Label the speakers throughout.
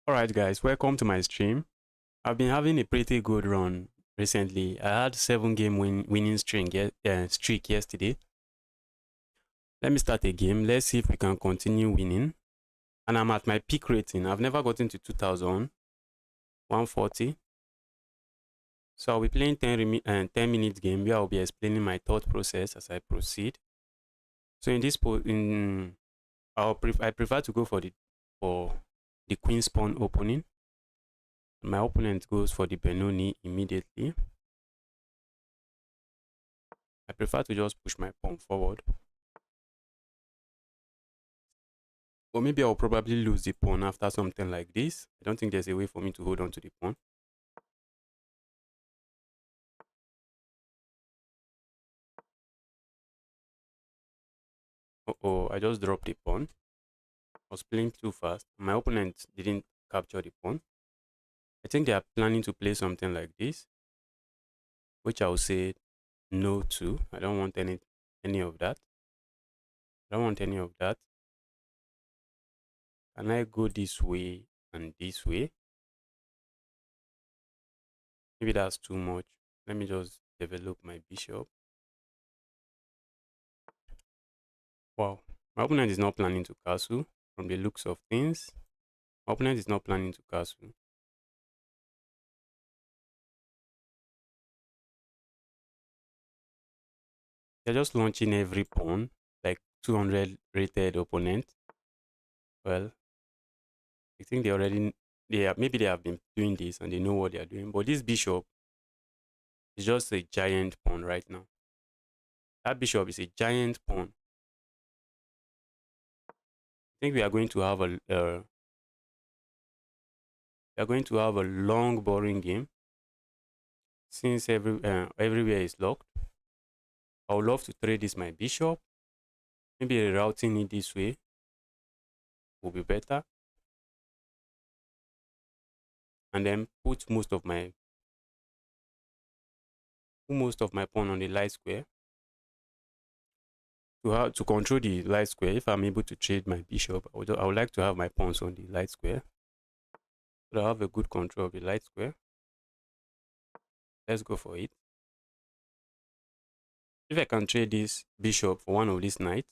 Speaker 1: Alright guys, welcome to my stream. I've been having a pretty good run recently. I had 7 game winning streak yesterday. Let me start a game. Let's see if we can continue winning. And I'm at my peak rating. I've never gotten to 2000, 140. So I'll be playing 10 minutes game where I'll be explaining my thought process as I proceed. So in this I prefer to go for the queen pawn opening. My opponent goes for the Benoni immediately. I prefer to just push my pawn forward. Or maybe I'll probably lose the pawn after something like this. I don't think there's a way for me to hold on to the pawn. Uh-oh, I just dropped the pawn. I was playing too fast. My opponent didn't capture the pawn. I think they are planning to play something like this, which I'll say no to. I don't want any of that. I don't want any of that. Can I go this way and this way? Maybe that's too much. Let me just develop my bishop. Wow. My opponent is not planning to castle from the looks of things. My opponent is not planning to castle. They're just launching every pawn, like 200 rated opponent. Well, I think maybe they have been doing this and they know what they are doing. But this bishop is just a giant pawn right now. That bishop is a giant pawn. I think we are going to have a long, boring game since everywhere is locked. I would love to trade this my bishop. Maybe rerouting it this way will be better. And then put most of my pawn on the light square. To control the light square, if I'm able to trade my bishop, I would like to have my pawns on the light square. So I have a good control of the light square. Let's go for it. If I can trade this bishop for one of these knights,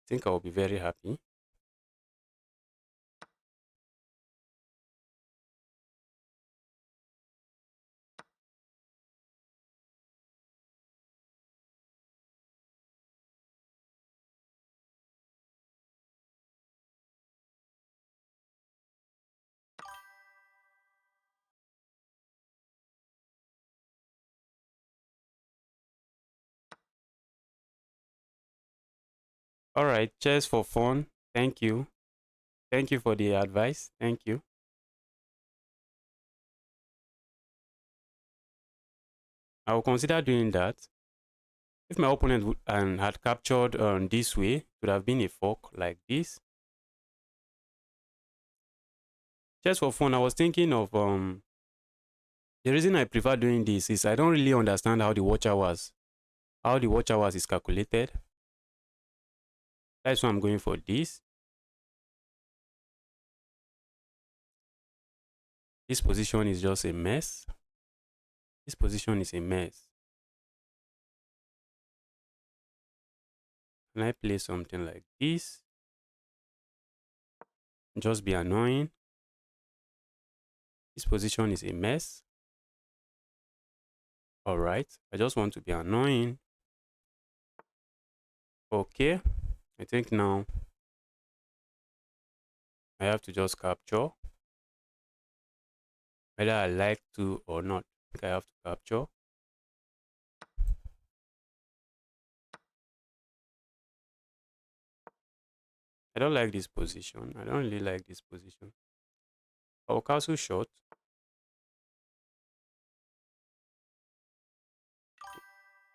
Speaker 1: I think I will be very happy. All right, chess for fun. Thank you. Thank you for the advice. Thank you. I will consider doing that. If my opponent had captured this way, it would have been a fork like this. Just for fun, I was thinking of the reason I prefer doing this is I don't really understand how the watch hours is calculated. That's why I'm going for this. This position is just a mess. This position is a mess. Can I play something like this? Just be annoying. This position is a mess. All right. I just want to be annoying. Okay. I think now I have to just capture. Whether I like to or not, I think I have to capture. I don't like this position. I don't really like this position. I'll castle short.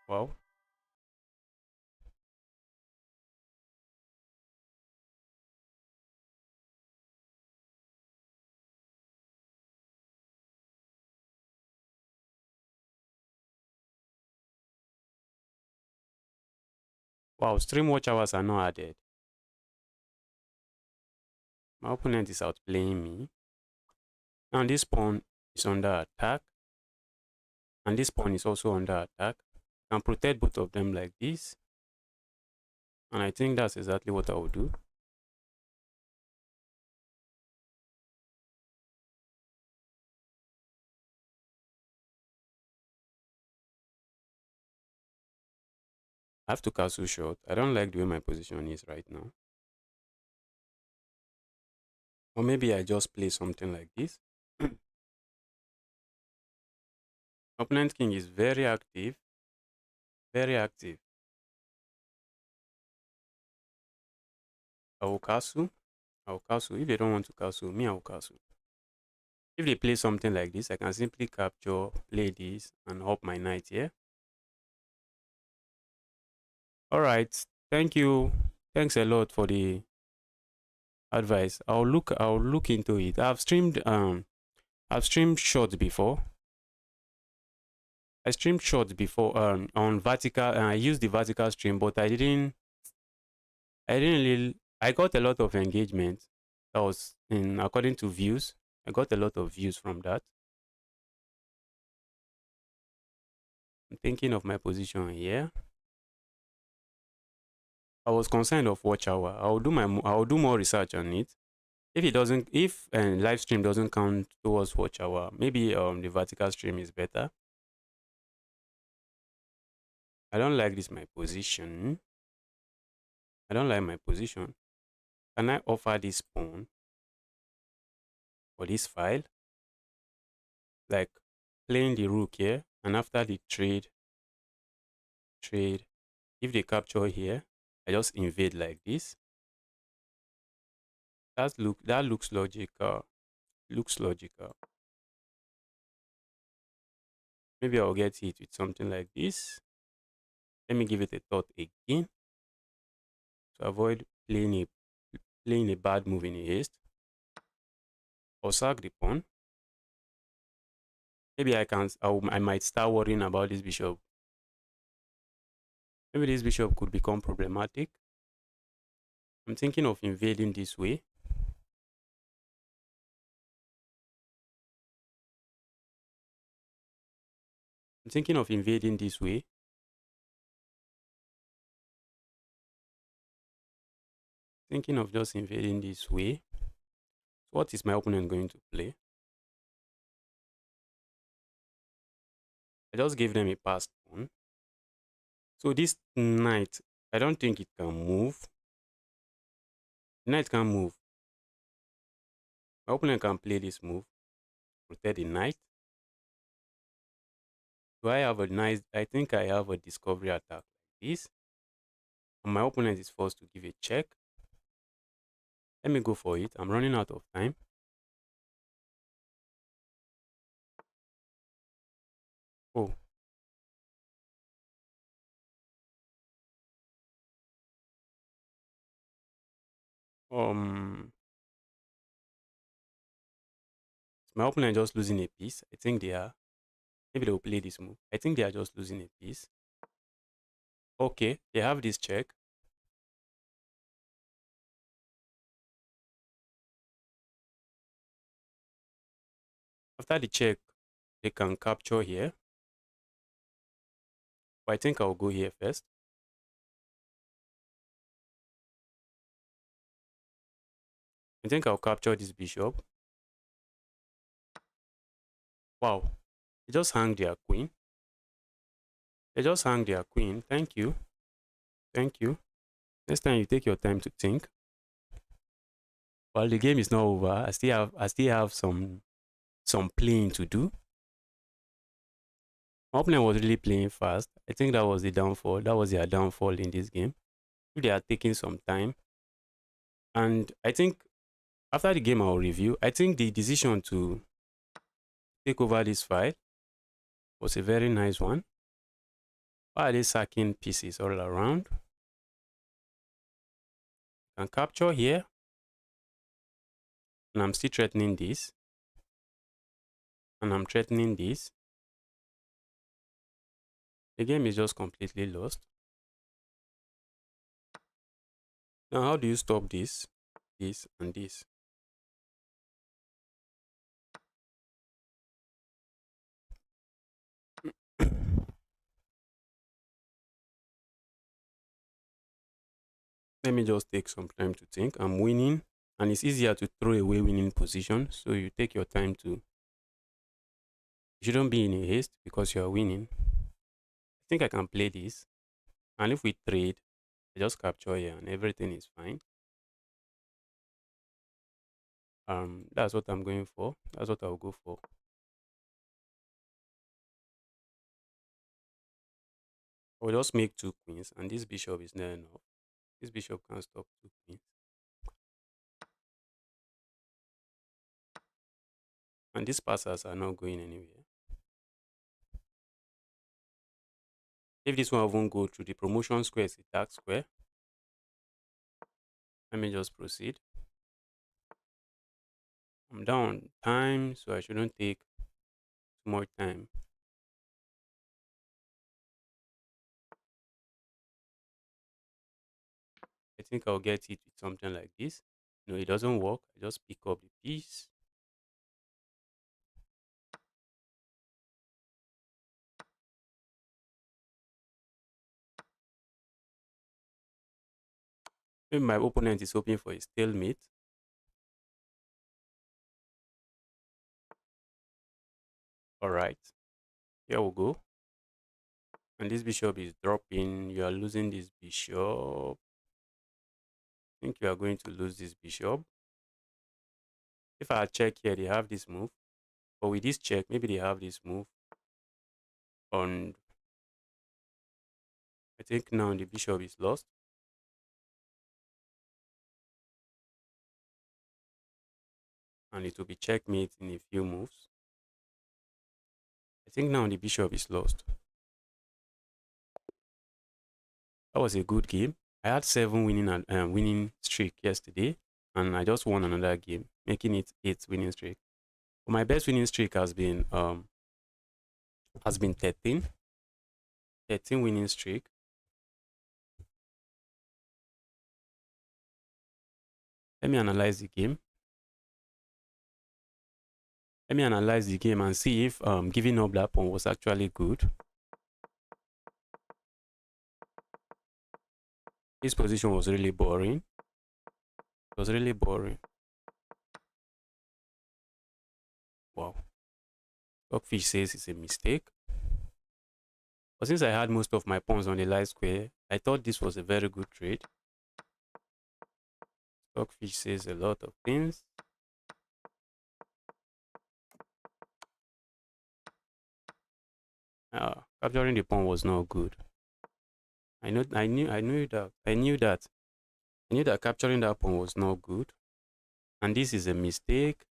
Speaker 1: Wow. Wow, stream watch hours are not added. My opponent is outplaying me. Now this pawn is under attack. And this pawn is also under attack. I can protect both of them like this. And I think that's exactly what I will do. I have to castle short. I don't like the way my position is right now. Or maybe I just play something like this. Opponent king is very active. Very active. I will castle. I will castle. If they don't want to castle, me, I will castle. If they play something like this, I can simply capture, play this, and hop my knight here. Alright. Thank you. Thanks a lot for the advice. I'll look into it. I've streamed shorts before. I streamed shorts before on vertical, and I used the vertical stream, but I didn't really. I got a lot of engagement. That was in according to views. I got a lot of views from that. I'm thinking of my position here. I was concerned of watch hour. I'll do more research on it. If live stream doesn't count towards watch hour, maybe the vertical stream is better. I don't like this my position. I don't like my position. Can I offer this pawn for this file? Like playing the rook here, and after the trade, if they capture here, I just invade like this. That looks logical. Looks logical. Maybe I'll get hit with something like this. Let me give it a thought again to avoid playing a bad move in a haste. Or sack the pawn. Maybe I might start worrying about this bishop. Maybe this bishop could become problematic. I'm thinking of invading this way. I'm thinking of invading this way. Thinking of just invading this way. What is my opponent going to play? I just gave them a passed pawn. So this knight, I don't think it can move. The knight can't move. My opponent can play this move. Protect the knight. Do I have a nice... I think I have a discovery attack like this. And my opponent is forced to give a check. Let me go for it. I'm running out of time. Oh. My opponent just losing a piece. I think they are. Maybe they'll play this move. I think they are just losing a piece. Okay, they have this check. After the check, they can capture here. But I think I'll go here first. I think I'll capture this bishop. Wow. They just hang their queen. They just hang their queen. Thank you. Thank you. Next time you take your time to think. While the game is not over, I still have some playing to do. My opponent was really playing fast. I think that was the downfall. That was their downfall in this game. If they are taking some time. And I think after the game I'll review. I think the decision to take over this file was a very nice one. Why are they sacking pieces all around? Can capture here. And I'm still threatening this. And I'm threatening this. The game is just completely lost. Now, how do you stop this, and this? Let me just take some time to think. I'm winning, and it's easier to throw away winning position. So you take your time to. You shouldn't be in a haste because you are winning. I think I can play this, and if we trade, I just capture here, and everything is fine. That's what I'm going for. That's what I'll go for. I'll just make two queens, and this bishop is not enough. This bishop can stop two queens. And these passers are not going anywhere. If this one won't go through, the promotion square is a dark square. Let me just proceed. I'm down on time, so I shouldn't take too much time. I think I'll get it with something like this. No, it doesn't work. I just pick up the piece. Maybe my opponent is hoping for a stalemate. All right, here we go. And this bishop is dropping. You are losing this bishop. I think you are going to lose this bishop. If I check here, they have this move. But with this check, maybe they have this move. And I think now the bishop is lost. And it will be checkmate in a few moves. I think now the bishop is lost. That was a good game. I had 7 winning streak yesterday, and I just won another game, making it 8 winning streak. But my best winning streak has been 13 winning streak. Let me analyze the game. Let me analyze the game and see if giving up that pawn was actually good. This position was really boring. It was really boring. Wow. Stockfish says it's a mistake. But since I had most of my pawns on the light square, I thought this was a very good trade. Stockfish says a lot of things. Capturing the pawn was not good. I knew that capturing that pawn was not good. And this is a mistake.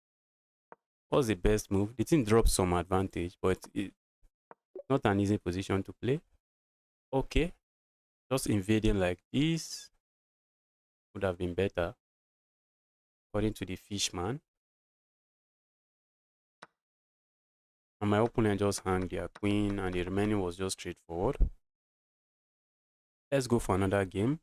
Speaker 1: What's the best move? The thing drops some advantage, but it's not an easy position to play. Okay. Just invading like this would have been better, according to the fishman. And my opponent just hung their queen, and the remaining was just straightforward. Let's go for another game.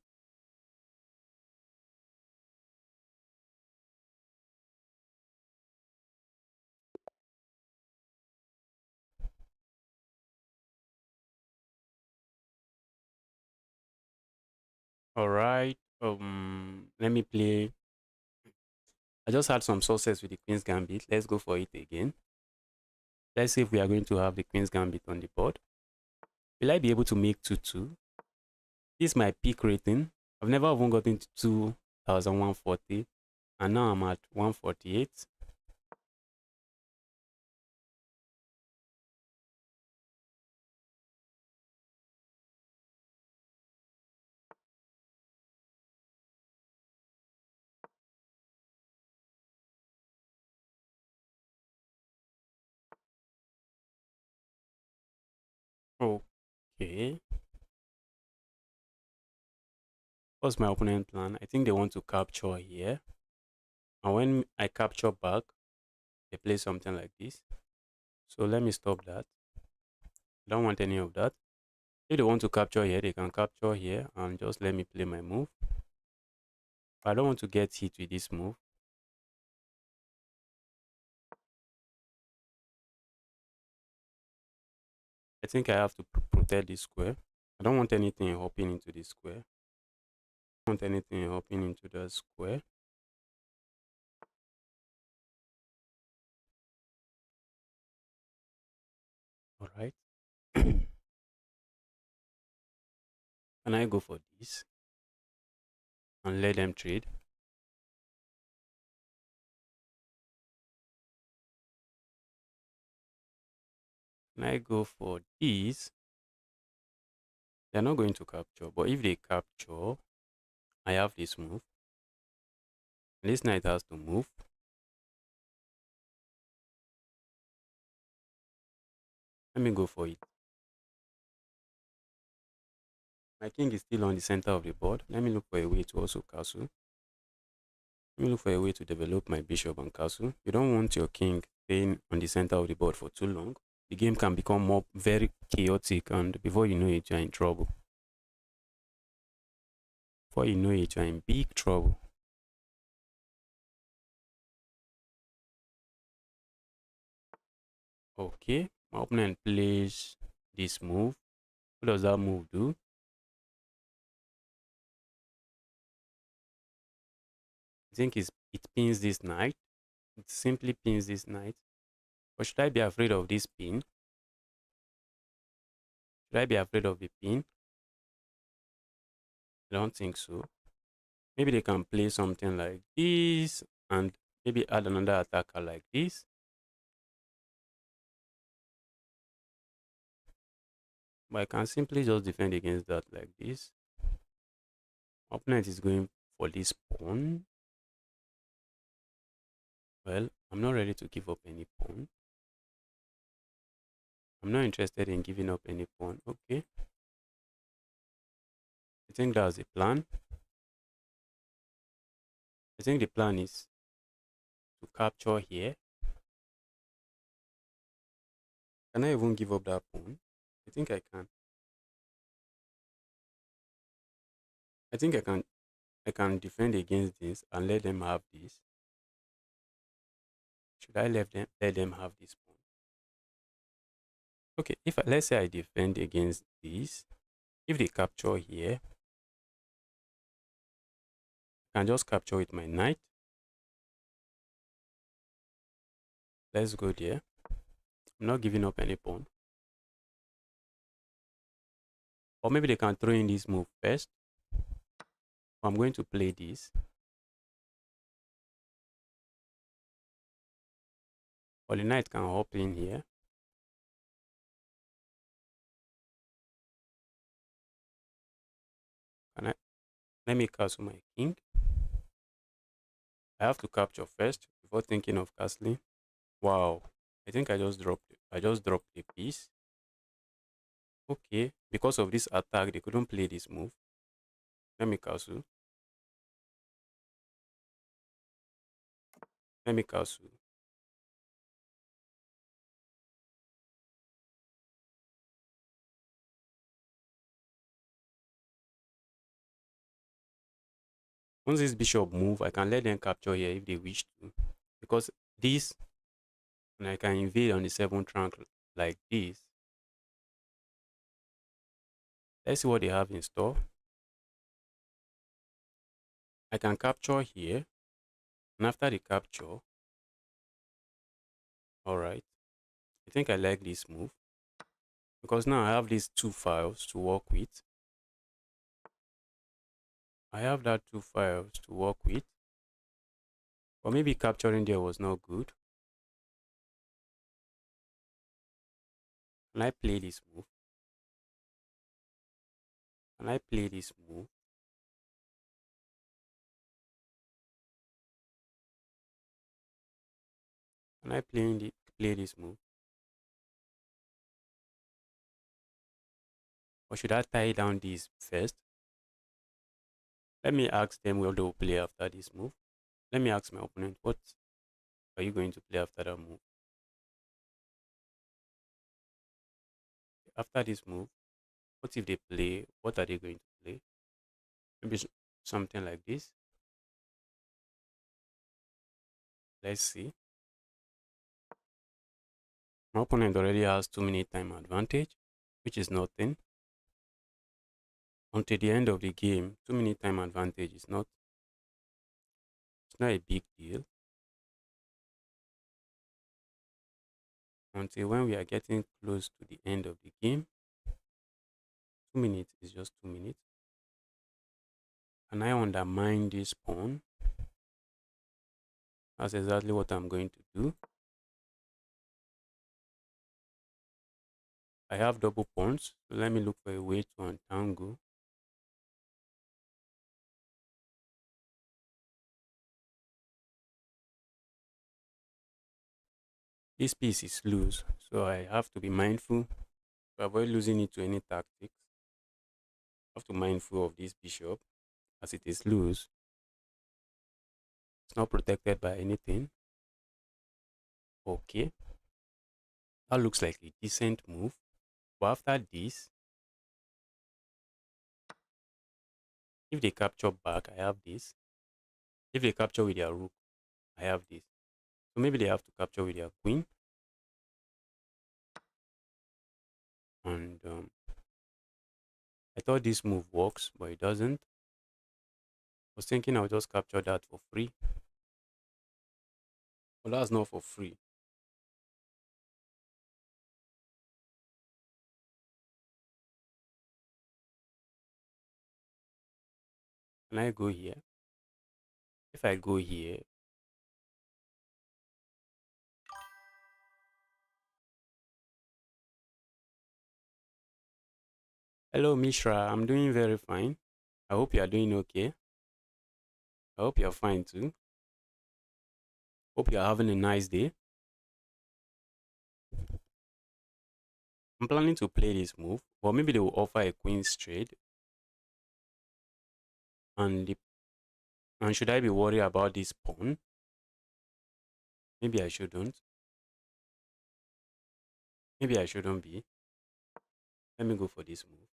Speaker 1: All right. Let me play. I just had some success with the Queen's Gambit. Let's go for it again. Let's see if we are going to have the Queen's Gambit on the board. Will I be able to make 2-2? This is my peak rating. I've never even gotten to 2140, and now I'm at 148. Okay. What's my opponent plan? I think they want to capture here. And when I capture back, they play something like this. So let me stop that. I don't want any of that. If they want to capture here, they can capture here and just let me play my move. I don't want to get hit with this move. I think I have to protect this square. I don't want anything hopping into this square. want anything hopping into the square. All right. Can I go for this and let them trade? Can I go for this? They're not going to capture, but if they capture, I have this move. This knight has to move. Let me go for it. My king is still on the center of the board. Let me look for a way to also castle. Let me look for a way to develop my bishop and castle. You don't want your king staying on the center of the board for too long. The game can become more very chaotic, and before you know it, you're in trouble. Before you know it, you're in big trouble. Okay, my opponent plays this move. What does that move do? I think it pins this knight. It simply pins this knight. But should I be afraid of this pin? Should I be afraid of the pin? I don't think so. Maybe they can play something like this and maybe add another attacker like this. But I can simply just defend against that like this. Opponent is going for this pawn. Well, I'm not ready to give up any pawn. I'm not interested in giving up any pawn. Okay. I think that's the plan. I think the plan is to capture here. Can I even give up that pawn? I think I can. I think I can defend against this and let them have this. Should I let them have this pawn? Okay, if let's say I defend against this, if they capture here, I can just capture with my knight. Let's go there. I'm not giving up any pawn. Or maybe they can throw in this move first. I'm going to play this. Or the knight can hop in here. Let me castle my king. I have to capture first before thinking of castling. Wow. I think I just dropped it. I just dropped a piece. Okay. Because of this attack, they couldn't play this move. Let me castle. Let me castle. Once this bishop move, I can let them capture here if they wish to. Because this, and I can invade on the 7th rank like this. Let's see what they have in store. I can capture here. And after the capture, alright. I think I like this move. Because now I have these two files to work with. I have that two files to work with. Or maybe capturing there was not good. Can I play this move? Can I play this move? Can I play this move? Or should I tie down this first? Let me ask them what they will play after this move. Let me ask my opponent, what are you going to play after that move? After this move, what if they play? What are they going to play? Maybe something like this. Let's see. My opponent already has 2 minute time advantage, which is nothing. until the end of the game. 2 minute time advantage is not, it's not a big deal. Until when we are getting close to the end of the game, 2 minutes is just 2 minutes. Can I undermine this pawn? That's exactly what I'm going to do. I have double pawns, so let me look for a way to untangle. This piece is loose, so I have to be mindful to avoid losing it to any tactics. I have to be mindful of this bishop as it is loose. It's not protected by anything. Okay, that looks like a decent move. But after this, if they capture back, I have this. If they capture with their rook, I have this. So maybe they have to capture with their queen. And I thought this move works, but it doesn't. I was thinking I'll just capture that for free. But that's not for free. Can I go here? If I go here, hello Mishra, I'm doing very fine. I hope you are doing okay. I hope you're fine too. Hope you're having a nice day. I'm planning to play this move, or maybe they will offer a queen's trade. And should I be worried about this pawn? Maybe I shouldn't. Maybe I shouldn't be. Let me go for this move.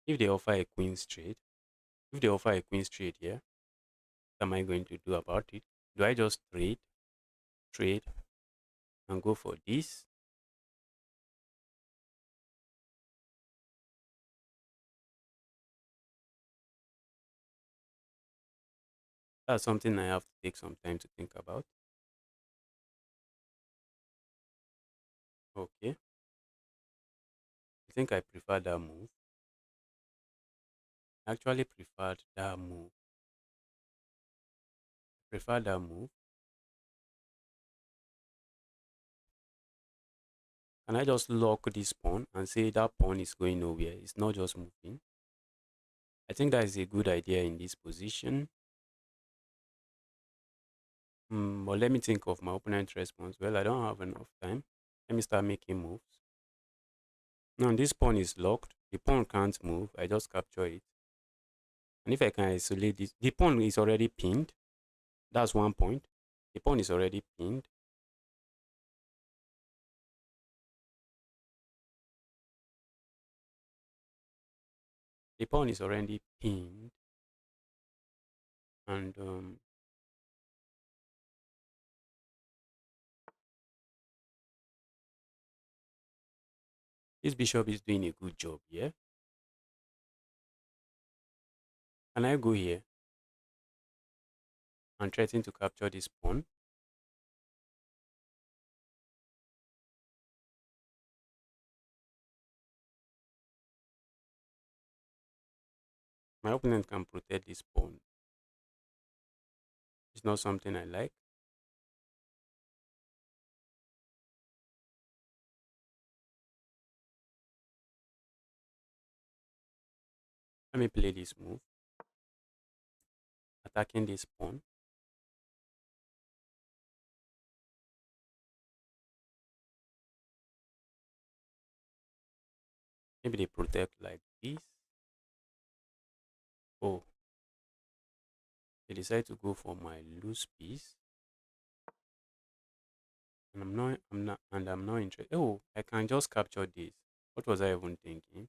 Speaker 1: If they offer a queen's trade, if they offer a queen's trade here, what am I going to do about it? Do I just trade, and go for this? That's something I have to take some time to think about. Okay. I think I prefer that move. I actually preferred that move. Prefer that move. Can I just lock this pawn and say that pawn is going nowhere? It's not just moving. I think that is a good idea in this position. But let me think of my opponent's response. Well, I don't have enough time. Let me start making moves. Now, this pawn is locked. The pawn can't move. I just capture it. And if I can isolate this, the pawn is already pinned. That's one point. The pawn is already pinned. The pawn is already pinned. And this bishop is doing a good job here. Can I go here and threaten to capture this pawn? My opponent can protect this pawn. It's not something I like. Let me play this move. Attacking this pawn. Maybe they protect like this. Oh, they decide to go for my loose piece. And I'm not interested. Oh, I can just capture this. What was I even thinking?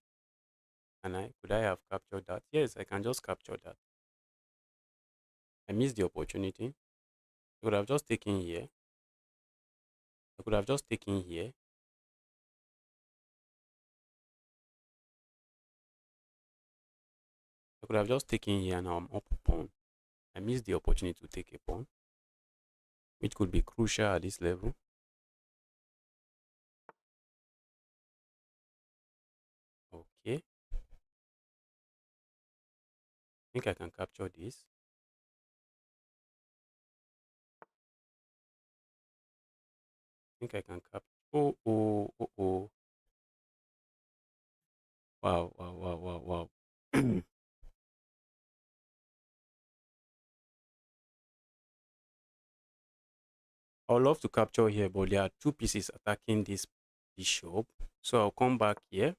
Speaker 1: Could I have captured that? Yes, I can just capture that. I missed the opportunity. I could have just taken here. I could have just taken here. I could have just taken here. Now I'm up a pawn. I missed the opportunity to take a pawn, which could be crucial at this level. Okay. I think I can capture this. I think I can capture. Oh, oh, oh, oh. Wow, wow, wow, wow, wow. I would love to capture here, but there are two pieces attacking this bishop. So I'll come back here.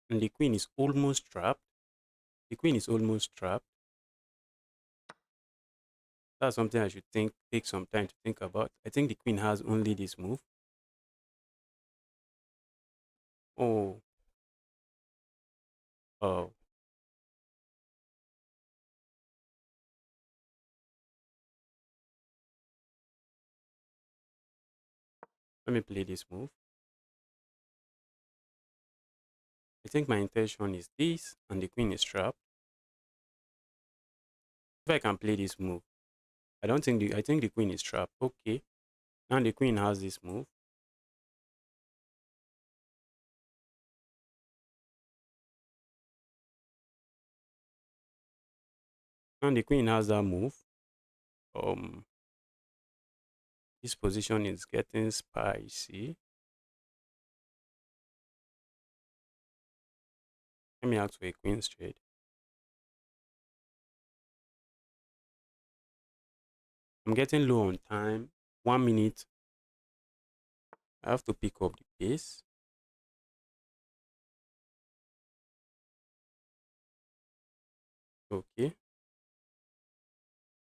Speaker 1: And the queen is almost trapped. The queen is almost trapped. That's something I should take some time to think about. I think the queen has only this move. Oh, oh. Let me play this move. I think my intention is this, and the queen is trapped. If I can play this move, I think the queen is trapped. Okay. Now the queen has this move. Now the queen has that move. Um, this position is getting spicy. Let me ask for a queen straight. I'm getting low on time. 1 minute. I have to pick up the pace. Okay.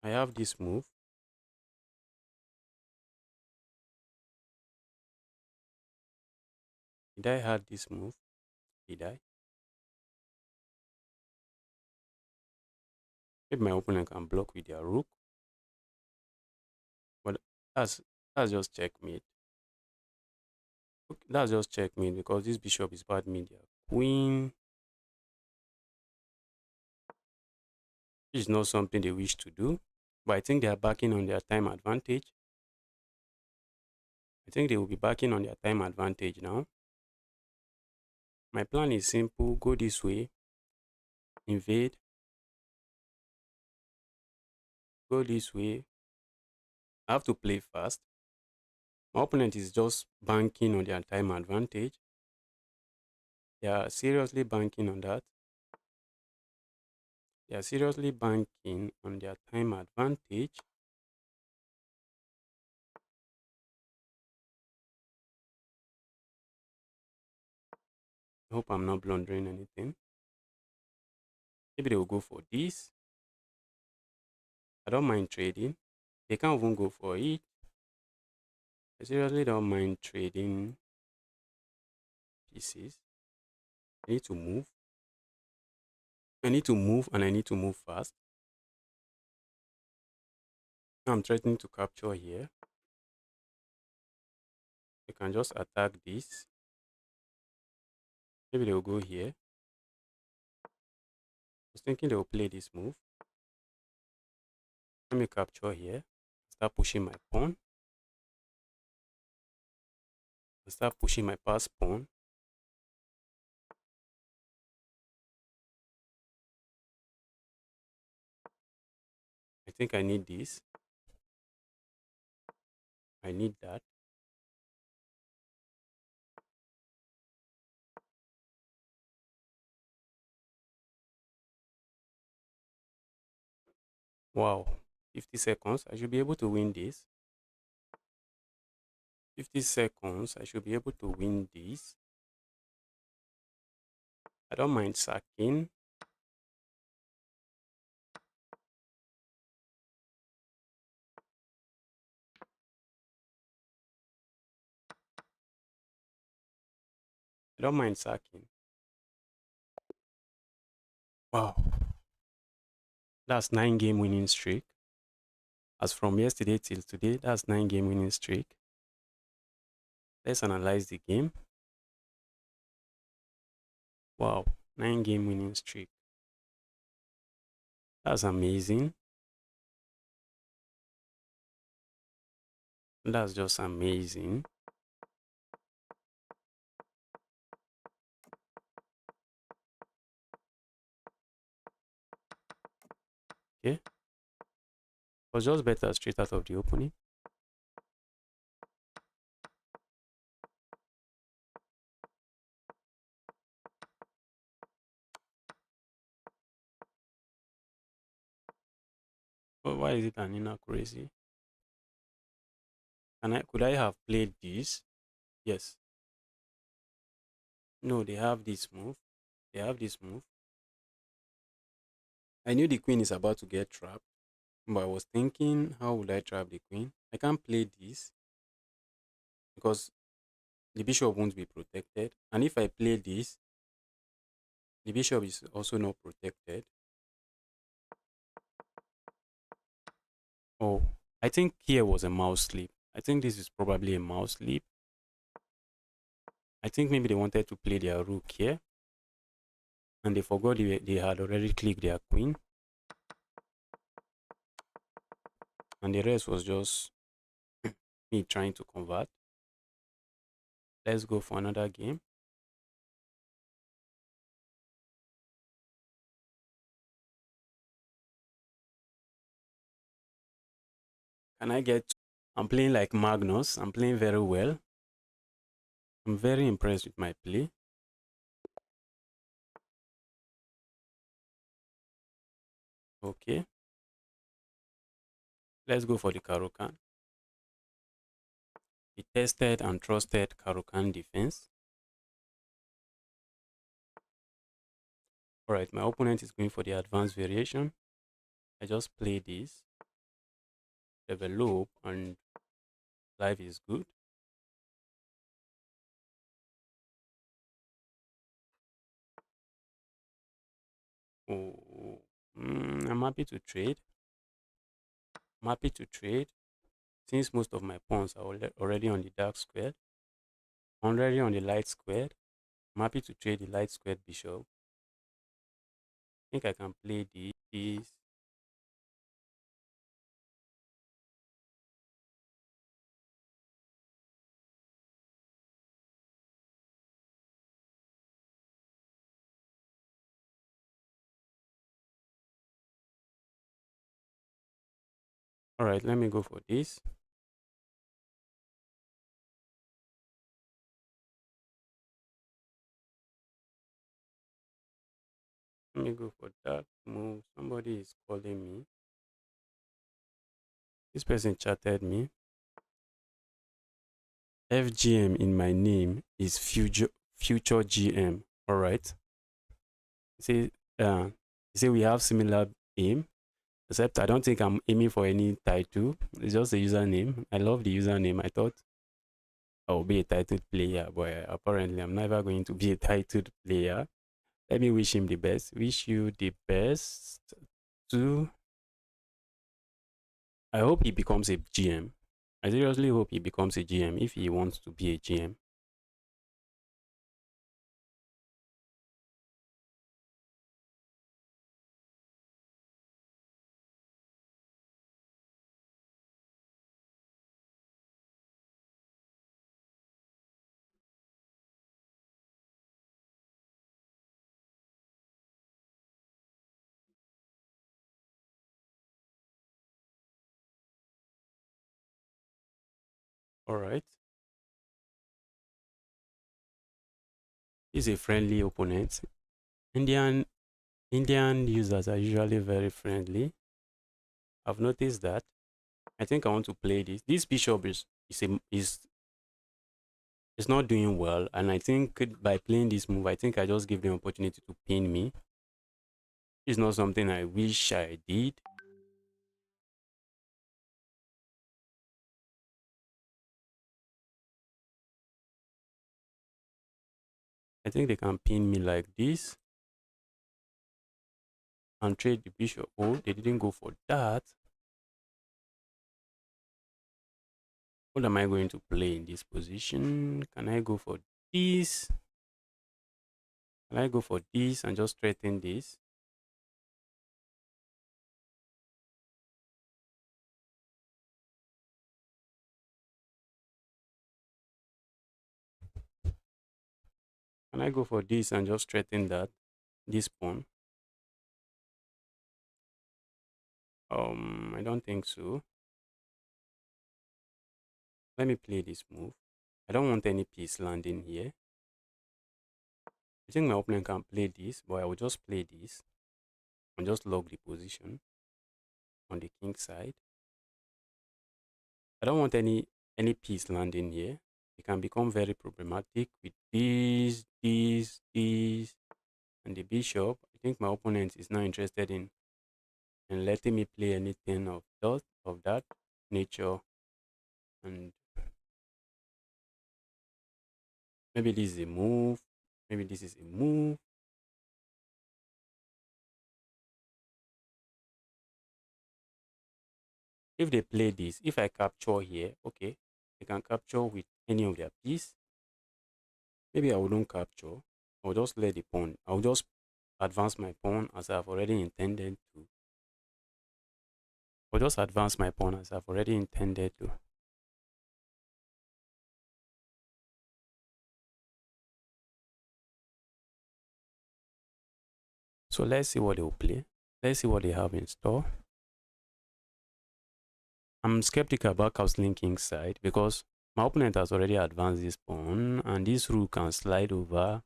Speaker 1: I have this move. Did I have this move? Did I? Maybe my opponent can block with their rook. But that's that's just checkmate. Okay, that's just checkmate because this bishop is bad media. Queen. This is not something they wish to do. But I think they are backing on their time advantage. I think they will be backing on their time advantage now. My plan is simple. Go this way. Invade. Go this way. I have to play fast. My opponent is just banking on their time advantage. They are seriously banking on that. They are seriously banking on their time advantage. I hope I'm not blundering anything. Maybe they will go for this. I don't mind trading. They can't even go for it. I seriously don't mind trading pieces. I need to move. I need to move and I need to move fast. Now I'm threatening to capture here. I can just attack this. Maybe they will go here. I was thinking they will play this move. Let me capture here. Start pushing my pawn. Start pushing my pass pawn. I think I need this. I need that. Wow. 50 seconds. I should be able to win this. 50 seconds. I should be able to win this. I don't mind sacking. I don't mind sacking. Wow. That's 9 game winning streak. As from yesterday till today, that's 9-game winning streak. Let's analyze the game. Wow, 9-game winning streak. That's amazing. That's just amazing. Okay. Was just better straight out of the opening. But why is it an inaccuracy? Could I have played this? Yes. No, they have this move. They have this move. I knew the queen is about to get trapped, but I was thinking, how would I trap the queen? I can't play this because the bishop won't be protected. And if I play this, the bishop is also not protected. Oh, I think here was a mouse sleep. I think this is probably a mouse sleep. I think maybe they wanted to play their rook here. And they forgot they had already clicked their queen. And the rest was just me trying to convert. Let's go for another game. Can I get... I'm playing like Magnus. I'm playing very well. I'm very impressed with my play. Okay. Let's go for the Caro-Kann. The tested and trusted Caro-Kann defense. Alright, my opponent is going for the advanced variation. I just play this, develop, and life is good. Oh, I'm happy to trade. I'm happy to trade since most of my pawns are already on the dark square. Already on the light squared. I'm happy to trade the light squared bishop. I think I can play this. Alright, let me go for this. Let me go for that move. Somebody is calling me. This person chatted me. FGM in my name is future GM. Alright. Say we have similar aim. Except I don't think I'm aiming for any title. It's just a username. I love the username. I thought I'll be a titled player, but apparently I'm never going to be a titled player. Let me wish him the best. Wish you the best too. I hope he becomes a GM. I seriously hope he becomes a GM if he wants to be a GM. Alright. He's a friendly opponent. Indian users are usually very friendly. I've noticed that. I think I want to play this. This bishop is not doing well, and I think by playing this move, I think I just give them opportunity to pin me. It's not something I wish I did. I think they can pin me like this and trade the bishop. Oh, they didn't go for that. What am I going to play in this position? Can I go for this? Can I go for this and just threaten this? Can I go for this and just threaten that? This pawn? I don't think so. Let me play this move. I don't want any piece landing here. I think my opponent can play this, but I will just play this and just lock the position on the king side. I don't want any piece landing here. It can become very problematic with this, and the bishop. I think my opponent is not interested in letting me play anything of that nature. And maybe this is a move. Maybe this is a move. If they play this, if I capture here, okay, they can capture with any of their piece. Maybe I wouldn't capture. I'll just let the pawn. I'll just advance my pawn as I've already intended to. I'll just advance my pawn as I've already intended to. So let's see what they'll play. Let's see what they have in store. I'm skeptical about castling king's side because my opponent has already advanced this pawn and this rook can slide over,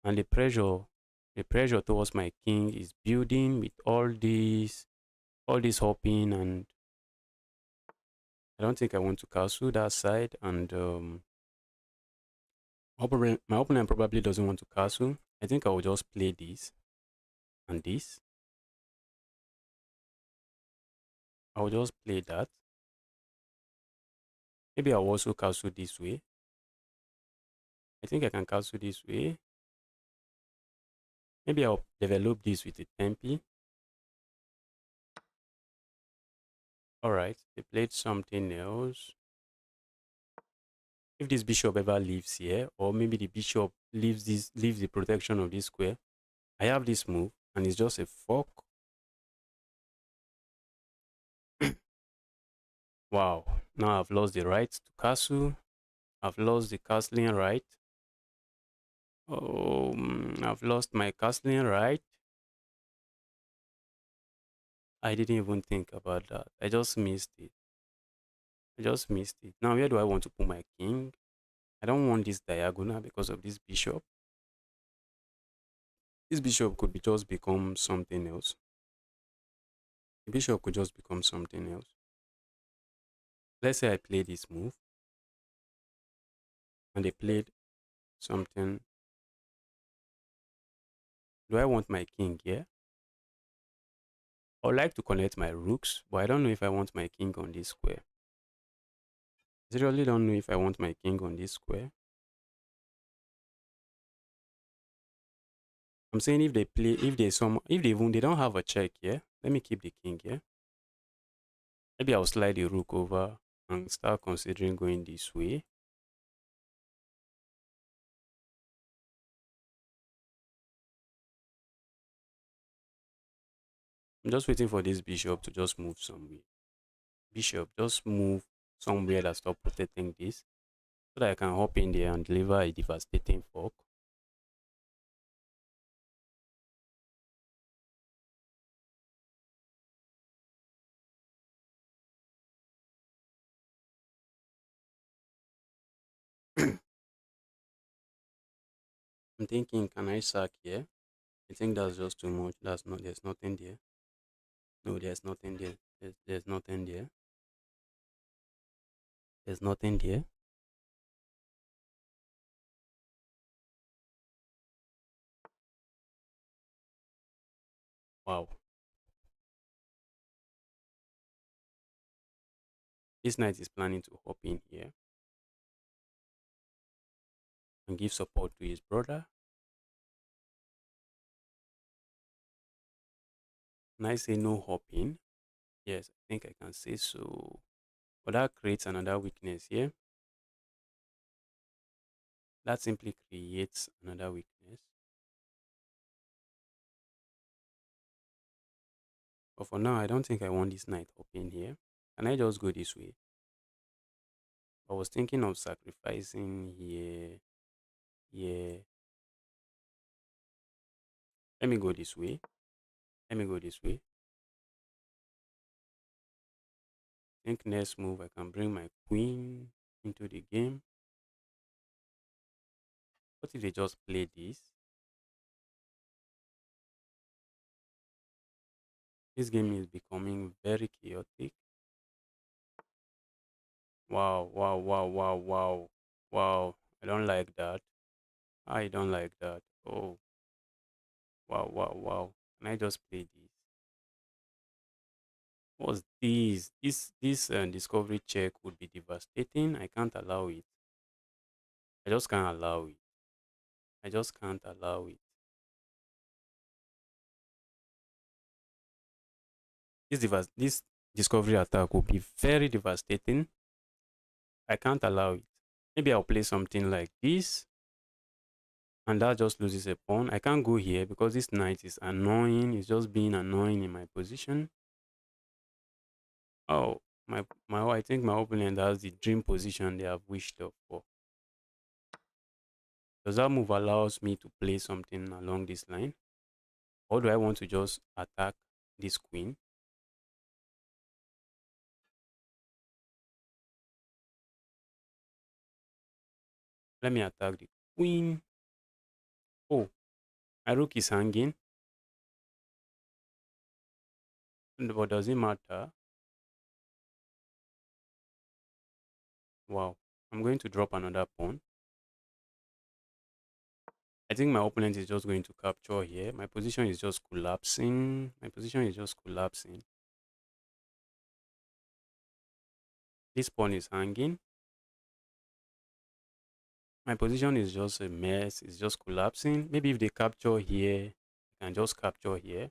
Speaker 1: and the pressure towards my king is building with all this hopping, and I don't think I want to castle that side. And my opponent probably doesn't want to castle. I think I will just play this and this. I will just play that. Maybe I'll also castle this way. I think I can castle this way. Maybe I'll develop this with a tempi. Alright, they played something else. If this bishop ever leaves here, or maybe the bishop leaves the protection of this square, I have this move and it's just a fork. Wow, now I've lost the right to castle. I've lost the castling right. I've lost my castling right. I didn't even think about that. I just missed it. I just missed it. Now, where do I want to put my king? I don't want this diagonal because of this bishop. This bishop could be just become something else. The bishop could just become something else. Let's say I play this move and they played something. Do I want my king here? I would like to connect my rooks, but I don't know if I want my king on this square. I really don't know if I want my king on this square. I'm saying if they play, if they don't have a check here, let me keep the king here. Maybe I'll slide the rook over and start considering going this way. I'm just waiting for this bishop to just move somewhere. Bishop, just move somewhere that stop protecting this so that I can hop in there and deliver a devastating fork. I'm thinking, can I sack here? I think that's just too much. There's nothing there. No, there's nothing there. There's nothing there. There's nothing there. Wow. This knight is planning to hop in here and give support to his brother. Can I say no hopping? Yes, I think I can say so. But that creates another weakness here. That simply creates another weakness. But for now, I don't think I want this knight up in here. Can I just go this way? I was thinking of sacrificing here, here. Let me go this way. Let me go this way. I think next move I can bring my queen into the game. What if they just play this? This game is becoming very chaotic. Wow, wow, wow, wow, wow, wow. I don't like that. I don't like that. Oh, wow, wow, wow. Can I just play this? What's this? This discovery check would be devastating. I can't allow it. I just can't allow it. I just can't allow it. This discovery attack will be very devastating. I can't allow it. Maybe I'll play something like this, and that just loses a pawn. I can't go here because this knight is annoying. It's just being annoying in my position. Oh, I think my opponent has the dream position they have wished for. Does that move allows me to play something along this line? Or do I want to just attack this queen? Let me attack the queen. Oh, my rook is hanging. But does it matter? Wow. I'm going to drop another pawn. I think my opponent is just going to capture here. My position is just collapsing. My position is just collapsing. This pawn is hanging. My position is just a mess. It's just collapsing. Maybe if they capture here, they can just capture here.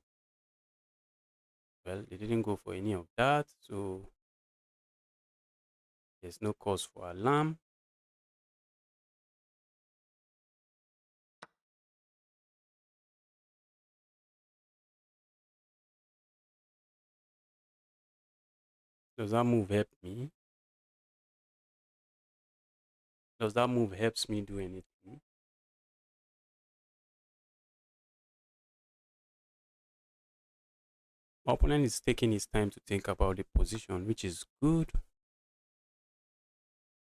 Speaker 1: Well, they didn't go for any of that. So there's no cause for alarm. Does that move help me? Does that move helps me do anything? My opponent is taking his time to think about the position, which is good.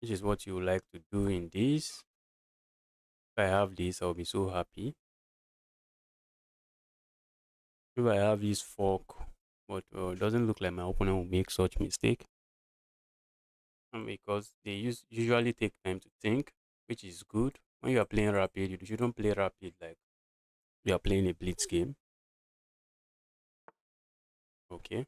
Speaker 1: Which is what you would like to do in this. If I have this, I'll be so happy. If I have this fork, but it doesn't look like my opponent will make such mistake. And because they usually take time to think, which is good. When you are playing rapid, you shouldn't play rapid like you are playing a blitz game. Okay.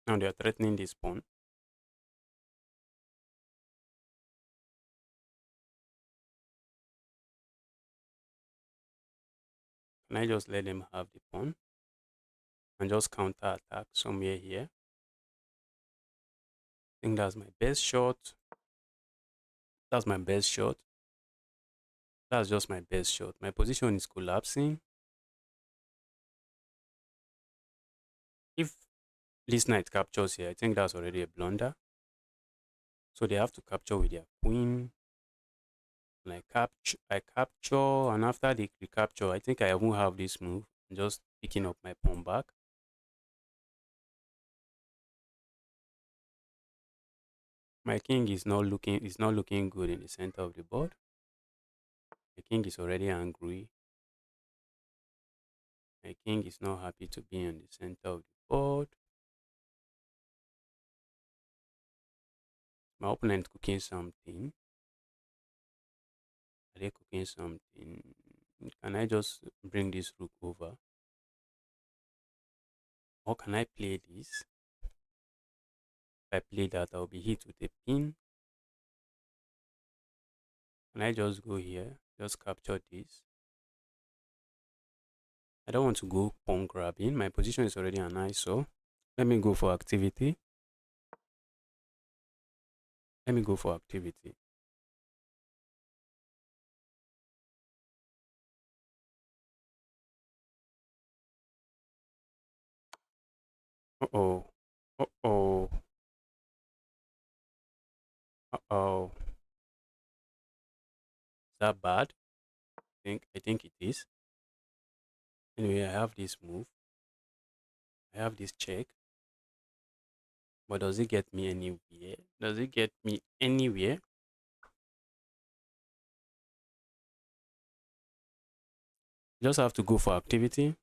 Speaker 1: Now they are threatening this pawn. Can I just let them have the pawn and just counter attack somewhere here? I think that's my best shot. That's my best shot. That's just my best shot. My position is collapsing. If this knight captures here, I think that's already a blunder. So they have to capture with their queen. And I capture, and after they recapture, I think I won't have this move. I'm just picking up my pawn back. My king is not looking good in the center of the board. My king is already angry. My king is not happy to be in the center of the board. My opponent cooking something. Are they cooking something? Can I just bring this rook over? Or can I play this? If I play that, I'll be hit with a pin. Can I just go here? Just capture this. I don't want to go pawn grabbing. My position is already an ISO. Let me go for activity. Let me go for activity. Uh-oh. Uh-oh. Uh-oh. Is that bad? I think it is. Anyway, I have this move. I have this check. But does it get me anywhere? Does it get me anywhere? Just have to go for activity.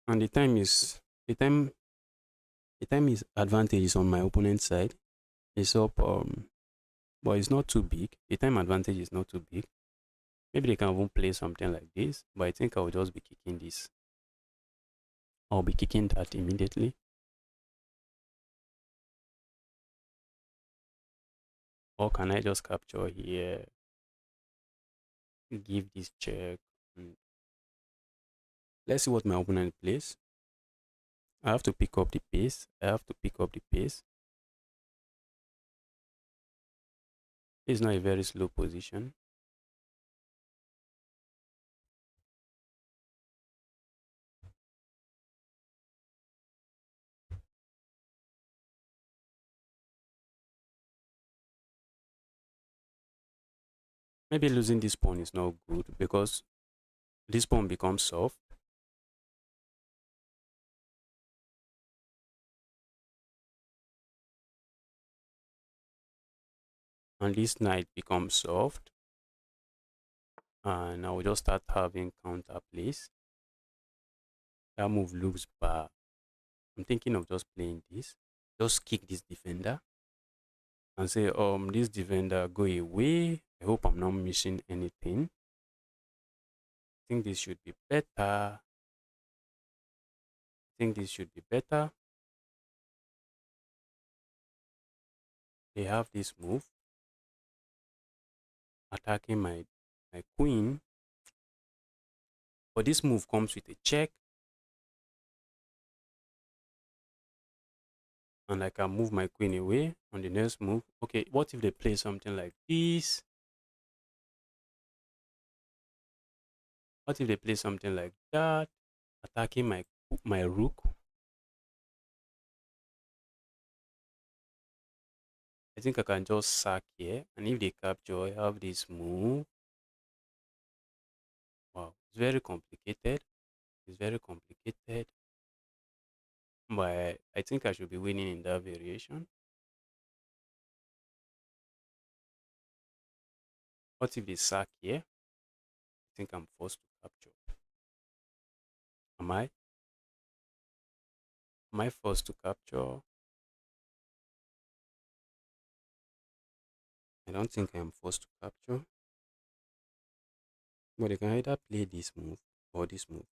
Speaker 1: And the time is advantage is on my opponent's side. It's up but it's not too big. The time advantage is not too big. Maybe they can even play something like this, but I think I'll just be kicking this. I'll be kicking that immediately. Or can I just capture here? Give this check. Let's see what my opponent plays. I have to pick up the pace. It's not a very slow position. Maybe losing this pawn is not good because this pawn becomes soft. And this knight becomes soft. And I will just start having counter plays. That move looks bad. I'm thinking of just playing this. Just kick this defender and say, this defender go away. I hope I'm not missing anything. I think this should be better. They have this move attacking my queen. But this move comes with a check. And I can move my queen away on the next move. Okay, what if they play something like this? What if they play something like that? Attacking my rook. I think I can just sack here. And if they capture, I have this move. Wow, it's very complicated. It's very complicated. But I think I should be winning in that variation. What if they sack here? I think I'm forced to capture. Am I? Am I forced to capture? I don't think I am forced to capture. But they can either play this move or this move.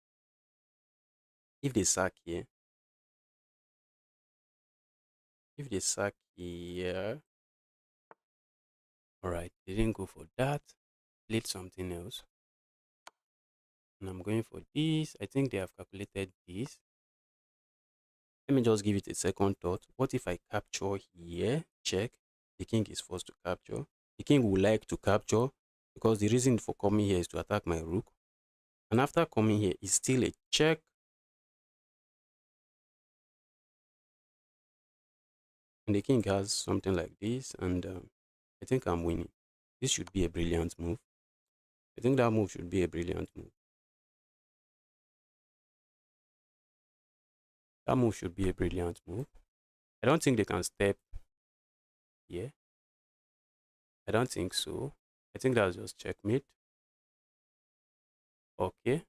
Speaker 1: If they sack here, alright, they didn't go for that. Played something else. And I'm going for this. I think they have calculated this. Let me just give it a second thought. What if I capture here? Check. The king is forced to capture. The king would like to capture because the reason for coming here is to attack my rook. And after coming here, it's still a check. And the king has something like this. And I think I'm winning. This should be a brilliant move. I think that move should be a brilliant move. That move should be a brilliant move. I don't think they can step here. I don't think so. I think that's just checkmate. Okay.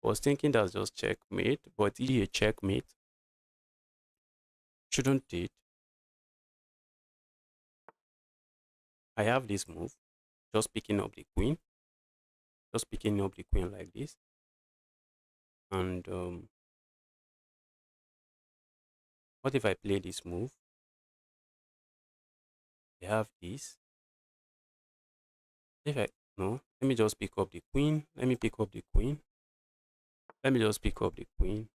Speaker 1: I was thinking that's just checkmate, but is it a checkmate? Shouldn't it? I have this move. Just picking up the queen. Just picking up the queen like this. And what if I play this move? I have this. If I no, let me just pick up the queen. Let me pick up the queen. Let me just pick up the queen.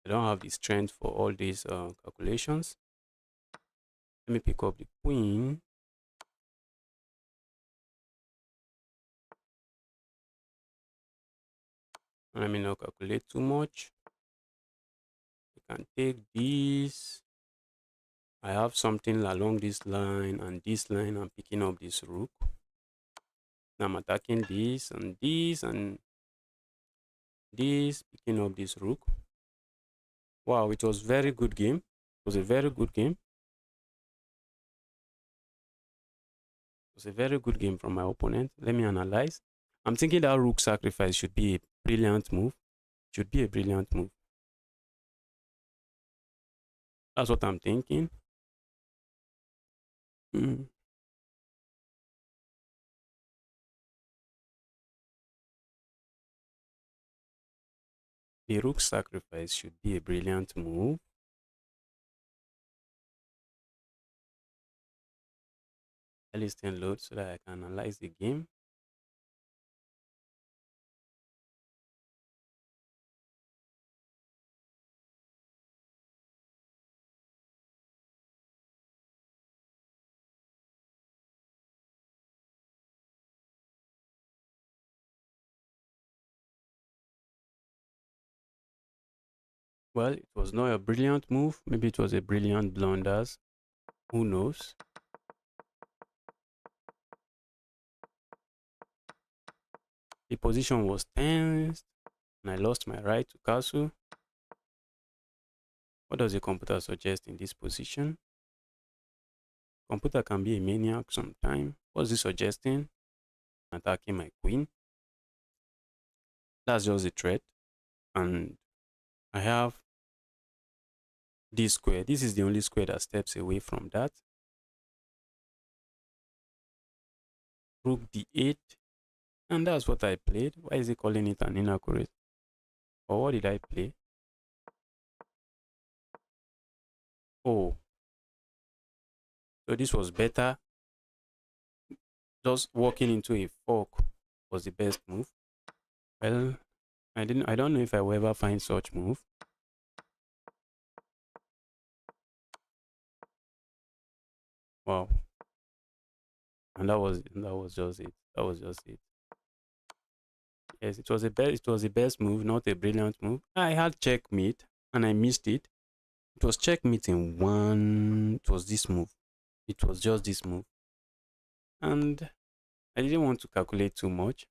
Speaker 1: I don't have the strength for all these calculations. Let me pick up the queen. Let me not calculate too much. You can take this. I have something along this line and this line. I'm picking up this rook. Now I'm attacking this and this and this, picking up this rook. Wow, it was very good game. It was a very good game. It was a very good game from my opponent. Let me analyze. I'm thinking that rook sacrifice should be a brilliant move. Should be a brilliant move. That's what I'm thinking. Mm. The rook sacrifice should be a brilliant move. At least 10 load so that I can analyze the game. Well, it was not a brilliant move. Maybe it was a brilliant blunders. Who knows? The position was tense and I lost my right to castle. What does the computer suggest in this position? Computer can be a maniac sometime. What's it suggesting? Attacking my queen. That's just a threat. And I have this square. This is the only square that steps away from that. Rook d8. And that's what I played. Why is he calling it an inaccurate? Or what did I play? Oh, so this was better. Just walking into a fork was the best move. Well, I don't know if I will ever find such move. Wow. And that was just it. That was just it. Yes, it was the best move, not a brilliant move. I had checkmate and I missed it. It was checkmate in one. It was this move. It was just this move. And I didn't want to calculate too much.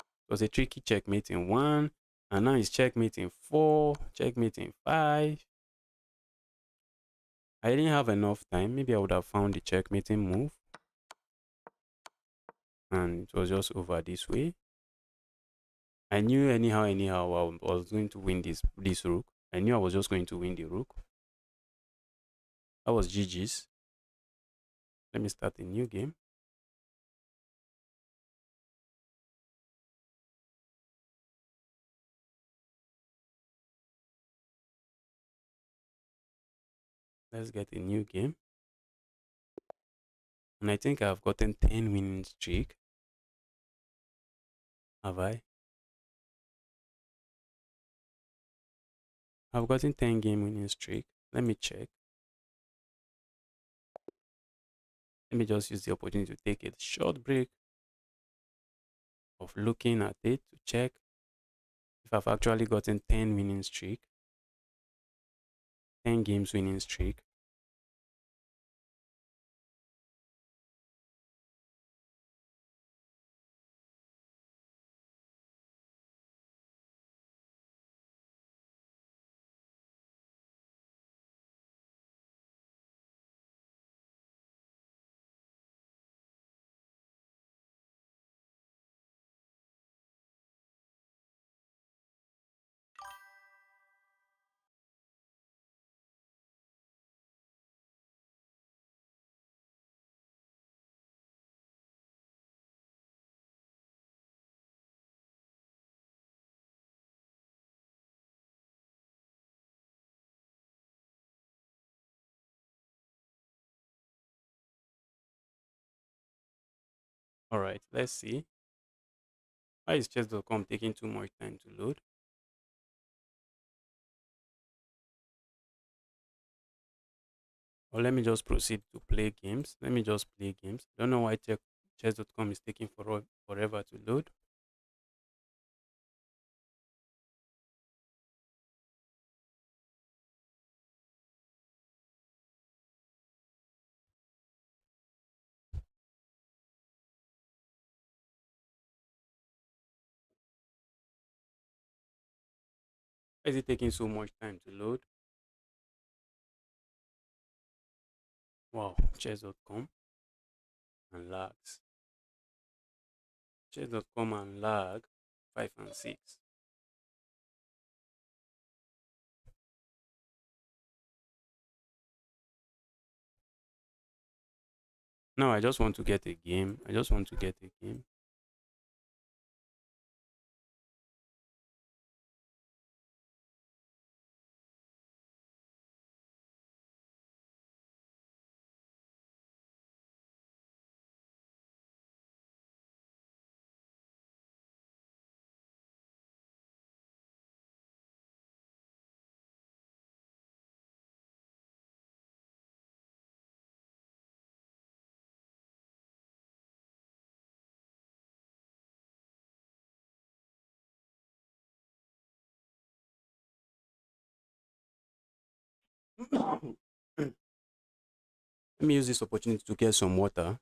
Speaker 1: It was a tricky checkmate in one. And now it's checkmate in four, checkmate in five. I didn't have enough time. Maybe I would have found the checkmating move. And it was just over this way. I knew anyhow I was going to win this rook. I knew I was just going to win the rook. That was GG's. Let me start a new game. Let's get a new game. And I think I've gotten 10 winning streak. Have I? I've gotten 10 game winning streak. Let me check. Let me just use the opportunity to take a short break of looking at it to check if I've actually gotten 10 winning streak. 10 games winning streak. All right, let's see. Why is chess.com taking too much time to load? Or let me just proceed to play games. Let me just play games. Don't know why chess.com is taking forever to load. Why is it taking so much time to load? Wow, chess.com and lags. Chess.com and lag 5 and 6. Now I just want to get a game. I just want to get a game. Let me use this opportunity to get some water.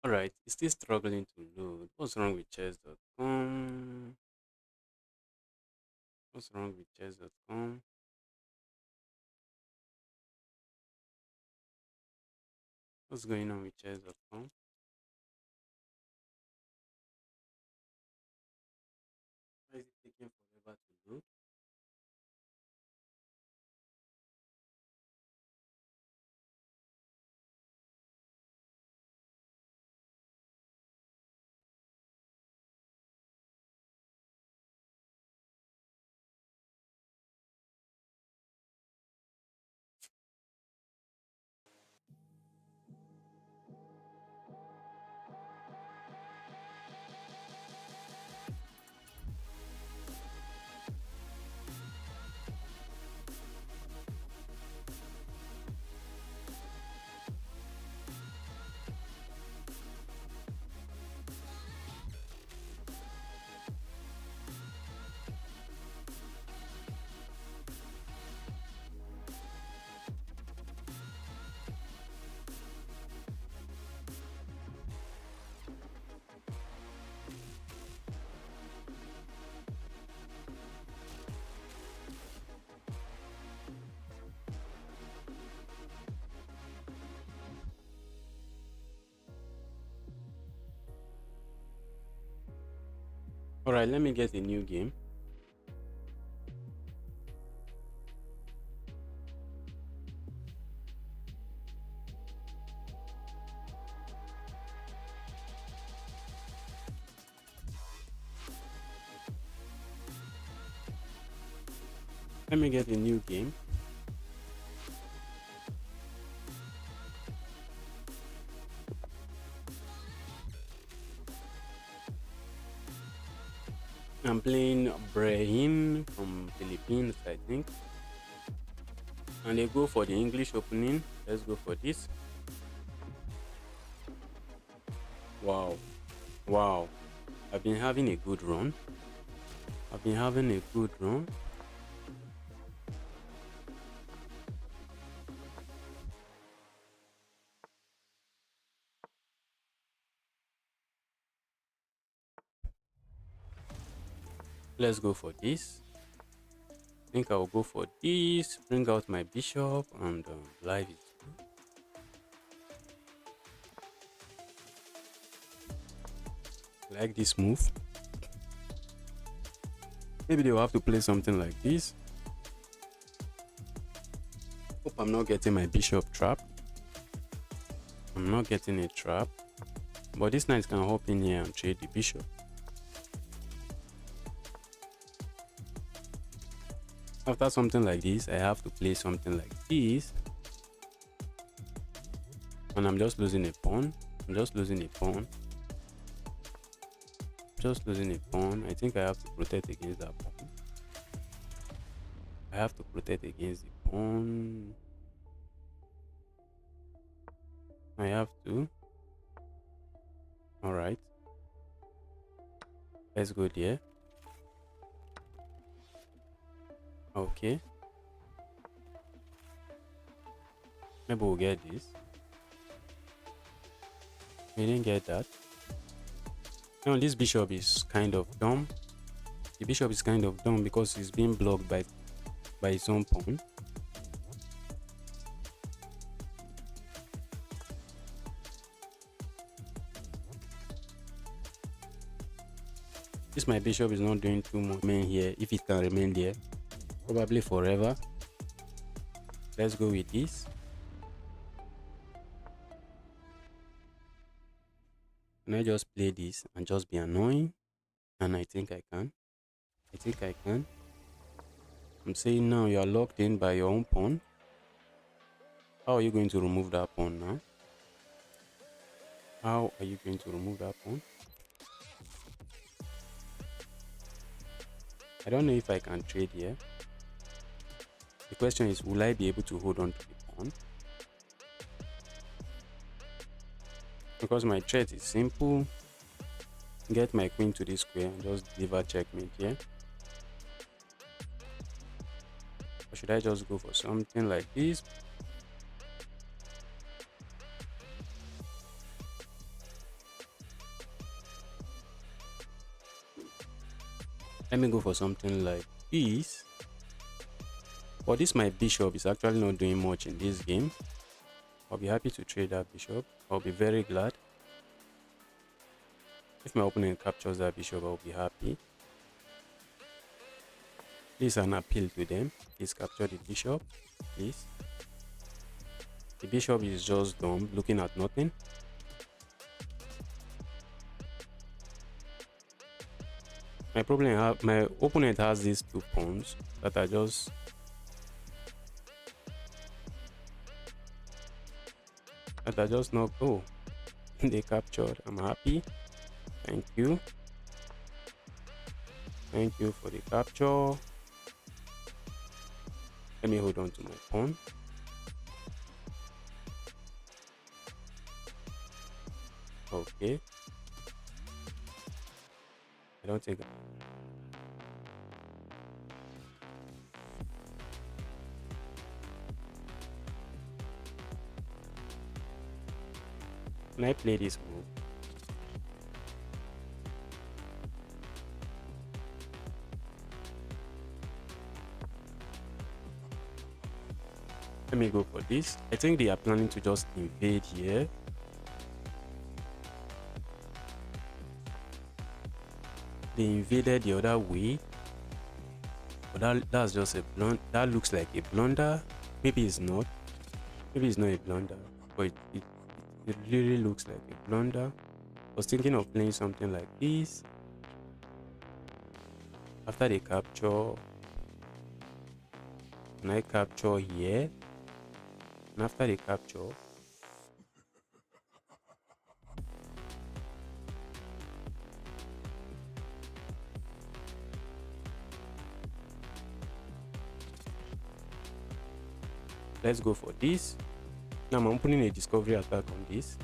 Speaker 1: Alright, it's still struggling to load. What's wrong with chess.com? What's wrong with chess.com? What's going on with chess.com? Why is it taking forever to load? Alright, let me get a new game. Let me get a new game. I'm playing Brahim from Philippines, I think. And they go for the English opening. Let's go for this. Wow. Wow. I've been having a good run. I've been having a good run. Let's go for this. I think I'll go for this. Bring out my bishop and live it. Like this move. Maybe they will have to play something like this. Hope I'm not getting my bishop trapped. I'm not getting a trap. But this knight can hop in here and trade the bishop. After something like this, I have to play something like this. And I'm just losing a pawn. I'm just losing a pawn. Just losing a pawn. I think I have to protect against that pawn. I have to protect against the pawn. I have to. Alright. Let's go there. Okay. Maybe we'll get this. We didn't get that. Now this bishop is kind of dumb. The bishop is kind of dumb because he's being blocked by his own pawn. This my bishop is not doing too much. Remain here if it can remain there. Probably forever. Let's go with this. Can I just play this and just be annoying? And I think I can. I think I can. I'm saying now you are locked in by your own pawn. How are you going to remove that pawn now? How are you going to remove that pawn? I don't know if I can trade here. The question is, will I be able to hold on to the pawn? Because my threat is simple. Get my queen to this square and just deliver checkmate here. Or should I just go for something like this? Let me go for something like this. But this my bishop is actually not doing much in this game. I'll be happy to trade that bishop. I'll be very glad. If my opponent captures that bishop, I'll be happy. Please an appeal to them. Please capture the bishop. Please. The bishop is just dumb, looking at nothing. My opponent has these two pawns that are just not. Oh, they captured. I'm happy. Thank you. Thank you for the capture. Let me hold on to my pawn. Okay. I don't think. Can I play this move? Let me go for this. I think they are planning to just invade here. They invaded the other way. But that's just a blunder. That looks like a blunder. Maybe it's not. Maybe it's not a blunder. But it really looks like a blunder. I was thinking of playing something like this. After they capture, can I capture here? And after they capture, let's go for this. Now I'm opening a discovery attack on this.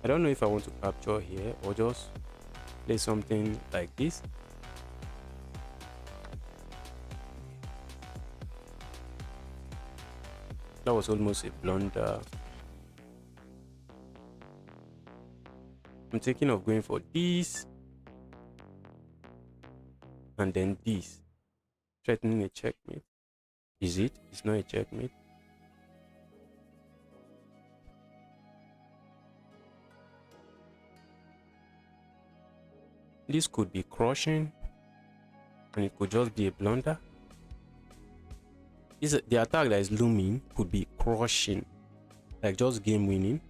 Speaker 1: I don't know if I want to capture here or just play something like this. That was almost a blunder. I'm thinking of going for this and then this, threatening a checkmate. Is it? It's not a checkmate. This could be crushing, and it could just be a blunder. The attack that is looming could be crushing, like just game winning,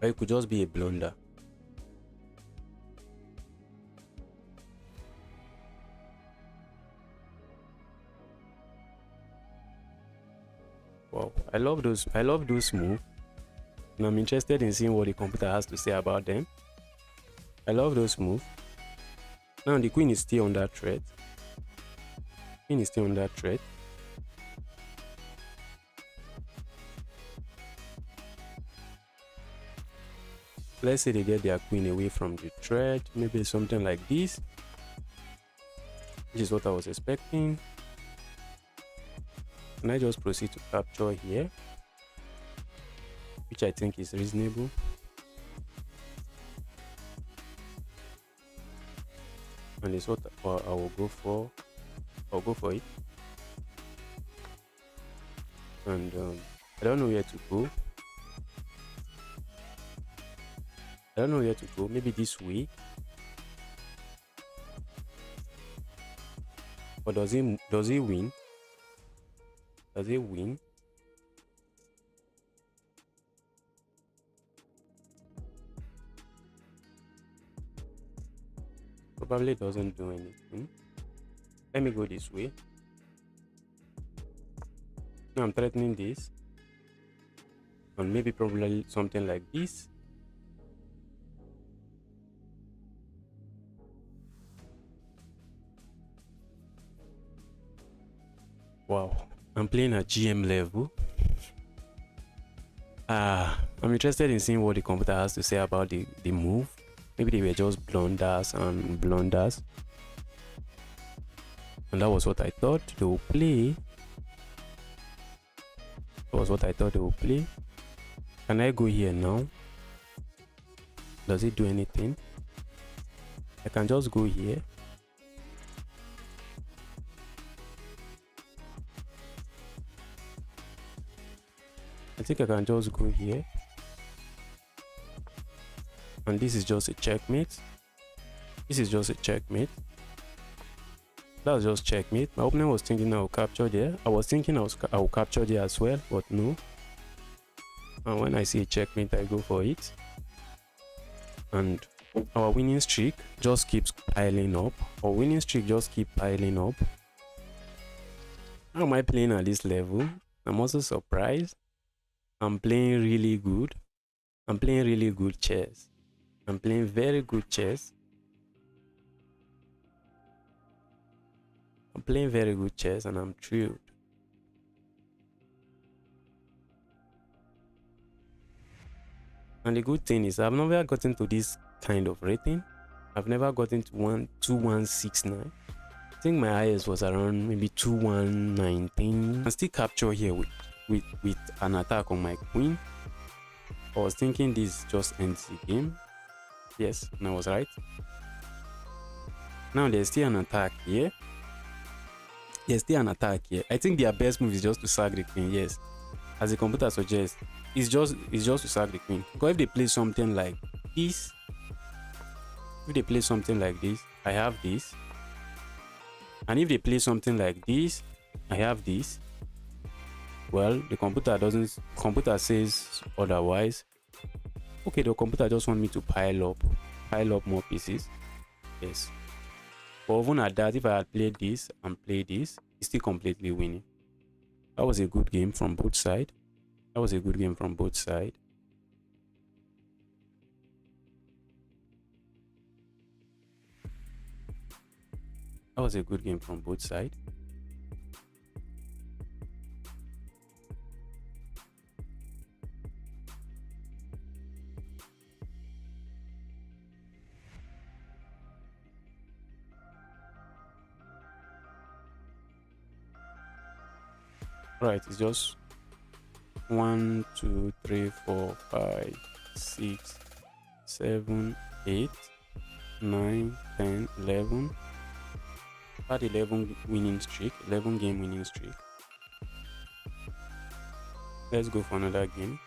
Speaker 1: or it could just be a blunder. Wow, I love those moves, and I'm interested in seeing what the computer has to say about them. I love those moves. Now the queen is still under threat. Queen is still under threat. Let's say they get their queen away from the threat, maybe something like this. This is what I was expecting. Can I just proceed to capture here, which I think is reasonable. And it's what I will go for. I'll go for it. And I don't know where to go. I don't know where to go. Maybe this way. Or does he win? Does he win? Probably doesn't do anything. Let me go this way. Now I'm threatening this. And maybe probably something like this. Wow, I'm playing at GM level. I'm interested in seeing what the computer has to say about the move. Maybe they were just blunders and blunders. And that was what I thought they would play. That was what I thought they would play. Can I go here now? Does it do anything? I can just go here. I think I can just go here. And this is just a checkmate. This is just a checkmate. That's just checkmate. My opponent was thinking I will capture there. I was thinking I will capture there as well, but no. And when I see a checkmate, I go for it. And our winning streak just keeps piling up. Our winning streak just keeps piling up. How am I playing at this level? I'm also surprised. I'm playing really good. I'm playing really good chess. I'm playing very good chess. I'm playing very good chess and I'm thrilled. And the good thing is I've never gotten to this kind of rating. I've never gotten to 2169. I think my highest was around maybe 2119. I still capture here with an attack on my queen. I was thinking this just ends the game. Yes, and I was right. Now there's still an attack here. There's still an attack here. I think their best move is just to sack the queen. Yes, as the computer suggests, it's just to sack the queen. Because if they play something like this, I have this. And if they play something like this, I have this. Well, the computer says otherwise. Okay, the computer just want me to pile up more pieces. Yes. But even at that, if I had played this and played this, it's still completely winning. That was a good game from both sides. That was a good game from both sides. That was a good game from both sides. Right, it's just 1, 2, 3, 4, 5, 6, 7, 8, 9, 10, 11. Had 11 winning streak, 11 game winning streak. Let's go for another game.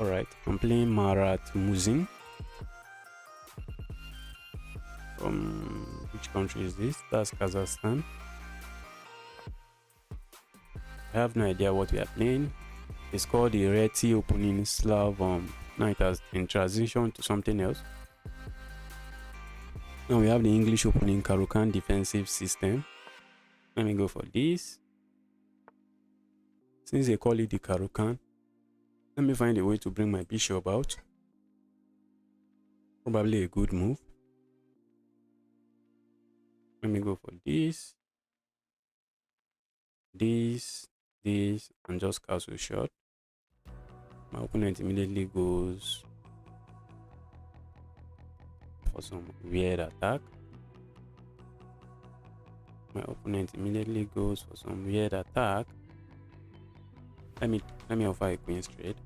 Speaker 1: Alright, I'm playing Marat Muzin. From which country is this? That's Kazakhstan. I have no idea what we are playing. It's called the Reti opening Slav. Now it has in transition to something else. Now we have the English opening Karukan defensive system. Let me go for this. Since they call it the Karukan, let me find a way to bring my bishop out. Probably a good move. Let me go for this, and just castle shot. My opponent immediately goes for some weird attack. My opponent immediately goes for some weird attack. Let me offer a queen straight.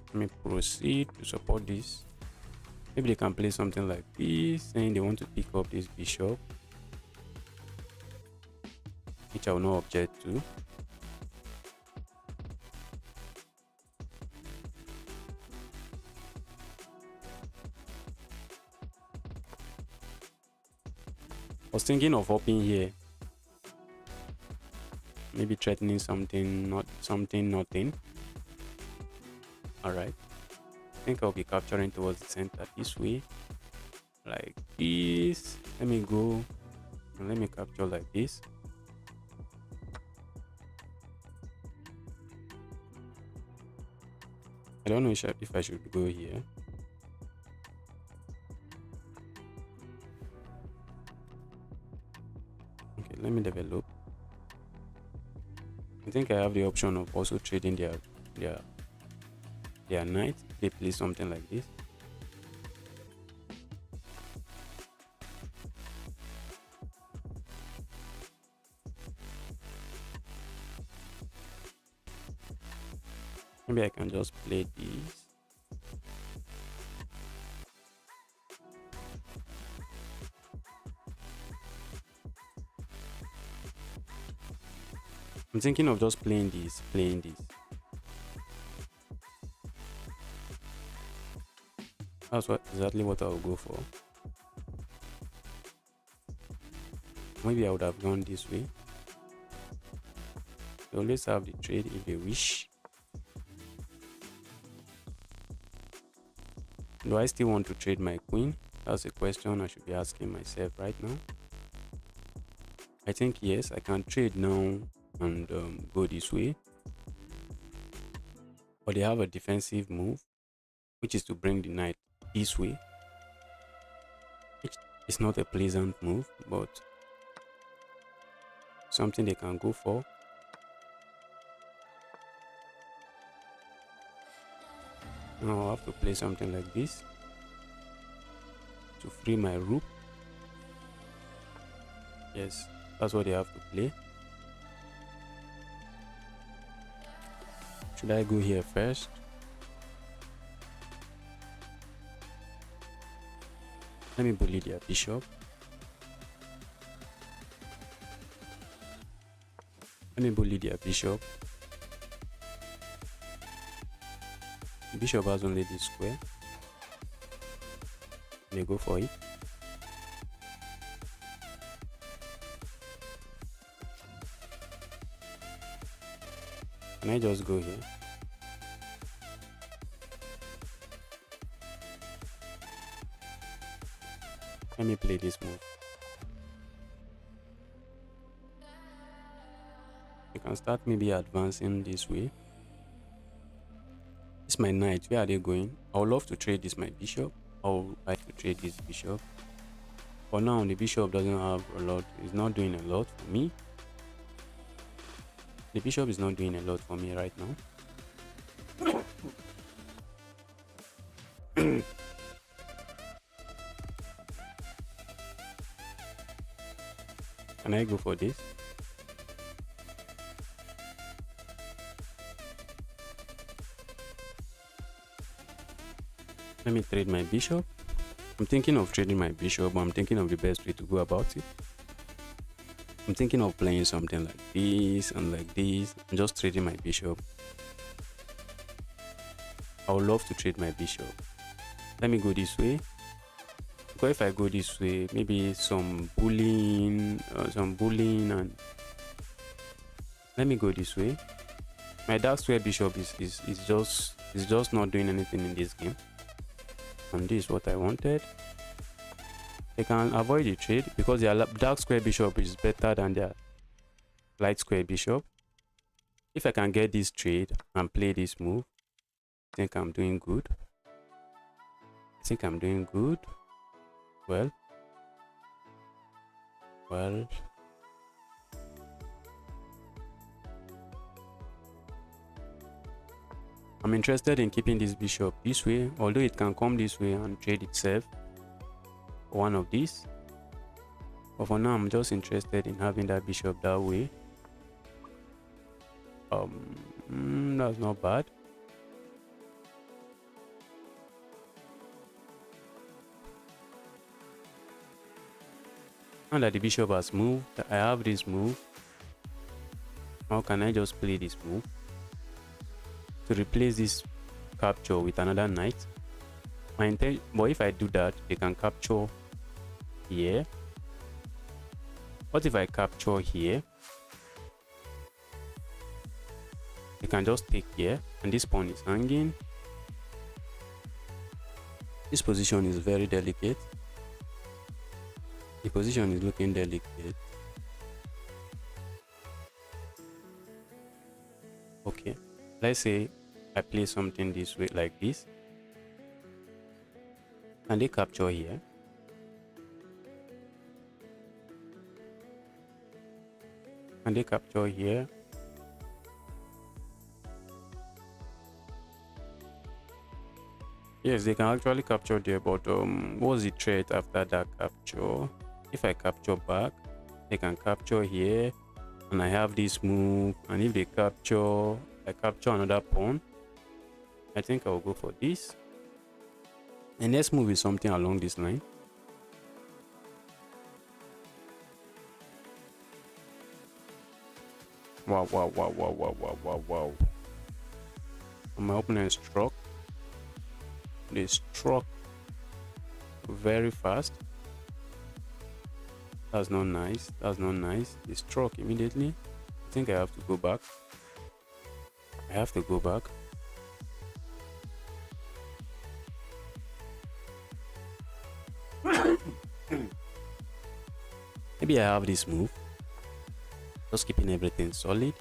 Speaker 1: Let me proceed to support this. Maybe they can play something like this, saying they want to pick up this bishop, which I will not object to. I was thinking of hopping here, maybe threatening something, nothing. Alright, I think I'll be capturing towards the center this way, like this. Let me go and let me capture like this. I don't know if I should go here. Okay, let me develop. I think I have the option of also trading their knight. They play something like this. Maybe I can just play this. I'm thinking of just playing this. That's exactly what I'll go for. Maybe I would have gone this way. They always have the trade if they wish. Do I still want to trade my queen? That's a question I should be asking myself right now. I think yes, I can trade now and go this way. But they have a defensive move, which is to bring the knight this way. It's not a pleasant move, but something they can go for. Now I'll have to play something like this to free my rook. Yes, that's what they have to play. Should I go here first? Let me bully their bishop. The bishop has only this square. Let me go for it. Can I just go here? Let me play this move. You can start maybe advancing this way. It's my knight. Where are they going? I would love to trade this my bishop. I would like to trade this bishop. For now, the bishop doesn't have a lot. It's not doing a lot for me. The bishop is not doing a lot for me right now. Can I go for this? Let me trade my bishop. I'm thinking of trading my bishop, but I'm thinking of the best way to go about it. I'm thinking of playing something like this and like this, and just trading my bishop. I would love to trade my bishop. Let me go this way. Because if I go this way, maybe some bullying, and let me go this way. My dark square bishop is just not doing anything in this game. And this is what I wanted. They can avoid the trade because their dark square bishop is better than their light square bishop. If I can get this trade and play this move, I think I'm doing good. Well, I'm interested in keeping this bishop this way, although it can come this way and trade itself for one of these. But for now, I'm just interested in having that bishop that way. That's not bad. Now that the bishop has moved, I have this move. How can I just play this move to replace this capture with another knight? My intent, but if I do that, they can capture here. What if I capture here? They can just take here, and this pawn is hanging. This position is very delicate. The position is looking delicate. Okay, let's say I play something this way, like this, and they capture here. And they capture here. Yes, they can actually capture there, but what's the threat after that capture? If I capture back, they can capture here, and I have this move, and if they capture, I capture another pawn. I think I'll go for this. The next move is something along this line. Wow. And my opponent struck. They struck very fast. That's not nice. They struck immediately. I think I have to go back. Maybe I have this move. Just keeping everything solid.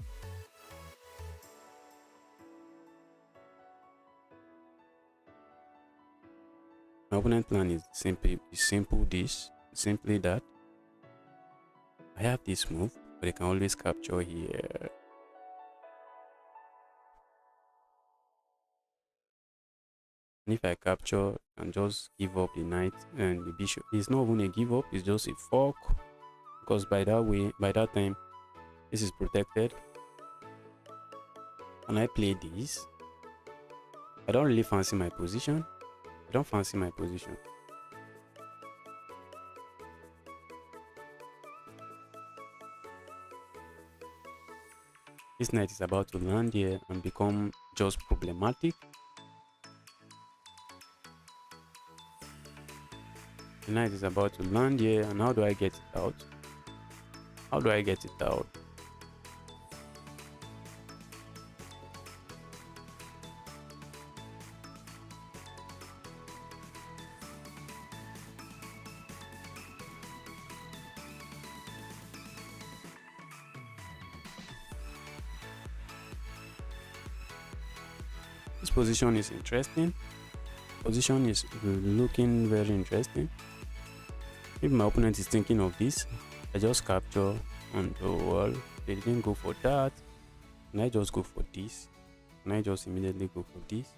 Speaker 1: My opponent plan is simply that. I have this move, but I can always capture here. And if I capture and just give up the knight and the bishop, it's not even a give up, it's just a fork. Because by that time, this is protected. And I play this. I don't really fancy my position. This knight is about to land here and become just problematic. The knight is about to land here, and how do I get it out? This position is interesting. Position is looking very interesting. If my opponent is thinking of this, I just capture, and well, they didn't go for that. And I just go for this. And I just immediately go for this.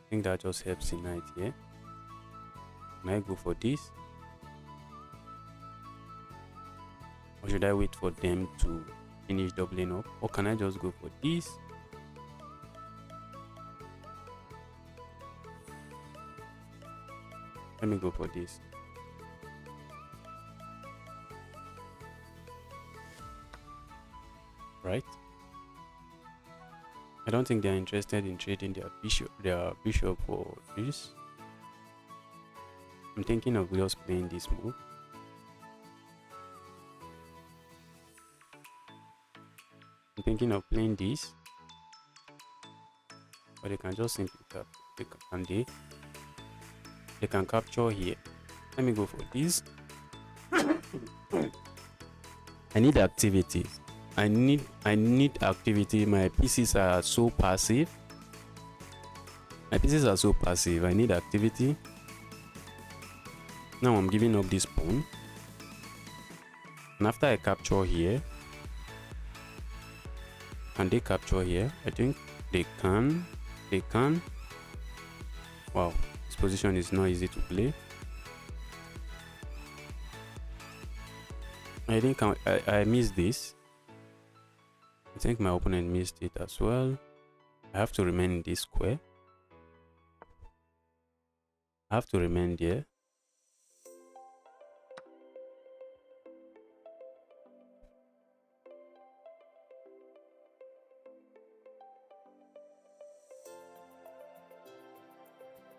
Speaker 1: I think that just helps the knight here. And I go for this. Or should I wait for them to finish doubling up? Or can I just go for this? Let me go for this. Right? I don't think they're interested in trading their bishop for this. I'm thinking of just playing this move. I'm thinking of playing this, but they can just simply tap. They can capture here. Let me go for this. I need activity. I need activity. My pieces are so passive. I need activity. Now I'm giving up this pawn. And after I capture here, can they capture here? I think they can. Wow, this position is not easy to play. I think I missed this. I think my opponent missed it as well. I have to remain in this square. I have to remain there.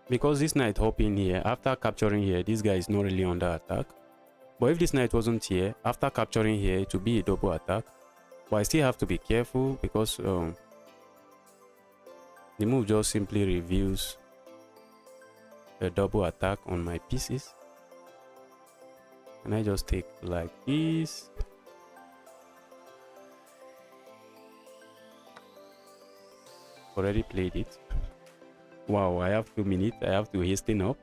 Speaker 1: Because this knight hopping here, after capturing here, this guy is not really under attack. But if this knight wasn't here, after capturing here, it would be a double attack. But I still have to be careful because the move just simply reveals a double attack on my pieces. And I just take like this. Already played it. Wow, I have 2 minutes. I have to hasten up.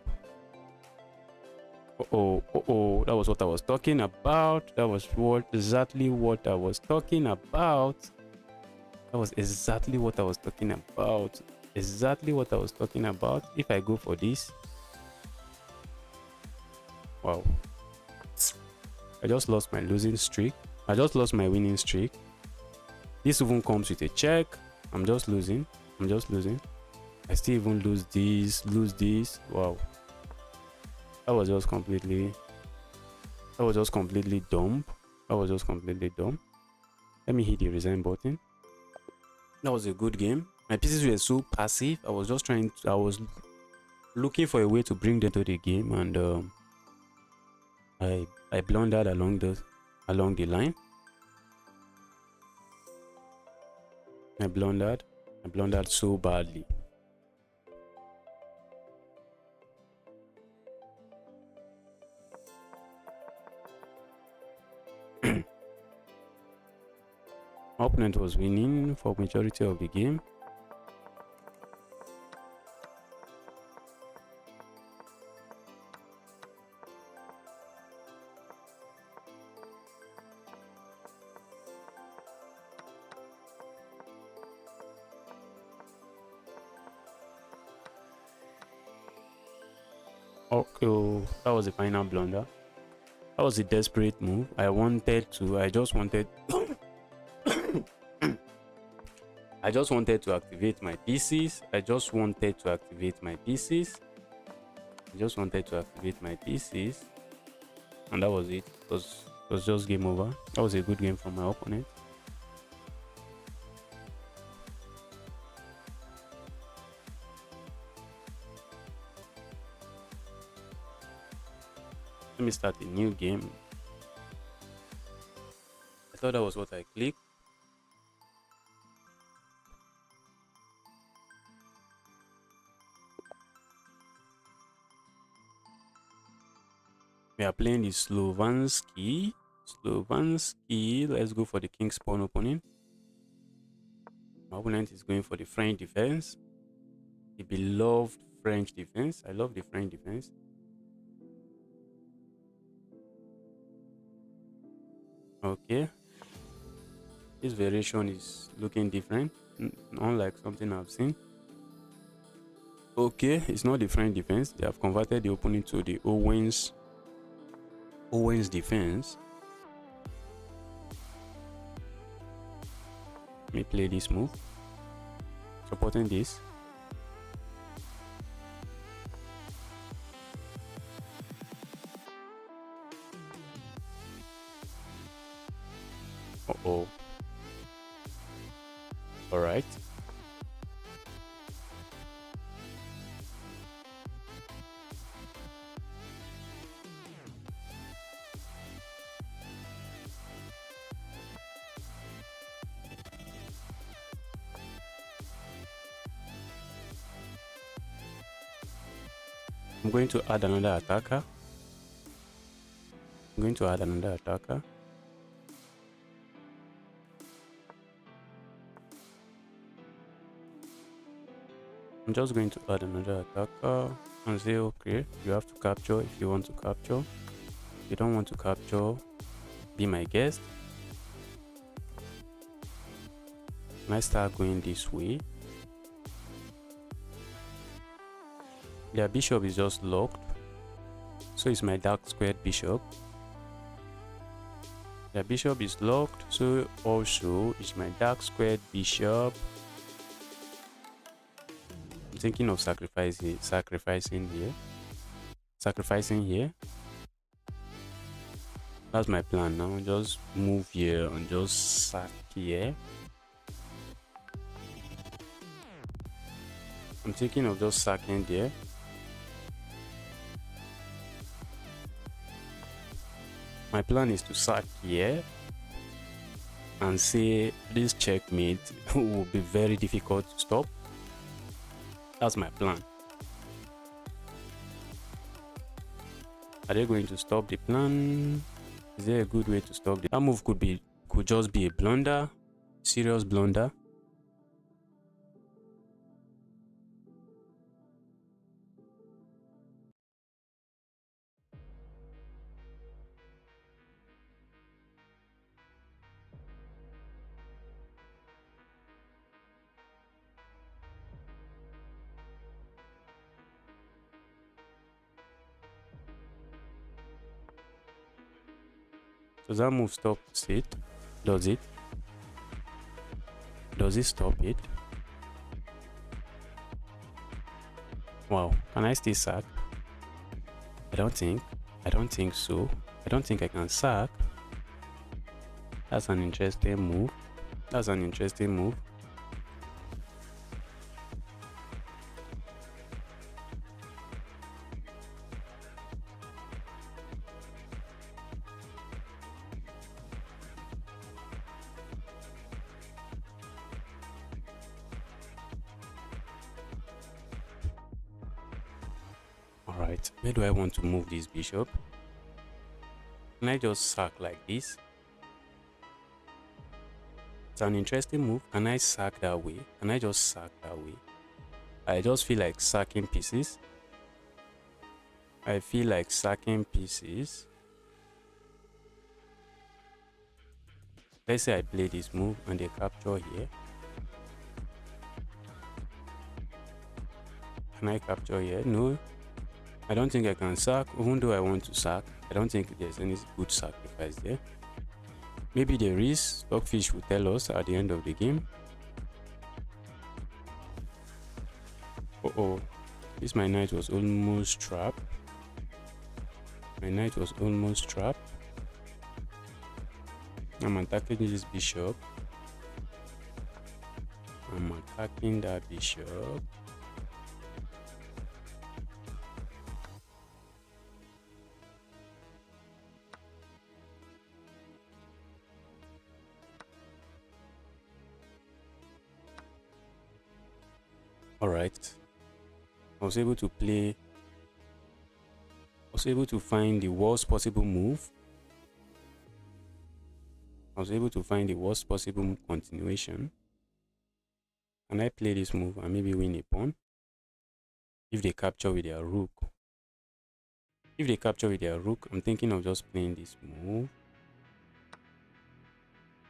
Speaker 1: Oh, that was what I was talking about. That was exactly what I was talking about. That was exactly what I was talking about. Exactly what I was talking about. If I go for this. Wow. I just lost my losing streak. I just lost my winning streak. This even comes with a check. I'm just losing. I still even lose this. Wow. That was just completely dumb. Let me hit the resign button. That was a good game. My pieces were so passive. I was looking for a way to bring them to the game, and I blundered along the line. I blundered so badly. My opponent was winning for majority of the game. Okay, that was the final blunder. That was a desperate move. I just wanted to activate my pieces. And that was it. It was just game over. That was a good game from my opponent. Let me start a new game. I thought that was what I clicked. We are playing the Slovansky. Let's go for the king's pawn opening. My opponent is going for the French defense. The beloved French defense. I love the French defense. Okay. This variation is looking different, unlike something I've seen. Okay, it's not the French defense. They have converted the opening to the Owens defense. Let me play this move. Supporting this. Uh-oh. Alright. I'm going to add another attacker. I'm going to add another attacker. I'm just going to add another attacker and say, okay, you have to capture if you want to capture. If you don't want to capture, be my guest. And I start going this way. Their bishop is just locked. So is my dark squared bishop. Their bishop is locked. So also is my dark squared bishop. I'm thinking of sacrificing here. That's my plan now. Just move here and just sack here. I'm thinking of just sacking there. My plan is to sack here and say this checkmate will be very difficult to stop. That's my plan. Are they going to stop the plan? Is there a good way to stop that move? Could just be a blunder, serious blunder. Does that move stop it? Does it? Does it stop it? Wow, can I still sack? I don't think so. I don't think I can sack. That's an interesting move. Alright, where do I want to move this bishop? Can I just sack like this? It's an interesting move. Can I sack that way? Can I just sack that way? I just feel like sacking pieces. Let's say I play this move and they capture here. Can I capture here? No. I don't think I can sack, even though I want to sack. I don't think there's any good sacrifice there. Maybe there is. Stockfish will tell us at the end of the game. Uh-oh. This my knight was almost trapped. I'm attacking this bishop. I'm attacking that bishop. Alright. I was able to find the worst possible move. Continuation. Can I play this move and maybe win a pawn? If they capture with their rook. I'm thinking of just playing this move.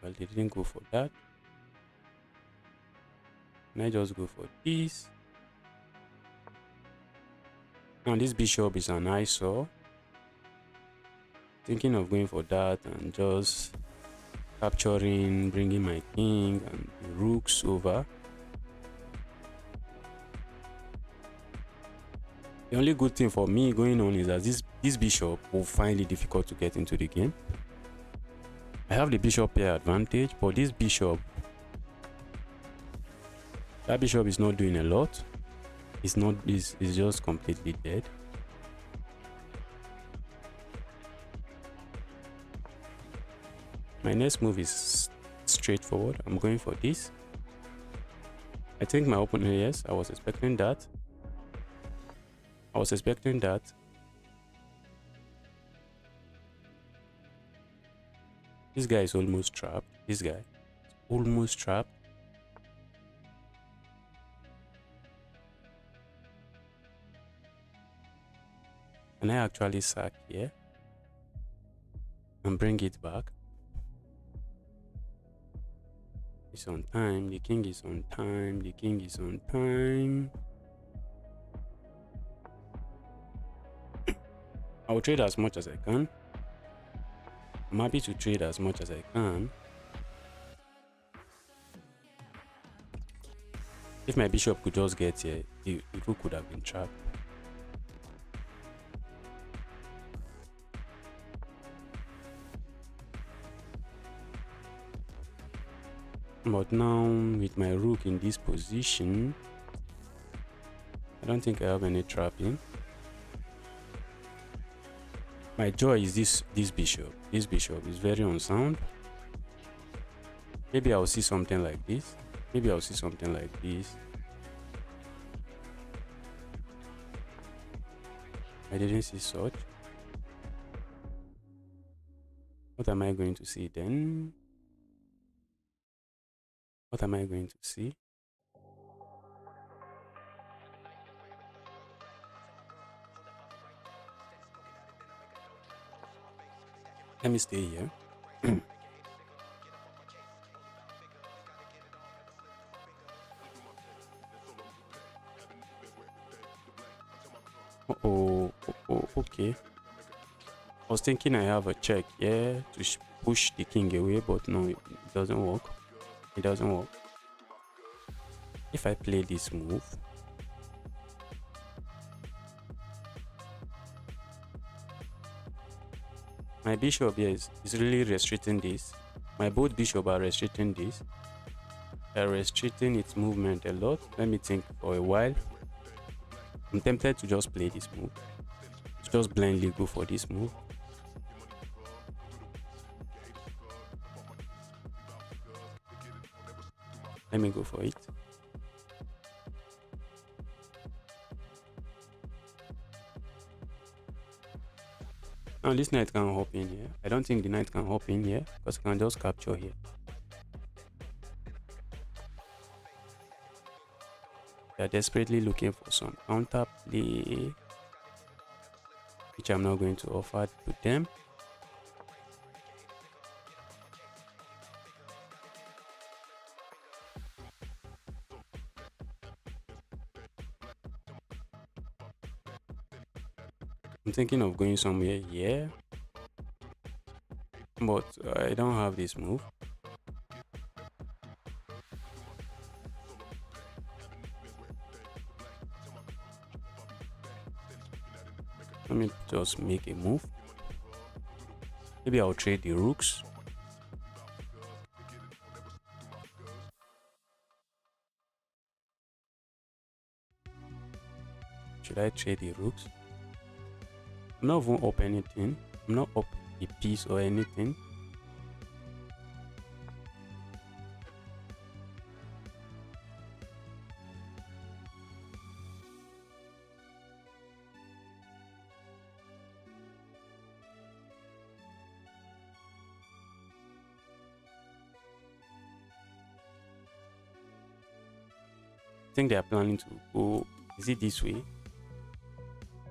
Speaker 1: Well, they didn't go for that. Can I just go for this? Now this bishop is an eyesore. Thinking of going for that and just capturing, bringing my king and the rooks over. The only good thing for me going on is that this bishop will find it difficult to get into the game. I have the bishop pair advantage, but this bishop, that bishop is not doing a lot. It's just completely dead. My next move is straightforward. I'm going for this. I think my opponent, yes, I was expecting that. I was expecting that. This guy is almost trapped. This guy is almost trapped. Can I actually sack here and bring it back? It's on time. The king is on time. The king is on time. I'll trade as much as I can. I'm happy to trade as much as I can. If my bishop could just get here, the rook could have been trapped. But now, with my rook in this position, I don't think I have any trapping. My joy is this bishop. This bishop is very unsound. Maybe I'll see something like this. Maybe I'll see something like this. I didn't see such. What am I going to see then? What am I going to see? Let me stay here. Okay. I was thinking I have a check here to push the king away, but no, it doesn't work. It doesn't work. If I play this move, my bishop here is really restricting this. My both bishop are restricting this. They're restricting its movement a lot. Let me think for a while. I'm tempted to just play this move. To just blindly go for this move. Let me go for it. Now this knight can hop in here. I don't think the knight can hop in here because it can just capture here. They are desperately looking for some counter play, which I'm not going to offer to them. I'm thinking of going somewhere here, but I don't have this move. Let me just make a move. Maybe I'll trade the rooks. Should I trade the rooks? I'm not even up anything. I'm not up a piece or anything. I think they are planning to go. Is it this way?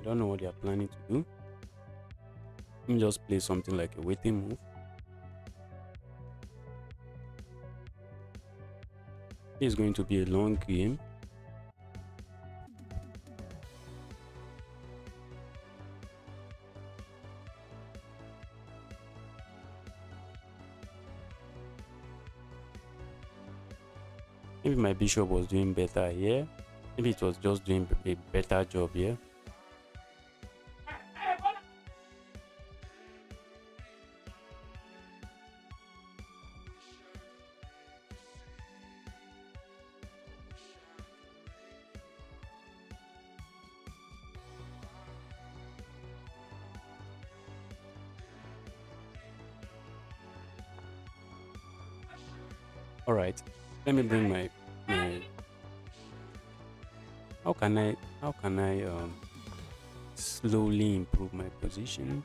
Speaker 1: I don't know what they are planning to do. Let me just play something like a waiting move. It's going to be a long game. Maybe my bishop was doing better here. Maybe it was just doing a better job here. All right, let me bring my how can I slowly improve my position.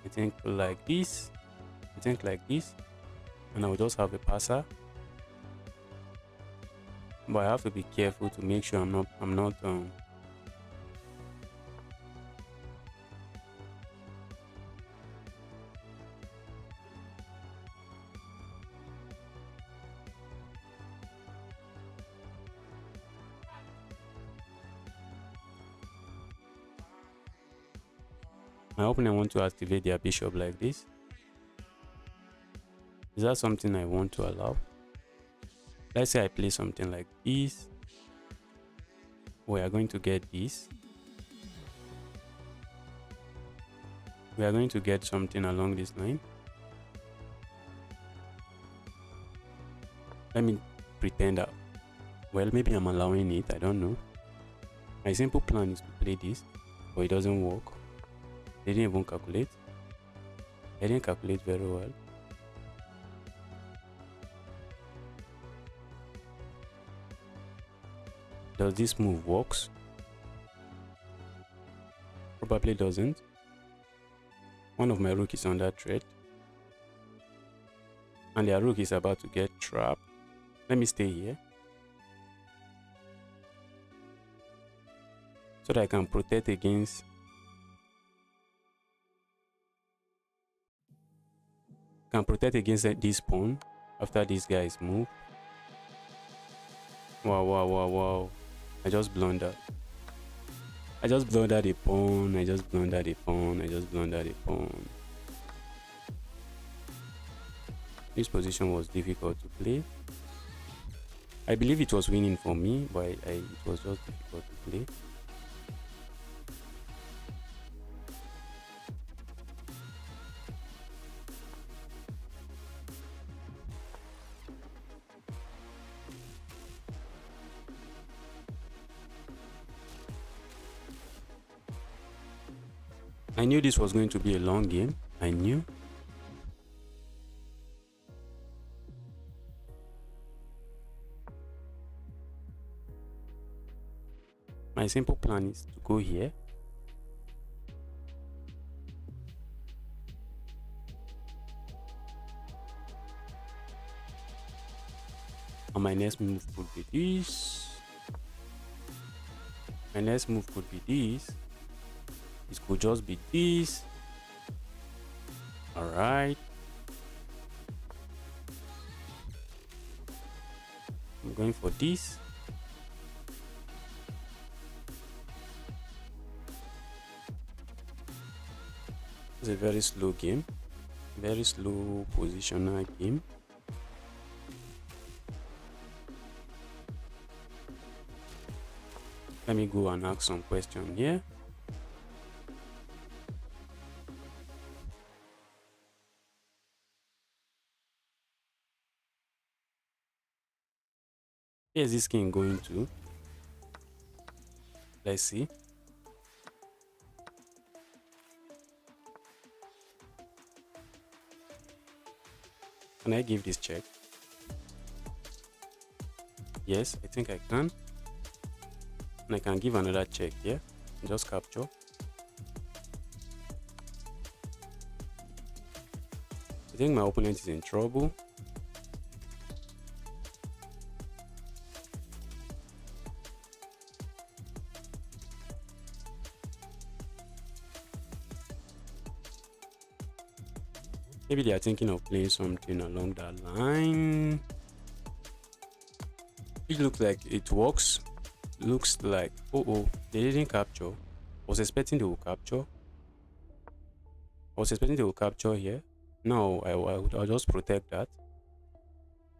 Speaker 1: I think like this. I think like this. And I'll just have a passer. But I have to be careful to make sure I'm not my opponent want to activate their bishop like this. Is that something I want to allow? Let's say I play something like this. We are going to get this. We are going to get something along this line. Let me pretend that, well, maybe I'm allowing it, I don't know. My simple plan is to play this, but it doesn't work. They didn't even calculate. They didn't calculate very well. Does this move works? Probably doesn't. One of my rook is under threat. And their rook is about to get trapped. Let me stay here, so that I can protect against this pawn after these guys move. Wow. I just blundered. I just blundered a pawn. This position was difficult to play. I believe it was winning for me, but it was just difficult to play. I knew this was going to be a long game. I knew. My simple plan is to go here. And my next move could be this. This could just be this. All right. I'm going for this. It's a very slow game, very slow positional game. Let me go and ask some question here. Here's this king going to. Let's see. Can I give this check? Yes, I think I can. And I can give another check here. Just capture. I think my opponent is in trouble. Maybe they are thinking of playing something along that line. It looks like it works. Looks like, oh, they didn't capture. I was expecting they will capture. Here. No, I'll just protect that.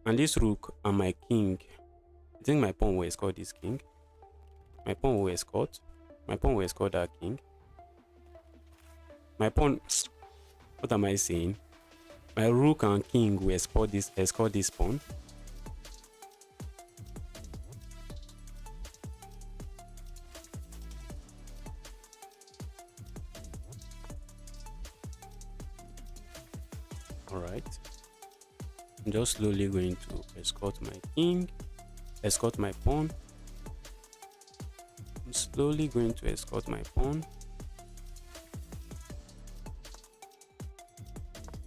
Speaker 1: And this rook and my king. I think my pawn will escort this king. My pawn will escort that king. My pawn. What am I saying? My rook and king will escort this pawn. Alright. I'm just slowly going to escort my king, escort my pawn. slowly going to escort my pawn.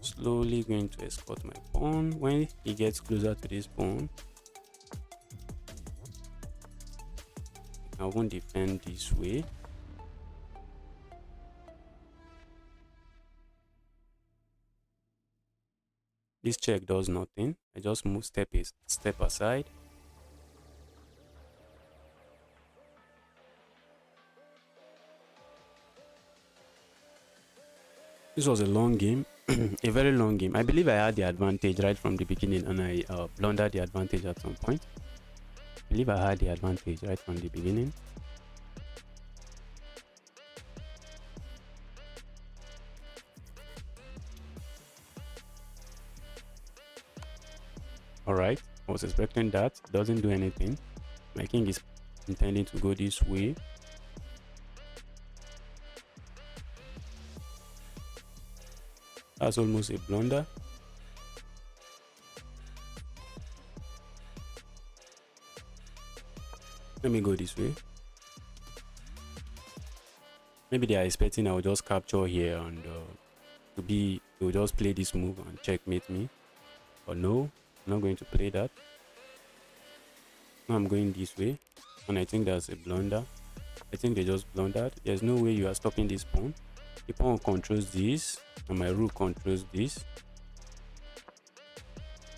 Speaker 1: Slowly going to escort my pawn. When he gets closer to this pawn, I won't defend this way. This check does nothing. I just move step aside. This was a long game, a very long game. I believe I had the advantage right from the beginning, and I blundered the advantage at some point. I believe I had the advantage right from the beginning. Alright, I was expecting that. Doesn't do anything. My king is intending to go this way. That's almost a blunder. Let me go this way. Maybe they are expecting I will just capture here and they will just play this move and checkmate me. But no, I'm not going to play that. Now I'm going this way, and I think that's a blunder. I think they just blundered. There's no way you are stopping this pawn. The pawn controls this, and my rook controls this.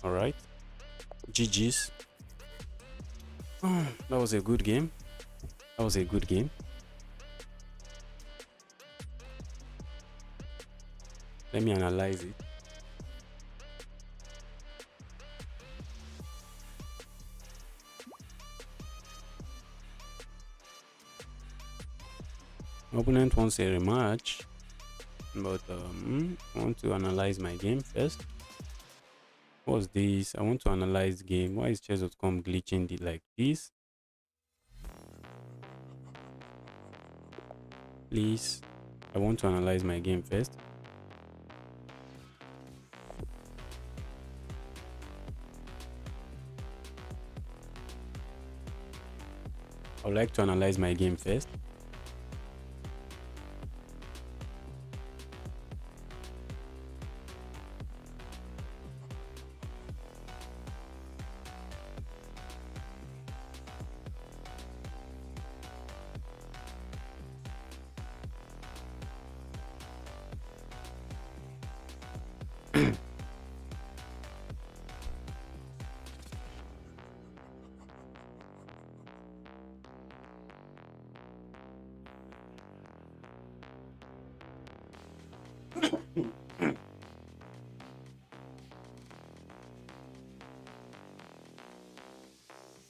Speaker 1: Alright. GG's. That was a good game. That was a good game. Let me analyze it. Opponent wants a rematch, but I want to analyze my game first. What's this? I want to analyze game. Why is chess.com glitching it like this? Please, I want to analyze my game first. I would like to analyze my game first.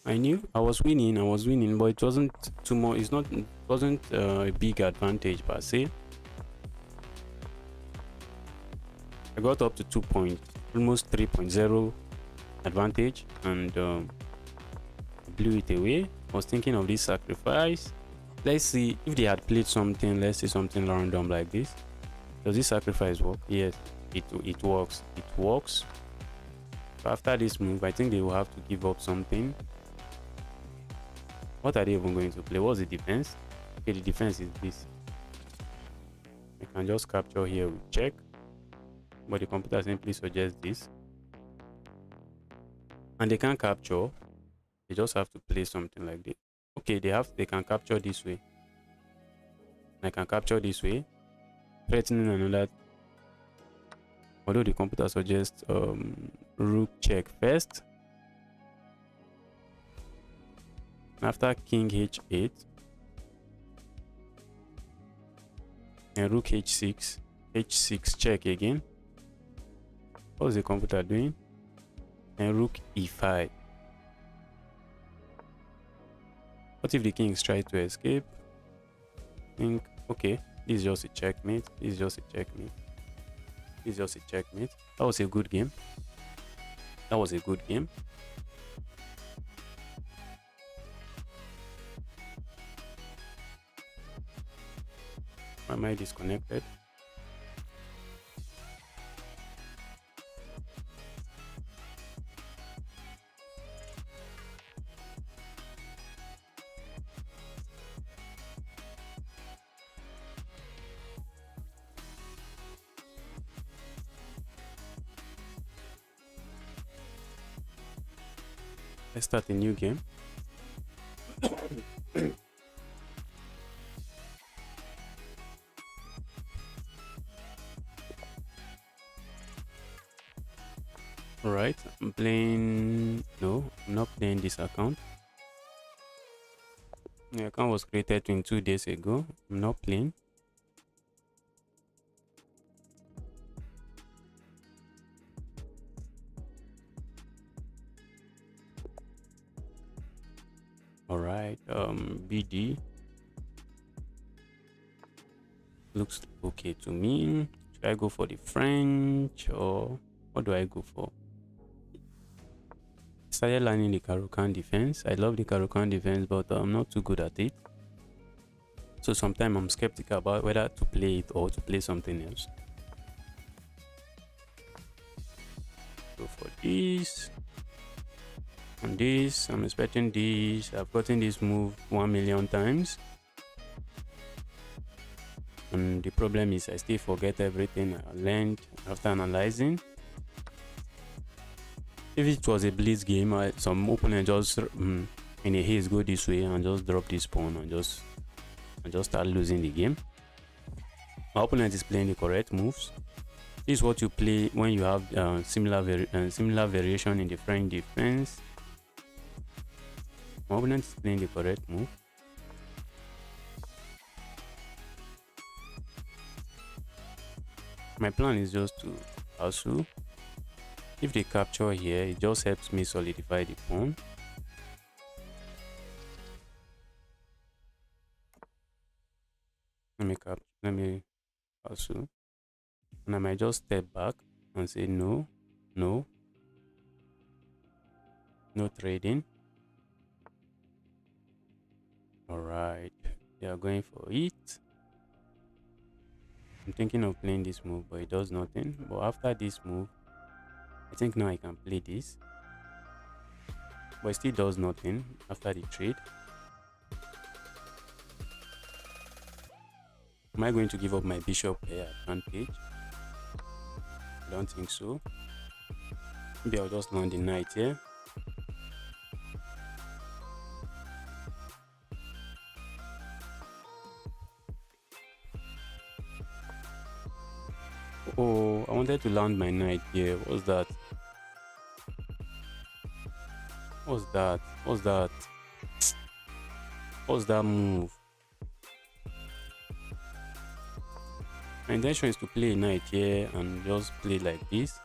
Speaker 1: I knew I was winning, but it wasn't too much. It wasn't a big advantage per se. I got up to 2 point, almost 3.0 advantage, and blew it away. I was thinking of this sacrifice. Let's see if they had played something. Let's see something random like this. Does this sacrifice work? Yes, it works. It works. So after this move, I think they will have to give up something. What are they even going to play? What's the defense? Okay, the defense is this. I can just capture here with check, but the computer simply suggests this. And they can't capture. They just have to play something like this. Okay, they can capture this way. I can capture this way, threatening another. Although the computer suggests rook check first. After king h8 and rook h6, h6 check again. What's the computer doing? And rook e5. What if the kings try to escape? Think, okay, this is just a checkmate. This is just a checkmate. This is just a checkmate. That was a good game. That was a good game. Why am I disconnected? Let's start a new game. Alright, I'm playing. No, I'm not playing this account. The account was created 22 days ago. I'm not playing. Alright, BD looks okay to me. Should I go for the French or what do I go for? Started learning the Caro-Kann defense. I love the Caro-Kann defense, but I'm not too good at it. So sometimes I'm skeptical about whether to play it or to play something else. Go for this. And this, I'm expecting this. I've gotten this move 1 million times. And the problem is I still forget everything I learned after analyzing. If it was a blitz game, some opponent just in a haste go this way and just drop this pawn and just start losing the game. My opponent is playing the correct moves. This is what you play when you have similar variation in the French defense. My opponent is playing the correct move. My plan is just to also, if they capture here, it just helps me solidify the pawn. Let me also, and I might just step back and say no trading. All right, they are going for it. I'm thinking of playing this move, but it does nothing. But after this move, I think now I can play this, but it still does nothing after the trade. Am I going to give up my bishop here advantage? I don't think so. Maybe I'll just land the knight here. Oh, I wanted to land my knight here. What's that? What's that? What's that? What's that move? My intention is to play a knight here and just play like this.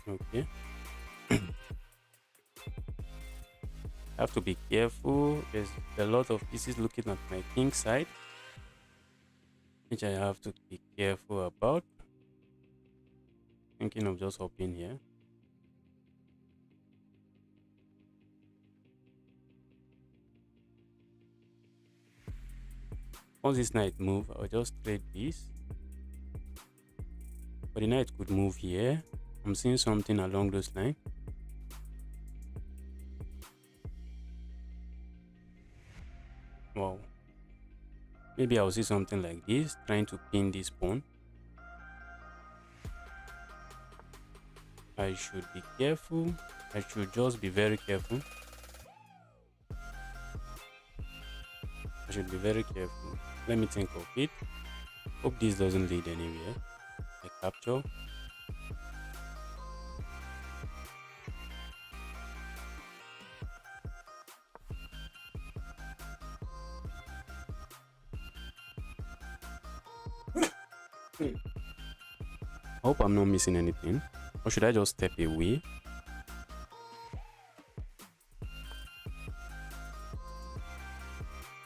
Speaker 1: Okay. I have to be careful. There's a lot of pieces looking at my king side, which I have to be careful about. Thinking of just hopping here. Once this knight move, I'll just trade this. But the knight could move here. I'm seeing something along those lines. Wow. Maybe I'll see something like this, trying to pin this pawn. I should be careful. I should just be very careful. I should be very careful. Let me think of it. Hope this doesn't lead anywhere. I capture. I hope I'm not missing anything. Or should I just step away?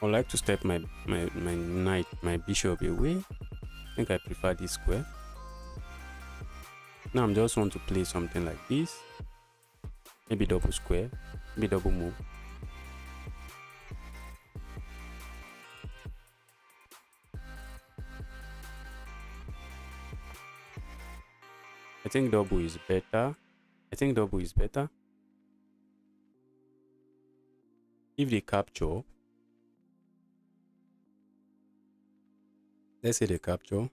Speaker 1: I would like to step my knight, my bishop away. I think I prefer this square. Now I just want to play something like this. Maybe double square, maybe double move. I think double is better. If they capture, Let's say they capture. You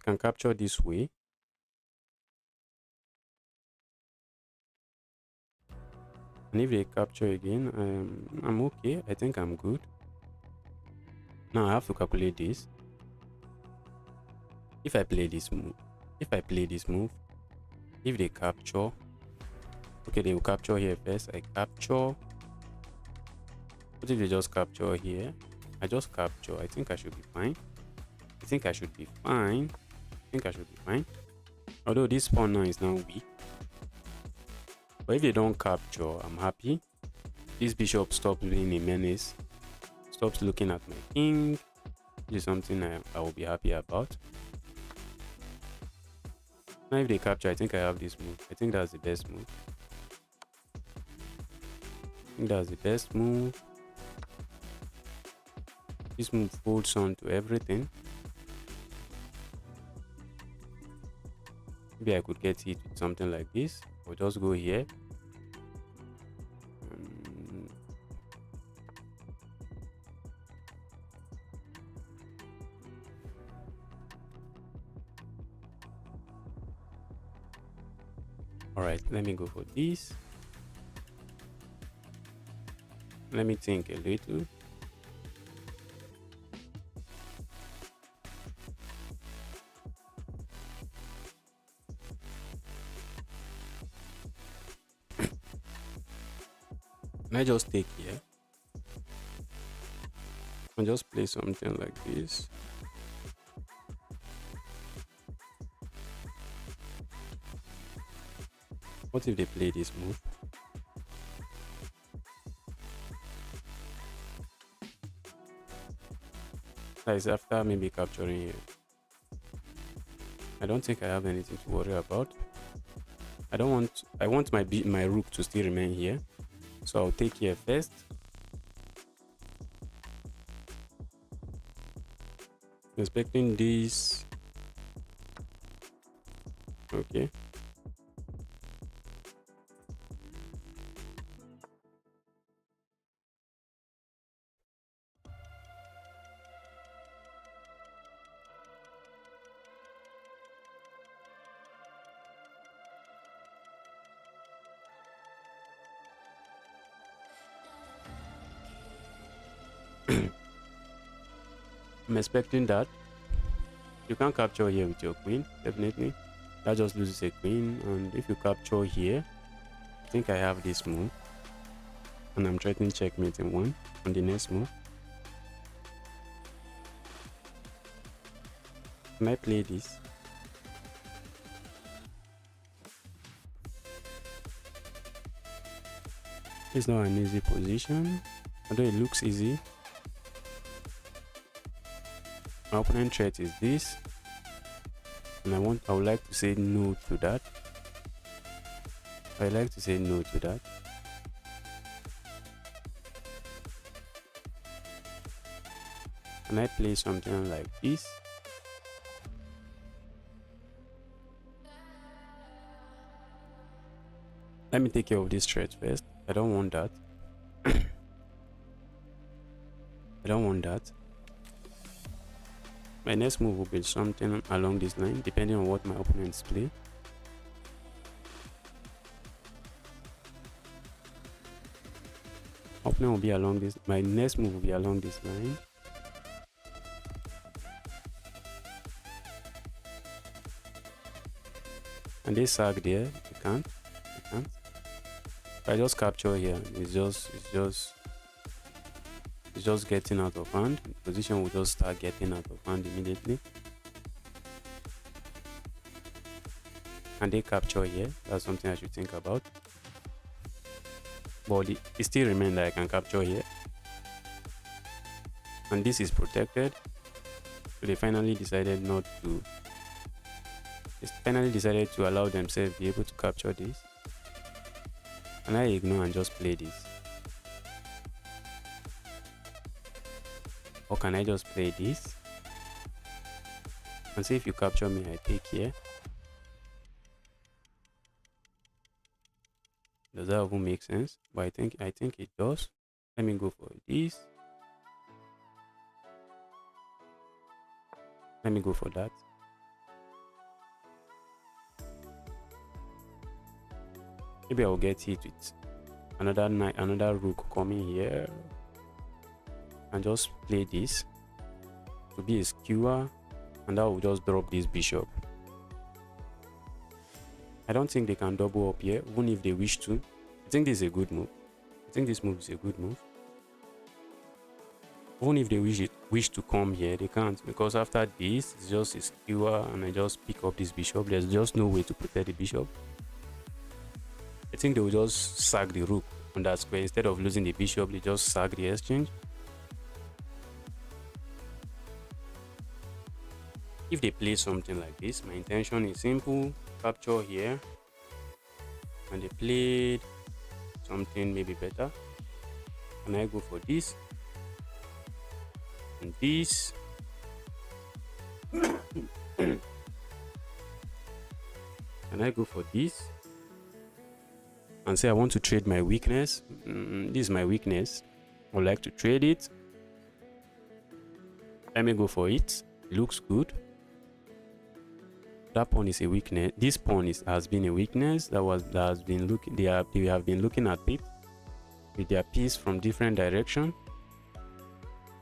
Speaker 1: can capture this way. And if they capture again, I'm okay. I think I'm good. Now I have to calculate this. If I play this move, if they capture, okay, they will capture here first. I capture. What if they just capture here? I just capture. I think I should be fine. I think I should be fine. I think I should be fine. Although this pawn now is now weak. But if they don't capture, I'm happy. This bishop stops being a menace. Stops looking at my king. This is something I will be happy about. Now if they capture, I think I have this move. I think that's the best move. This move folds on to everything. Maybe I could get it with something like this. I'll just go here. All right, let me go for this. Let me think a little. Can I just take here and just play something like this? What if they play this move? That is after maybe capturing here. I don't think I have anything to worry about. I want my rook to still remain here. So I'll take here first. Expecting this. Okay. I'm expecting that. You can't capture here with your queen, definitely. That just loses a queen. And if you capture here, I think I have this move. And I'm threatening checkmate in one on the next move. Can I play this? It's not an easy position, although it looks easy. My opponent threat is this, and I would like to say no to that. Can I play something like this? Let me take care of this threat first. I don't want that. My next move will be something along this line, depending on what my opponents play. Opponent will be along this. My next move will be along this line. And they sag there. You can't. If I just capture here, it's just getting out of hand. The position will just start getting out of hand immediately. And they capture here. That's something I should think about. But it still remains that I can capture here. And this is protected. So they finally decided not to. They finally decided to allow themselves be able to capture this. And I ignore and just play this. Or can I just play this? And see if you capture me, I take here. Does that even make sense? But I think it does. Let me go for this. Let me go for that. Maybe I'll get hit with another rook coming here, and just play this to be a skewer, and that will just drop this bishop. I don't think they can double up here, even if they wish to. I think this is a good move. I think this move is a good move. Even if they wish to come here, they can't, because after this, it's just a skewer, and I just pick up this bishop. There's just no way to protect the bishop. I think they will just sack the rook on that square. Instead of losing the bishop, they just sack the exchange. If they play something like this, my intention is simple: capture here. And they played something maybe better, and I go for this and this. And I go for this and say I want to trade my weakness. This is my weakness. I would like to trade it. Let me go for it. It looks good. That pawn is a weakness. This pawn has been a weakness that has been looking. They have been looking at it with their piece from different direction.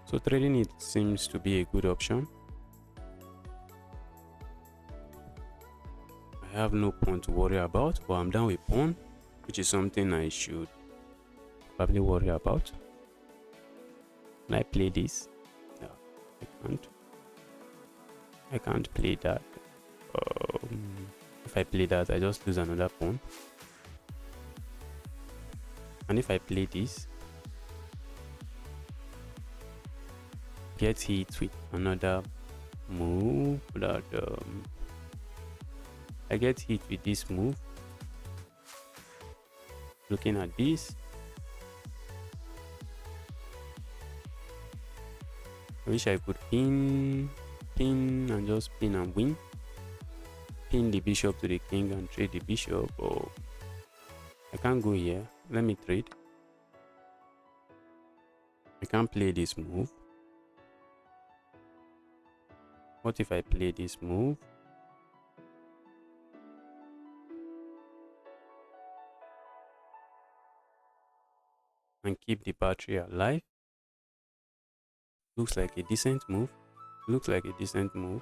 Speaker 1: So trading it seems to be a good option. I have no pawn to worry about, but I'm down with pawn, which is something I should probably worry about. Can I play this? No, I can't. I can't play that. If I play that, I just lose another pawn. And if I play this, get hit with another move that I get hit with this move. Looking at this, I wish I could pin and just pin and win. Pin the bishop to the king and trade the bishop. Oh, I can't go here. Let me trade. I can't play this move. What if I play this move? And keep the battery alive. Looks like a decent move. Looks like a decent move.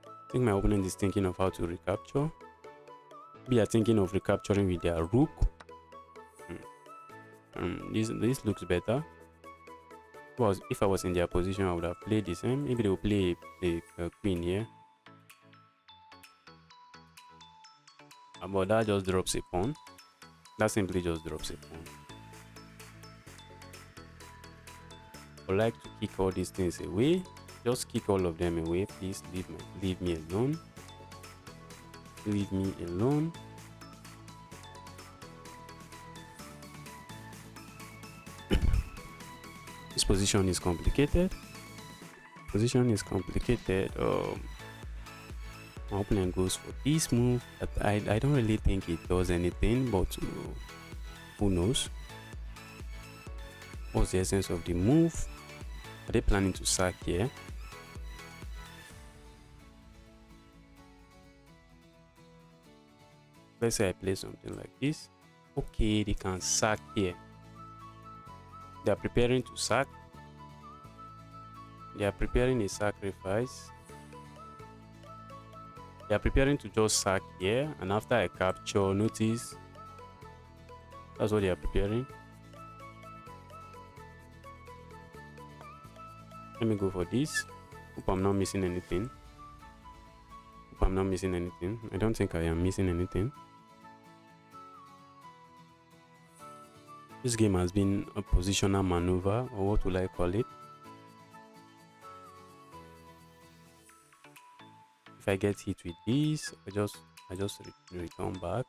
Speaker 1: I think my opponent is thinking of how to recapture. Maybe are thinking of recapturing with their rook. This looks better. If I was in their position, I would have played the same. Maybe they will play the queen here. But that just drops a pawn. That simply just drops a pawn. I would like to kick all these things away. Just kick all of them away. Please leave me alone. Leave me alone. This position is complicated. Position is complicated. My opponent goes for this move. But I don't really think it does anything, but who knows? What's the essence of the move? Are they planning to sack here? Let's say I play something like this. Okay, they can sack here. They are preparing to sack. They are preparing a sacrifice. They are preparing to just sack here, and after I capture, notice that's what they are preparing. Let me go for this. Hope I'm not missing anything. Hope I'm not missing anything. I don't think I am missing anything. This game has been a positional maneuver, or what will I call it? If I get hit with this, I just return back.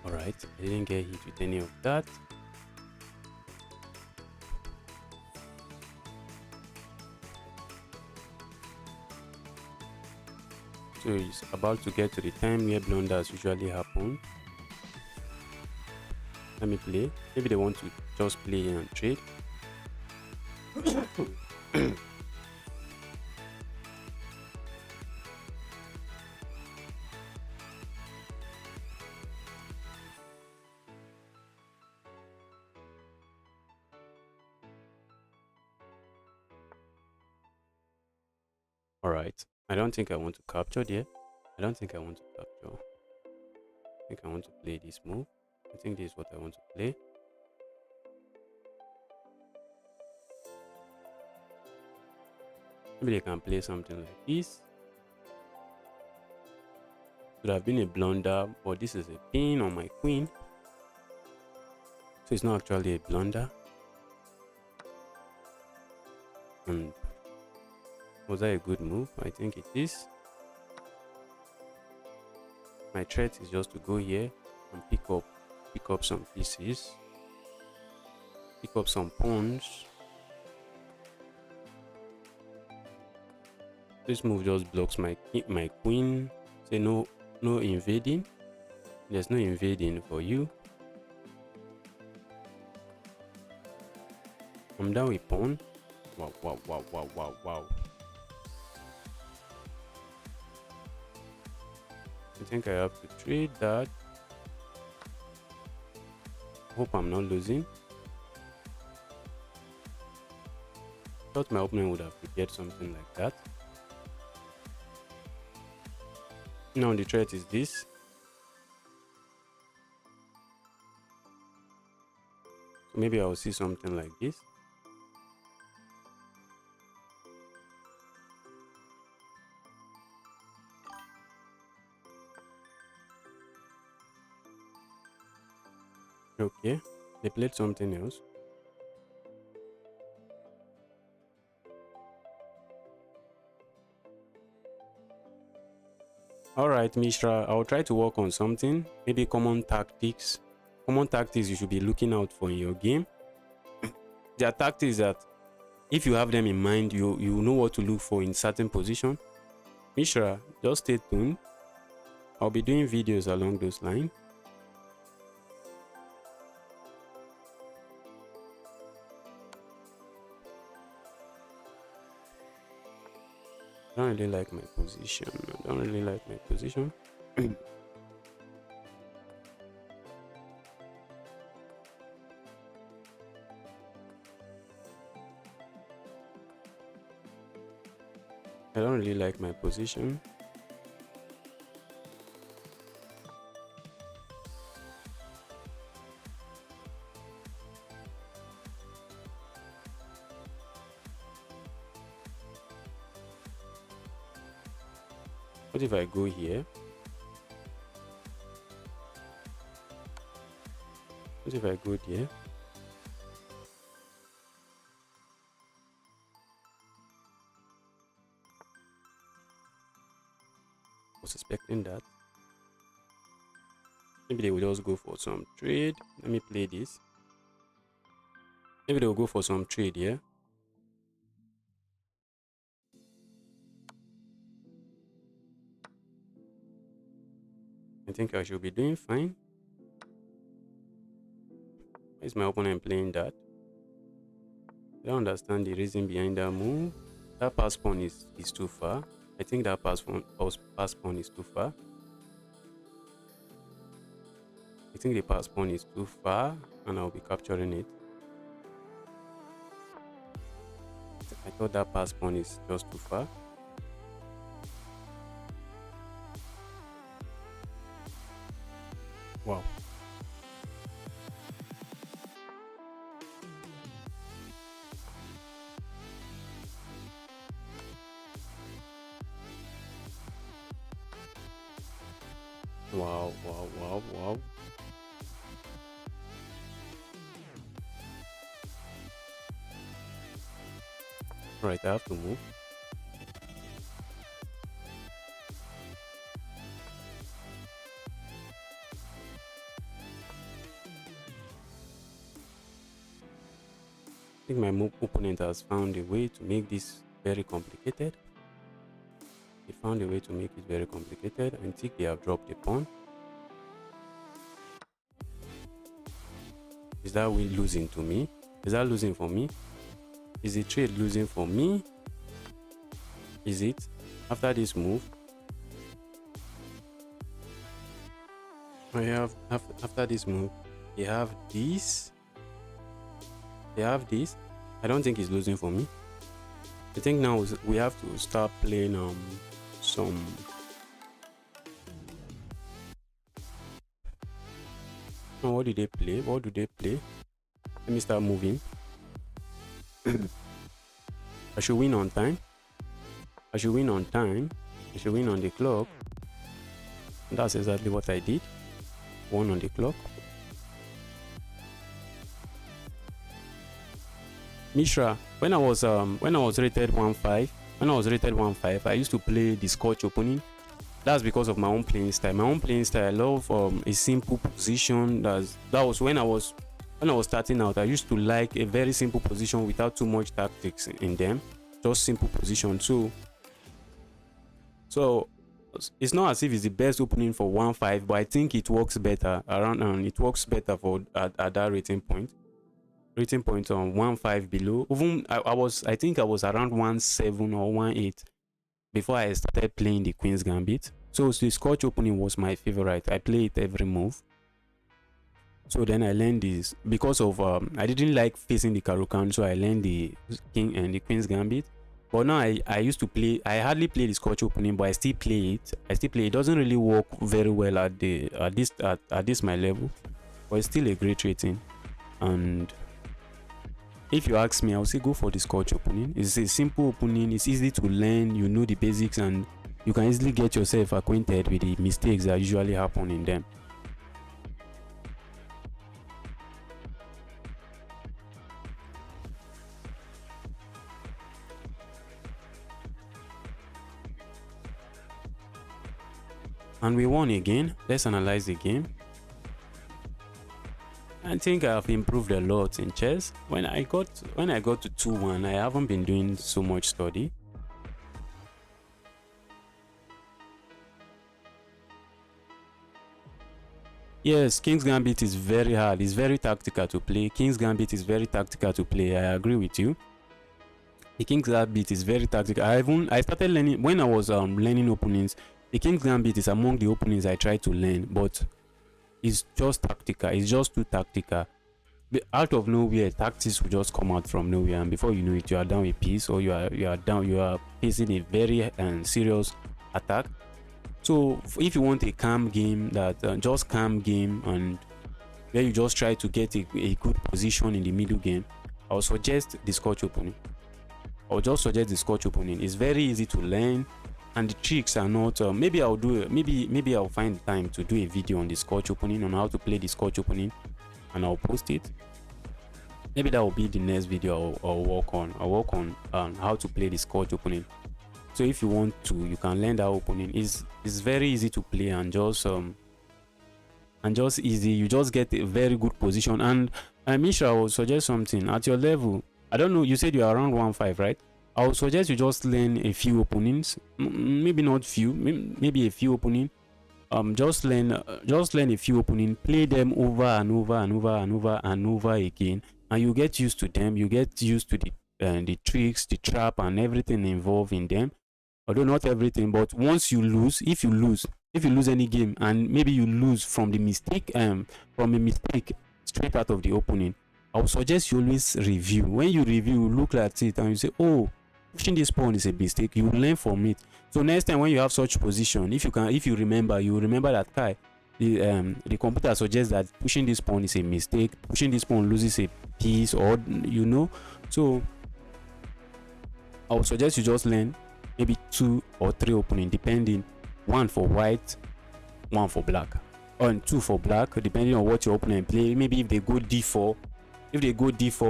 Speaker 1: Alright, I didn't get hit with any of that. So it's about to get to the time where blunders usually happen. Let me play. Maybe they want to just play and trade. All right. I don't think I want to capture there. I don't think I want to capture. I think I want to play this move. I think this is what I want to play. Maybe they can play something like this. Could have been a blunder, but this is a pin on my queen. So it's not actually a blunder. And was that a good move? I think it is. My threat is just to go here and pick up some pieces, pick up some pawns. This move just blocks my queen. Say no invading. There's no invading for you. I'm down with pawn. Wow. I think I have to trade that. Hope I'm not losing. Thought my opponent would have prepared something like that. Now the threat is this. So maybe I'll see something like this. Okay, they played something else. Alright, Mishra, I'll try to work on something. Maybe common tactics. Common tactics you should be looking out for in your game. There are tactics that if you have them in mind, you know what to look for in certain position. Mishra, just stay tuned. I'll be doing videos along those lines. I don't really like my position. I don't really like my position. I don't really like my position. What if I go here? What if I go there? I was expecting that. Maybe they will just go for some trade. Let me play this. Maybe they'll go for some trade here. I think I should be doing fine. Why is my opponent playing that? I don't understand the reason behind that move. That pass pawn is too far. I think that pass pawn is too far. I think the pass pawn is too far and I'll be capturing it. I thought that pass pawn is just too far. Wow. Wow. Right, I have to move. I think my opponent has found a way to make this very complicated. He found a way to make it very complicated. I think they have dropped the pawn. Is that win losing to me? Is that losing for me? Is the trade losing for me? Is it? After this move, I have after this move, they have this. They have this. I don't think it's losing for me. I think now we have to start playing some. Oh, what do they play? What do they play? Let me start moving. I should win on time. I should win on time. I should win on the clock. And that's exactly what I did. One on the clock. Mishra, when I was rated 1.5, I used to play the Scotch opening. That's because of my own playing style. My own playing style, I love a simple position. That was when I was starting out. I used to like a very simple position without too much tactics in them. Just simple position. So it's not as if it's the best opening for 1.5, but I think it works better around. It works better for at that rating point. Rating point on 1.5 below. Even I think I was around 1.7 or 1.8 before I started playing the Queen's Gambit. So the Scotch opening was my favorite. I play it every move. So then I learned this because of I didn't like facing the Caro-Kann, so I learned the King and the Queen's Gambit. But now I used to play. I hardly play the Scotch opening, but I still play it. It doesn't really work very well at this my level, but it's still a great rating. And if you ask me, I'll say go for the Scotch opening. It's a simple opening. It's easy to learn. You know the basics, and you can easily get yourself acquainted with the mistakes that usually happen in them. And we won again. Let's analyze the game. I think I've improved a lot in chess. When I got to 2-1, I haven't been doing so much study. Yes, King's Gambit is very hard. It's very tactical to play. King's Gambit is very tactical to play. I agree with you. The King's Gambit is very tactical. I started learning when I was learning openings. The King's Gambit is among the openings I tried to learn, but it's just tactical. It's just too tactical. Out of nowhere, tactics will just come out from nowhere, and before you know it, you are down a piece, or you are facing a very serious attack. So if you want a calm game, just calm game, and where you just try to get a good position in the middle game, I would suggest the Scotch opening. It's very easy to learn, and the tricks are not. Maybe I'll find time to do a video on the Scotch opening, on how to play the Scotch opening, and I'll post it. Maybe that will be the next video I'll work on. I'll work on how to play the Scotch opening. So if you want to, you can learn that opening. It's very easy to play, and just easy. You just get a very good position. And Misha, I will suggest something at your level. I don't know. You said you are around 1.5, right? I would suggest you just learn a few openings. Maybe not few. Maybe a few openings. Just learn a few openings. Play them over and over and over and over and over again, and you get used to them. You get used to the tricks, the trap, and everything involved in them. Although not everything, but once you lose, if you lose any game, and maybe you lose from a mistake straight out of the opening, I would suggest you always review. When you review, you look at it and you say, oh, pushing this pawn is a mistake. You will learn from it. So next time when you have such position, if you remember, that the computer suggests that pushing this pawn is a mistake. Pushing this pawn loses a piece, or So I would suggest you just learn maybe 2 or 3 opening, depending. 1 for white, 1 for black, or 2 for black, depending on what your opponent play. Maybe if they go d4,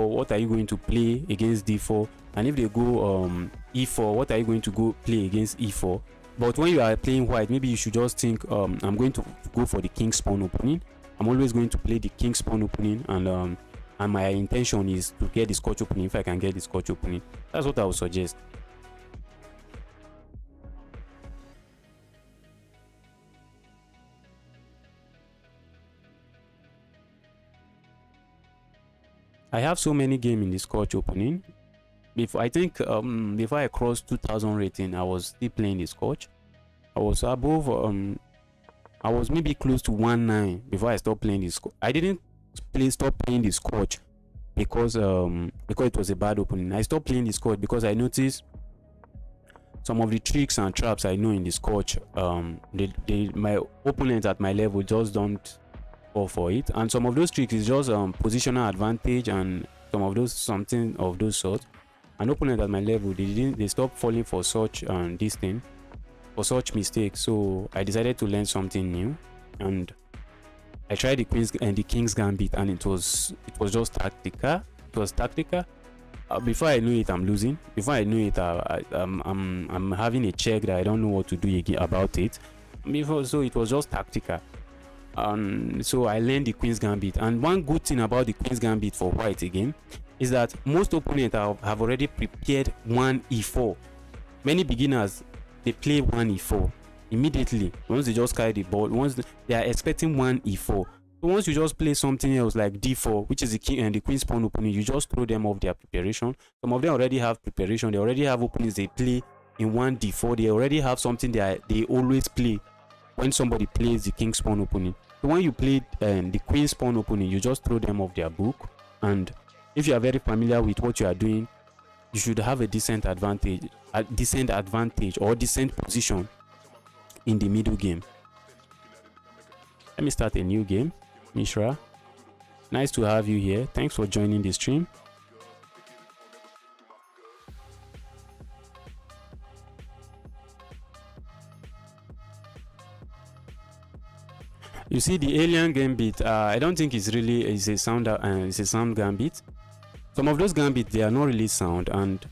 Speaker 1: what are you going to play against d4? And if they go e4, what are you going to go play against e4? But when you are playing white, maybe you should just think, I'm going to go for the king's pawn opening. I'm always going to play the king's pawn opening, and my intention is to get the Scotch opening if I can get the Scotch opening. That's what I would suggest. I have so many games in the Scotch opening. Before I think before I crossed 2000 rating, I was still playing the Scotch. I was above I was maybe close to 1.9 before I stopped playing the Scotch. I didn't stop playing the Scotch because it was a bad opening. I stopped playing the Scotch because I noticed some of the tricks and traps I know in the Scotch. My opponents at my level just don't fall for it, and some of those tricks is just positional advantage and something of those sorts. An opponent at my level, they stopped falling for such such mistakes. So I decided to learn something new, and I tried the King's Gambit, and it was just tactical. It was tactical. Before I knew it, I'm losing. Before I knew it, I'm having a check that I don't know what to do again about it. So it was just tactical. So I learned the Queen's Gambit, and one good thing about the Queen's Gambit for white again is that most opponents have already prepared one e4. Many beginners, they play one e4 immediately once they just carry the ball. They are expecting one e4. So once you just play something else like d4, which is the king and the queen's pawn opening, you just throw them off their preparation. Some of them already have preparation. They already have openings they play in one d4. They already have something they always play when somebody plays the king's pawn opening. So when you play the queen's pawn opening, you just throw them off their book. And if you are very familiar with what you are doing, you should have a decent advantage or decent position in the middle game. Let me start a new game. Mishra, nice to have you here. Thanks for joining the stream. You see the alien gambit, I don't think it's a sound gambit. Some of those gambits, they are not really sound, and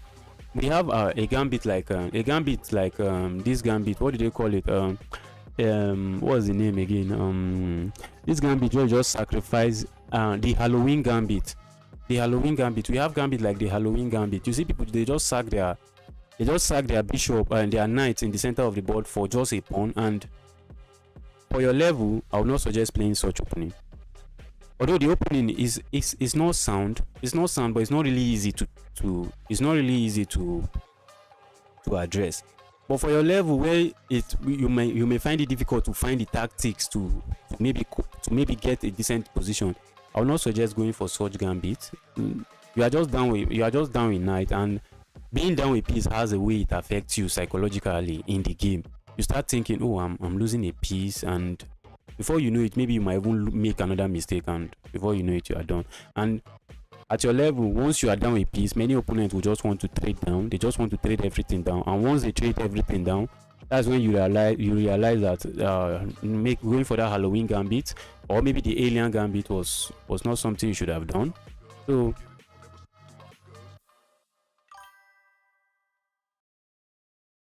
Speaker 1: we have a gambit like this gambit. What do they call it? What's the name again? This gambit where you just sacrifice the Halloween gambit. The Halloween gambit. We have gambit like the Halloween gambit. You see people, they just sack their bishop and their knight in the center of the board for just a pawn. And for your level, I would not suggest playing such opening. Although the opening is not sound, but it's not really easy to address. But for your level, where you may find it difficult to find the tactics to maybe get a decent position, I will not suggest going for such gambit. You are just down with knight, and being down with piece has a way it affects you psychologically in the game. You start thinking, oh, I'm losing a piece, and before you know it, maybe you might even make another mistake, and before you know it, you are done. And at your level, once you are down a piece, many opponents will just want to trade down. They just want to trade everything down, and once they trade everything down, that's when you realize that going for that Halloween gambit or maybe the alien gambit was not something you should have done.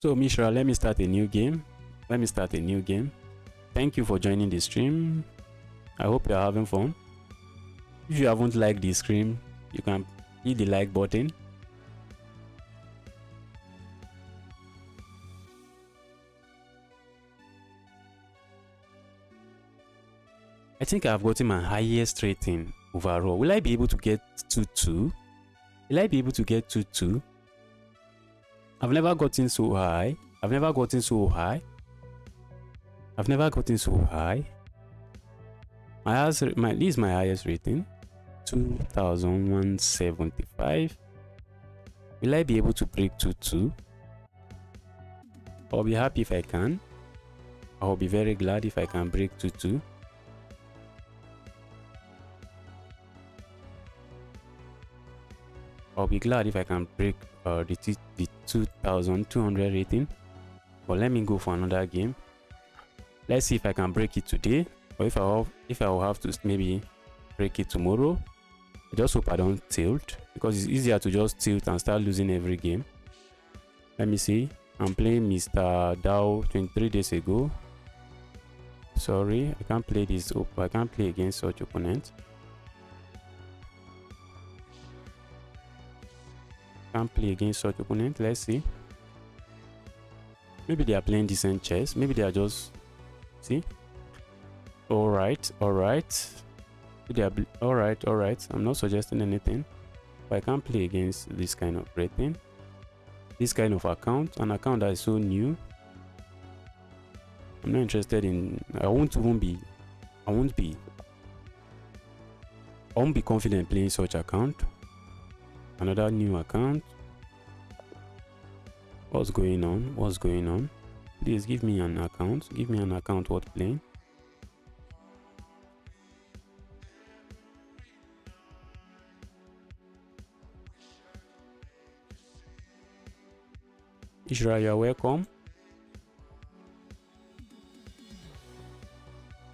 Speaker 1: So Mishra, let me start a new game. Thank you for joining the stream. I hope you're having fun. If you haven't liked the stream, you can hit the like button. I think I've gotten my highest rating overall. Will I be able to get 2-2? Will I be able to get 2-2? I've never gotten so high. This is my highest rating. 2175. Will I be able to break 2-2? I'll be happy if I can. I'll be very glad if I can break 2-2. I'll be glad if I can break the 2200 rating. But let me go for another game. Let's see if I can break it today, or if I will have to maybe break it tomorrow. I just hope I don't tilt, because it's easier to just tilt and start losing every game. Let me see. I'm playing Mr. Dow 23 days ago. Sorry, I can't play this. I can't play against such opponents. Let's see. Maybe they are playing decent chess. Maybe they are just see. All right. All right, all right. I'm not suggesting anything, but I can't play against this kind of rating, this kind of account, an account that is so new. I'm not interested in. I won't be confident playing such account. Another new account. What's going on? What's going on? Please give me an account. Give me an account worth playing. Ishra, you're welcome.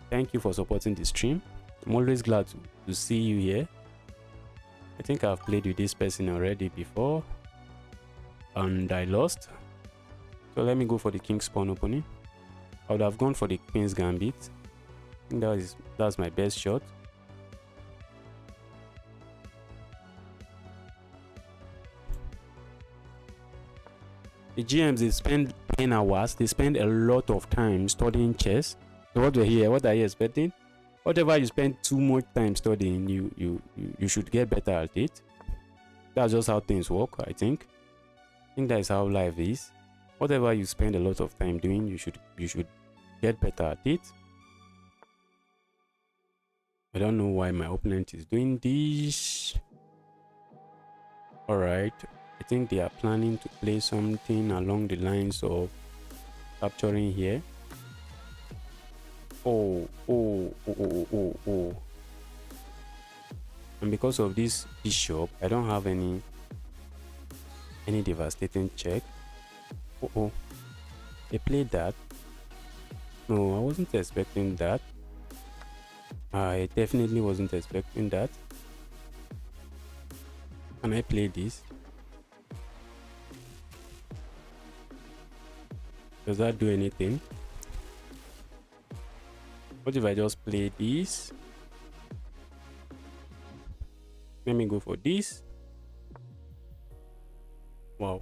Speaker 1: Thank you for supporting the stream. I'm always glad to see you here. I think I've played with this person already before and I lost. So let me go for the king's pawn opening. I would have gone for the queen's gambit. I think that's my best shot. The GMs, they spend 10 hours. They spend a lot of time studying chess. So what are you expecting? Whatever you spend too much time studying, you should get better at it. That's just how things work, I think. I think that is how life is. Whatever you spend a lot of time doing, you should get better at it. I don't know why my opponent is doing this. All right, I think they are planning to play something along the lines of capturing here. Oh. And because of this bishop, I don't have any devastating check. They played that. No, I wasn't expecting that. I definitely wasn't expecting that. Can I play this? Does that do anything? What if I just play this? Let me go for this. Wow.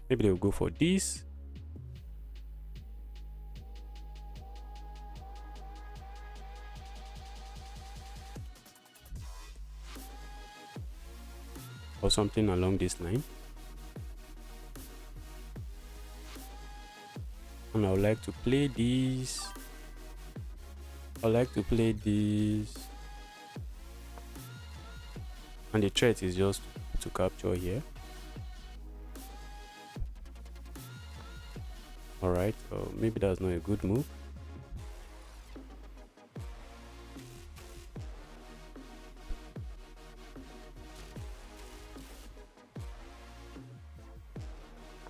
Speaker 1: Maybe they'll go for this. Or something along this line. And I would like to play this. I like to play this. And the threat is just to capture here. Alright, maybe that's not a good move.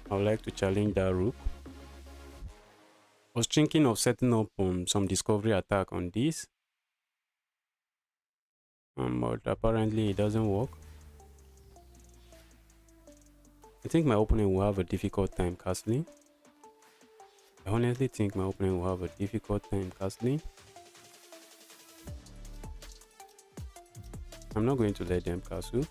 Speaker 1: I would like to challenge that rook. I was thinking of setting up some discovery attack on this. But apparently it doesn't work. I think my opponent will have a difficult time castling. I honestly think my opponent will have a difficult time castling. I'm not going to let them castle.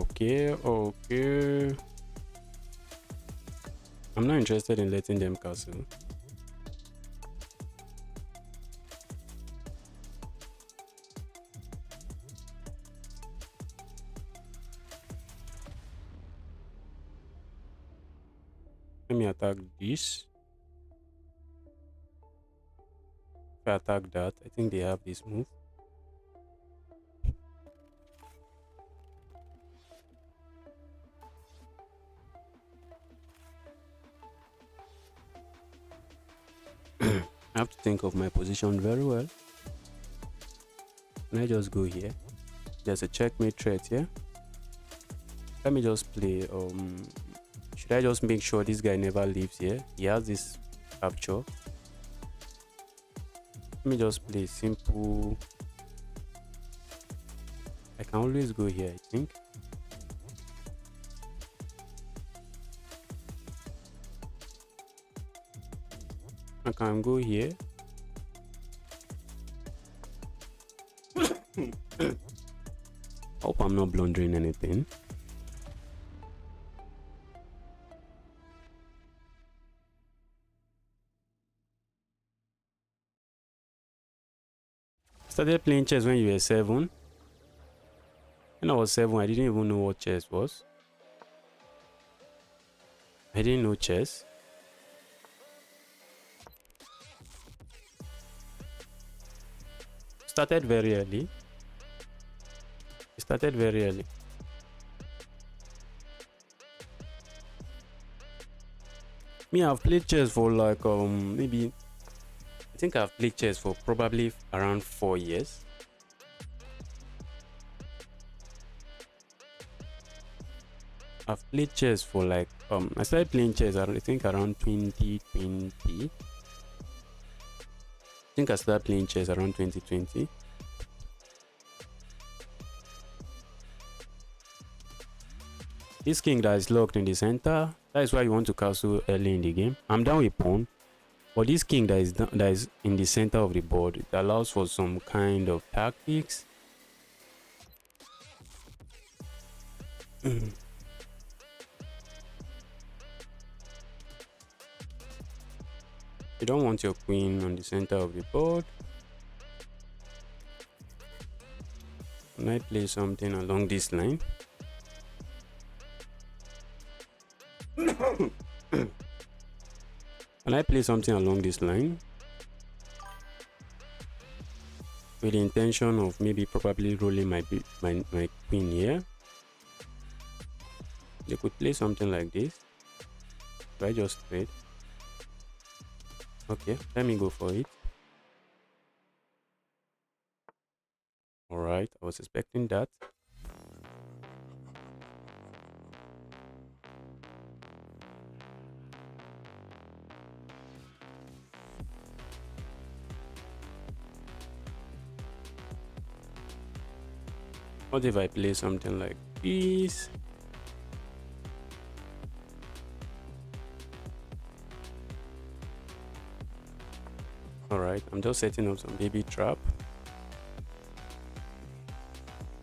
Speaker 1: Okay. I'm not interested in letting them castle. Let me attack this. If I attack that, I think they have this move. I have to think of my position very well. Can I just go here? There's a checkmate threat here. Let me just play. Should I just make sure this guy never leaves here? He has this capture. Let me just play simple. I can always go here, I think. I can go here. I hope I'm not blundering anything. Started playing chess when you were 7. When I was 7, I didn't even know what chess was. I didn't know chess. Started very early. It started very early. Me, I've played chess for like maybe I think I've played chess for probably around 4 years. I've played chess for like I started playing chess I think around 2020. I think I started playing chess around 2020. This king that is locked in the center, that is why you want to castle early in the game. I'm down with pawn, but this king that is in the center of the board, it allows for some kind of tactics. You don't want your queen on the center of the board. Can I play something along this line? Can I play something along this line? With the intention of maybe probably rolling my queen here. They could play something like this. Do I just trade? Okay, let me go for it. Alright, I was expecting that. What if I play something like this? Alright, I'm just setting up some baby trap.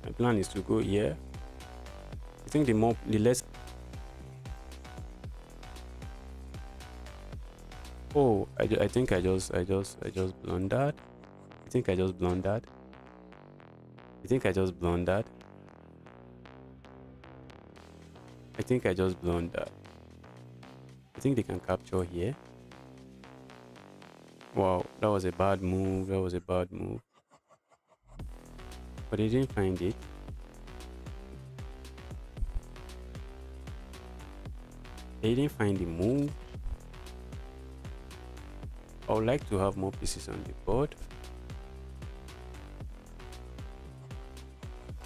Speaker 1: My plan is to go here. I think the less. Oh, I think I just blundered. I think I just blundered. I think I just blundered. I think I just blundered. I think they can capture here. Wow, that was a bad move. That was a bad move. But they didn't find it. They didn't find the move. I would like to have more pieces on the board.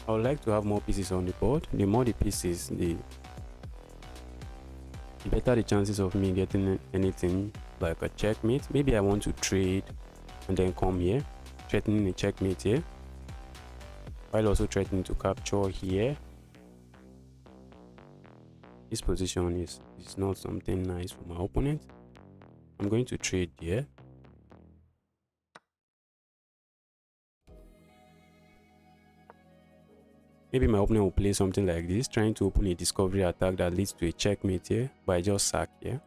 Speaker 1: I would like to have more pieces on the board. The more the pieces, the better the chances of me getting anything like a checkmate. Maybe I want to trade and then come here, threatening a checkmate here, while also threatening to capture here. This position is not something nice for my opponent. I'm going to trade here. Maybe my opponent will play something like this, trying to open a discovery attack that leads to a checkmate here, but I just sack here.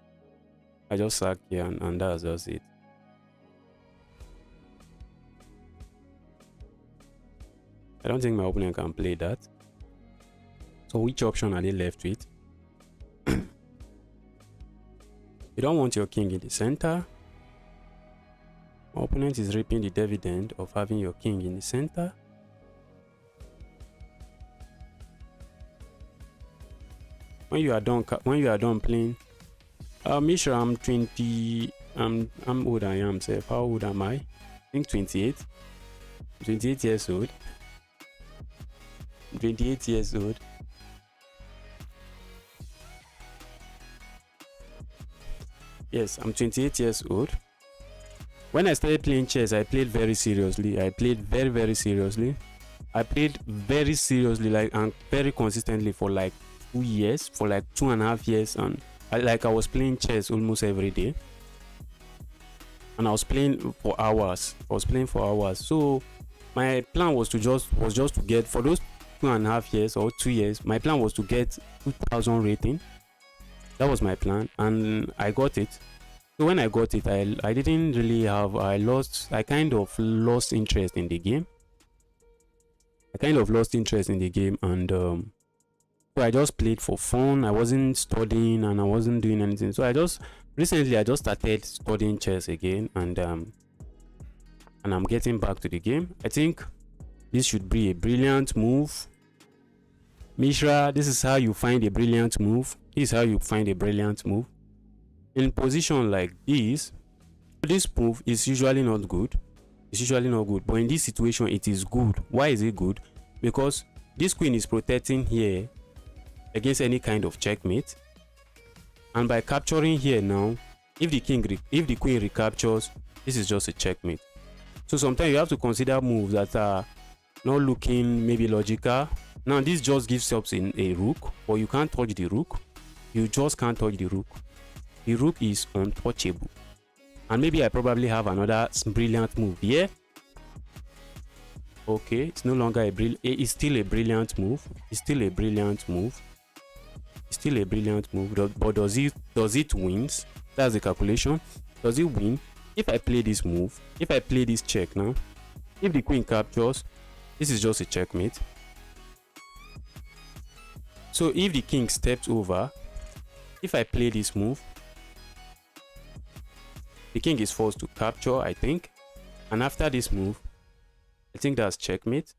Speaker 1: I just sack here and that's just it. I don't think my opponent can play that. So which option are they left with? You don't want your king in the center. My opponent is reaping the dividend of having your king in the center. When you are done playing, make sure I'm 20. I'm old. I am. Say, how old am I? I think 28. 28 years old. 28 years old. Yes, I'm 28 years old. When I started playing chess, I played very seriously. I played very seriously. I played very seriously, like, and very consistently for like 2 years, for like 2.5 years, and I was playing chess almost every day. and I was playing for hours. So my plan was just to get, for those 2.5 years or 2 years, my plan was to get 2000 rating. That was my plan, and I got it. So when I got it, I didn't really have, I kind of lost interest in the game. And so I just played for fun. I wasn't studying and I wasn't doing anything. So recently I just started studying chess again, and I'm getting back to the game. I think this should be a brilliant move. Mishra, this is how you find a brilliant move. In position like this move is usually not good. But in this situation, it is good. Why is it good? Because this queen is protecting here against any kind of checkmate, and by capturing here now, if the queen recaptures, this is just a checkmate. So sometimes you have to consider moves that are not looking maybe logical. Now this just gives up in a rook, but you can't touch the rook. You just can't touch the rook. The rook is untouchable. And maybe I probably have another brilliant move here. Okay, it's no longer it's still a brilliant move. But does it win? That's the calculation. Does it win? If I play this move, if I play this check now, if the queen captures, this is just a checkmate. So if the king steps over, if I play this move, the king is forced to capture, I think. And after this move, I think that's checkmate.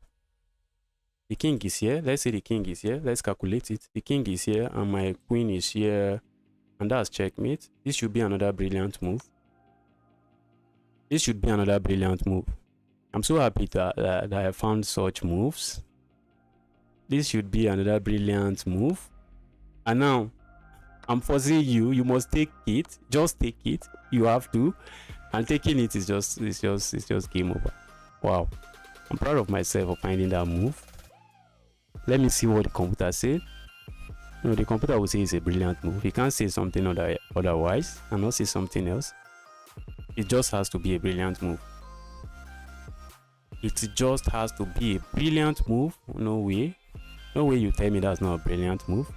Speaker 1: The king is here. Let's say the king is here. Let's calculate it. The king is here and my queen is here. And that's checkmate. This should be another brilliant move. I'm so happy that I found such moves. This should be another brilliant move. And now, I'm forcing you. You must take it. Just take it. You have to. And taking it is just game over. Wow. I'm proud of myself for finding that move. Let me see what the computer said. No, the computer will say it's a brilliant move. You can't say something otherwise and not say something else. It just has to be a brilliant move. No way. No way you tell me that's not a brilliant move.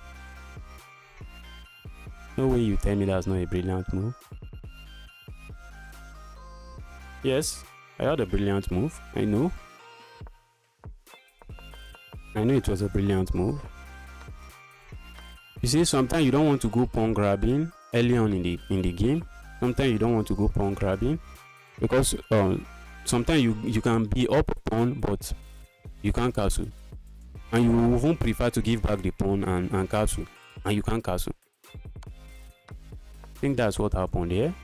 Speaker 1: Yes, I had a brilliant move. I know it was a brilliant move. You see, sometimes you don't want to go pawn grabbing early on in the game. Sometimes you don't want to go pawn grabbing because sometimes you can be up a pawn but you can't castle, and you won't prefer to give back the pawn and castle, and you can't castle. I think that's what happened here.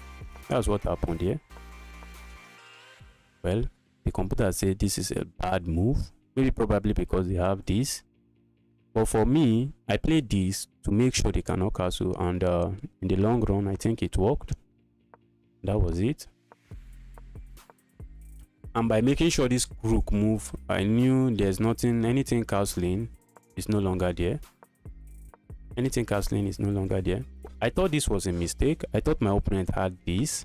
Speaker 1: Well, the computer said this is a bad move, maybe probably because they have this. But for me, I played this to make sure they cannot castle, and in the long run, I think it worked. That was it. And by making sure this rook move, I knew there's anything castling is no longer there. I thought this was a mistake. I thought my opponent had this.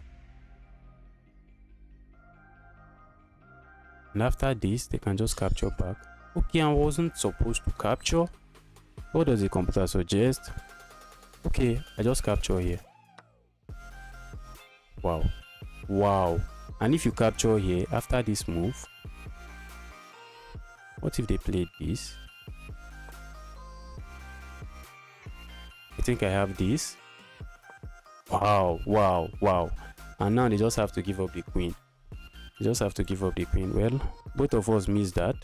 Speaker 1: And after this, they can just capture back. Okay, I wasn't supposed to capture. What does the computer suggest? Okay, I just capture here. Wow. And if you capture here after this move, what if they played this? I think I have this. Wow. And now they just have to give up the queen. Well, both of us missed that.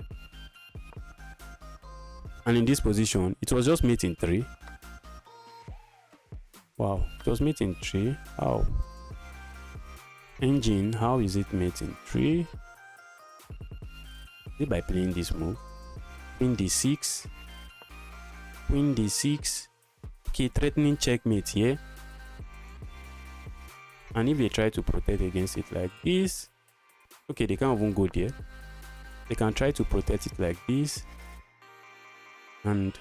Speaker 1: And in this position, it was just mate in 3. Wow, it was mate in 3. How? Engine, how is it mate in 3? Is it by playing this move? Queen d6. Okay, threatening checkmate here. And if they try to protect against it like this, okay, they can't even go there. They can try to protect it like this. And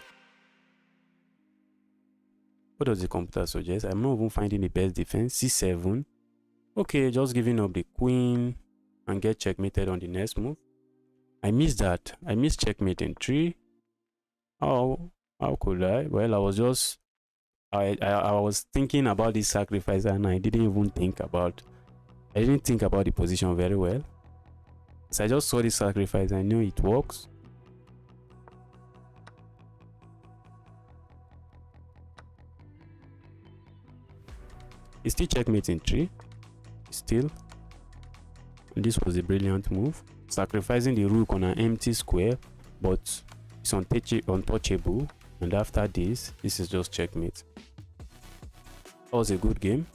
Speaker 1: what does the computer suggest? I'm not even finding the best defense. C7. Okay, just giving up the queen and get checkmated on the next move. I missed that. I missed checkmate in 3. How could I? Well, I was just I was thinking about this sacrifice and I didn't think about the position very well. So I just saw the sacrifice. I knew it works. It's still checkmate in 3. Still. And this was a brilliant move. Sacrificing the rook on an empty square, but it's untouchable. And after this is just checkmate. That was a good game.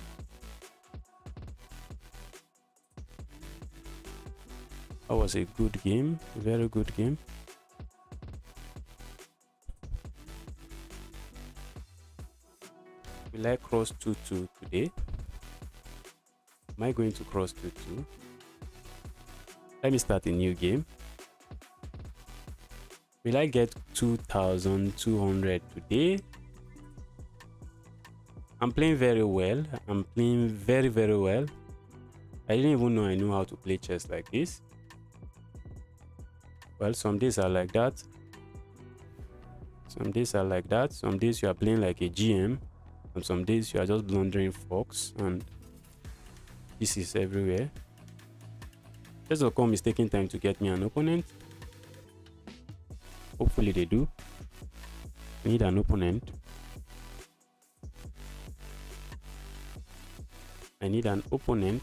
Speaker 1: That was a good game. Very good game. Will I cross 2-2 today? Am I going to cross 2-2? Let me start a new game. Will I get 2,200 today? I'm playing very well. I'm playing very, very well. I didn't even know I knew how to play chess like this. Well, some days are like that. Some days are like that. Some days you are playing like a GM. And some days you are just blundering fox. And this is everywhere. Chess.com is taking time to get me an opponent. Hopefully they do. I need an opponent. I need an opponent.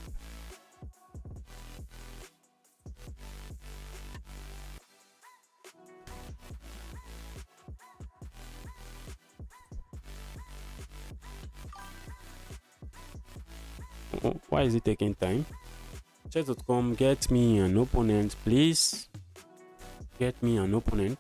Speaker 1: Why is it taking time? Chess.com, get me an opponent, please. Get me an opponent.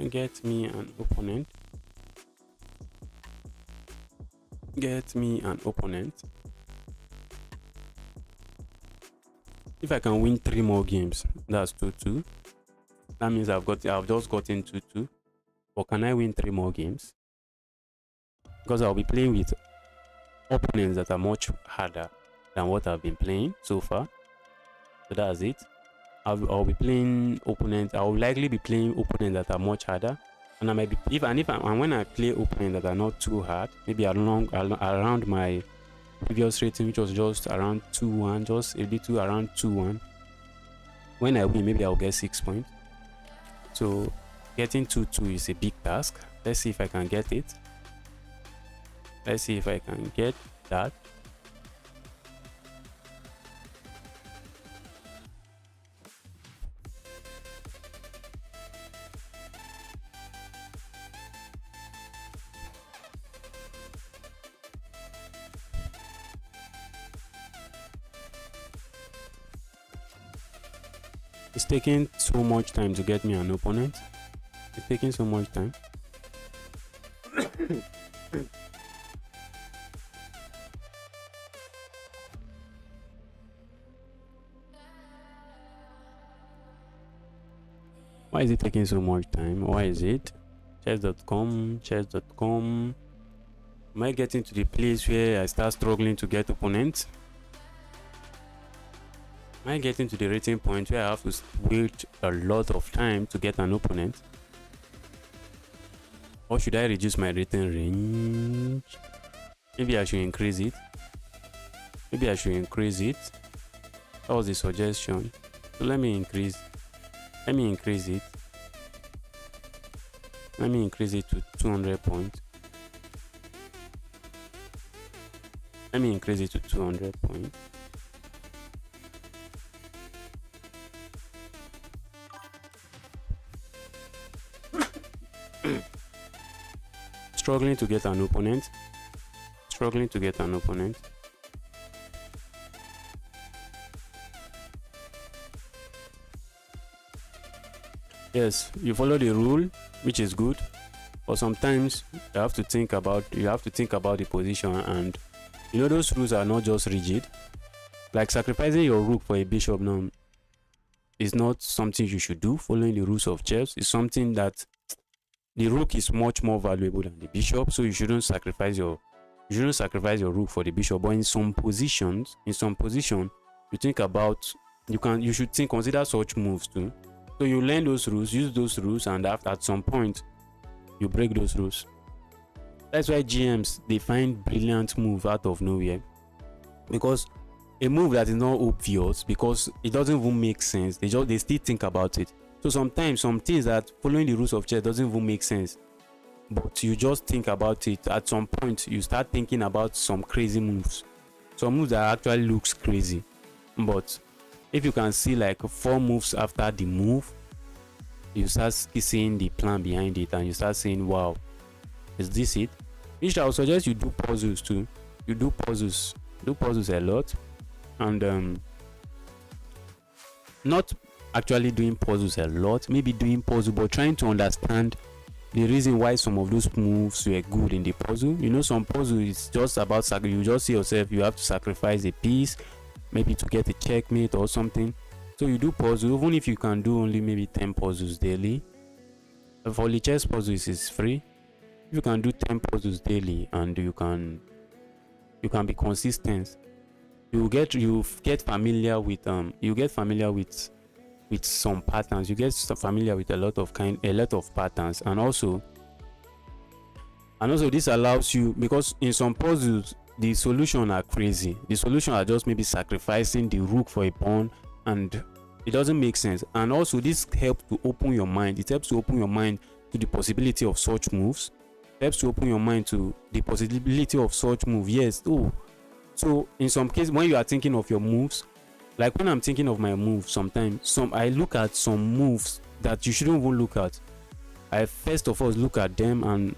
Speaker 1: Get me an opponent. Get me an opponent. If I can win 3 more games, that's 2-2. That means I've just gotten 2-2. Or can I win 3 more games? Because I'll be playing with opponents that are much harder than what I've been playing so far. So that's it. I'll be playing opponents. I'll likely be playing opponents that are much harder, and I might be when I play opponents that are not too hard, maybe around my previous rating, which was just around 2-1, just a little around 2-1. When I win, maybe I'll get 6 points. So getting 2-2 is a big task. Let's see if I can get it. Let's see if I can get that. It's taking so much time to get me an opponent. It's taking so much time. Why is it taking so much time? Why is it? Chess.com. Am I getting to the place where I start struggling to get opponents? Am I getting to the rating point where I have to wait a lot of time to get an opponent? Or should I reduce my rating range? Maybe I should increase it. That was the suggestion. So let me increase it. Let me increase it to 200 points. Let me increase it to 200 points. Struggling to get an opponent. Yes, you follow the rule, which is good, but sometimes you have to think about the position, and you know those rules are not just rigid. Like sacrificing your rook for a bishop now. is not something you should do. Following the rules of chess is something that the rook is much more valuable than the bishop, so you shouldn't sacrifice your rook for the bishop. But in some position, you think about you should consider such moves too. So you learn those rules, use those rules, and after at some point you break those rules. That's why GMs, they find brilliant move out of nowhere, because a move that is not obvious, because it doesn't even make sense, they still think about it. So sometimes some things that following the rules of chess doesn't even make sense, but you just think about it. At some point you start thinking about some crazy moves, some moves that actually looks crazy, but if you can see like 4 moves after the move, you start seeing the plan behind it, and you start saying, wow, is this it? Which I would suggest you do puzzles too. You do puzzles a lot, and not actually doing puzzles a lot, maybe doing puzzle but trying to understand the reason why some of those moves were good in the puzzle. You know, some puzzle is just about you just see yourself, you have to sacrifice a piece maybe to get a checkmate or something. So you do puzzle, even if you can do only maybe 10 puzzles daily. For the chess puzzles is free. If you can do 10 puzzles daily and you can be consistent, you get familiar with some patterns. You get familiar with a lot of patterns, and also this allows you, because in some puzzles the solution are crazy. The solution are just maybe sacrificing the rook for a pawn, and it doesn't make sense. And also this helps to open your mind. It helps to open your mind to the possibility of such moves. It helps to open your mind to the possibility of such move. Yes. So in some cases, when you are thinking of your moves, like when I'm thinking of my moves, sometimes I look at some moves that you shouldn't even look at. I first of all look at them, and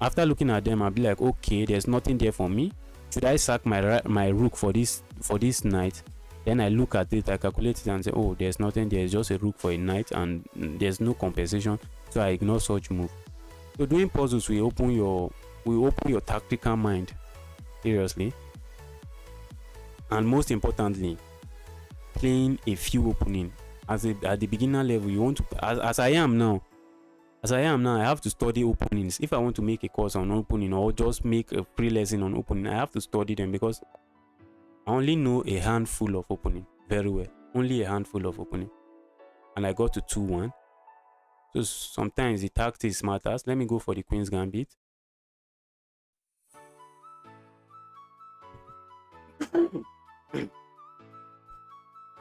Speaker 1: after looking at them, I'll be like, okay, there's nothing there for me. Should I sack my rook for this knight? Then I look at it, I calculate it, and say, oh, there's nothing there. It's just a rook for a knight, and there's no compensation. So I ignore such move. So doing puzzles will open your tactical mind, seriously. And most importantly, playing a few opening at the beginner level. You want to, as I am now, I have to study openings. If I want to make a course on opening or just make a pre-lesson on opening, I have to study them, because I only know a handful of opening very well. Only a handful of opening, and I got to 2-1. So sometimes the tactics matters. Let me go for the Queen's Gambit.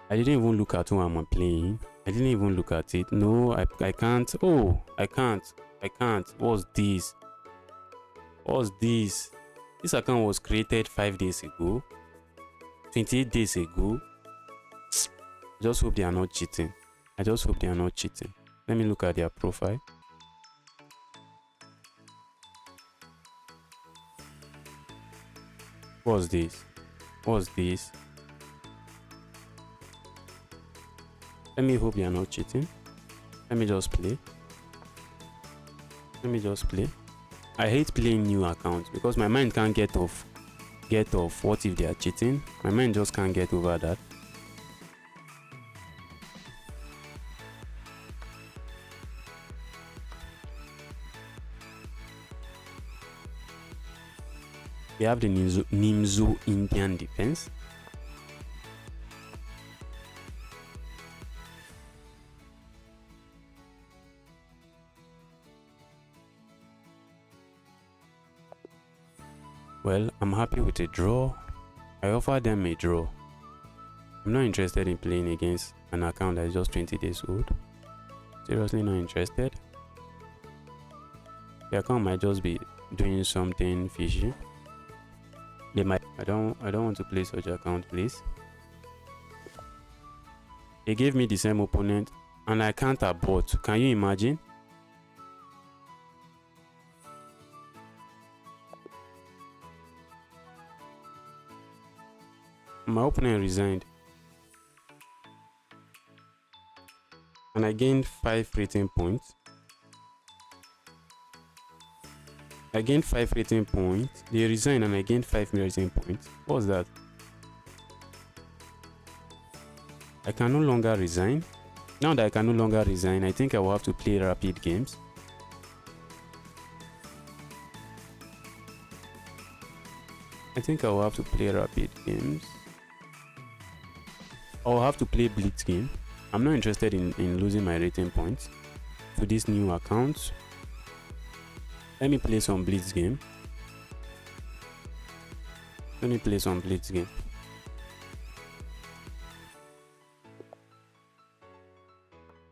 Speaker 1: I didn't even look at who I'm playing. I didn't even look at it. No, I can't. Oh, I can't. What's this? This account was created 5 days ago, 28 days ago. I just hope they are not cheating. Let me look at their profile. What's this? Let me hope they are not cheating. Let me just play. I hate playing new accounts because my mind can't get off what if they are cheating. My mind just can't get over that. We have the Nimzo Indian defense. Well, I'm happy with a draw. I offer them a draw. I'm not interested in playing against an account that is just 20 days old. Seriously not interested. The account might just be doing something fishy. They might. I don't want to play such account, please. They gave me the same opponent and I can't abort. Can you imagine? My opponent resigned and I gained 5 rating points. They resigned and I gained 5 rating points. What was that? I can no longer resign. Now that I can no longer resign, I think I will have to play rapid games. I think I will have to play rapid games. I'll have to play blitz game. I'm not interested in losing my rating points to this new account. Let me play some blitz game.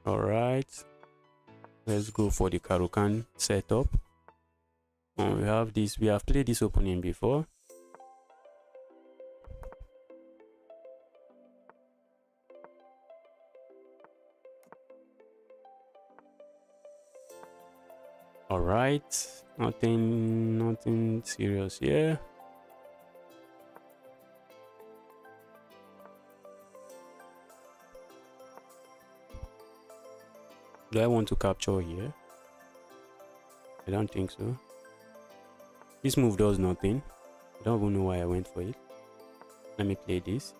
Speaker 1: Alright. Let's go for the Karukan setup. We have this. We have played this opening before. Alright. Nothing serious here. Do I want to capture here? I don't think so. This move does nothing. I don't even know why I went for it. Let me play this.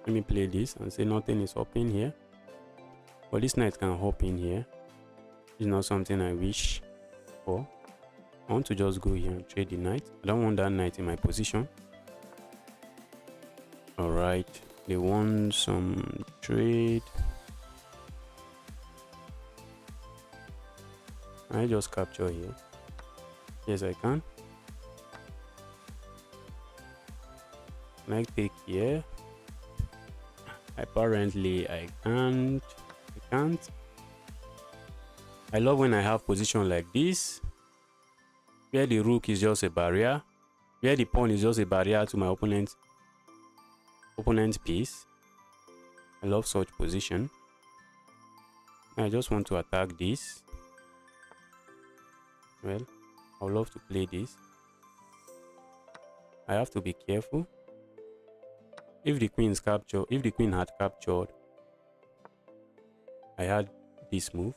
Speaker 1: Let me play this and say nothing is up in here. But this knight can hop in here. It's not something I wish for. I want to just go here and trade the knight. I don't want that knight in my position. Alright, they want some trade. I just capture here. Yes, I can. Can I take here? Apparently, I can't. I love when I have position like this, where the rook is just a barrier, where the pawn is just a barrier to my opponent's piece. I love such position. I just want to attack this. Well, I would love to play this. I have to be careful. If the queen had captured, I had this move.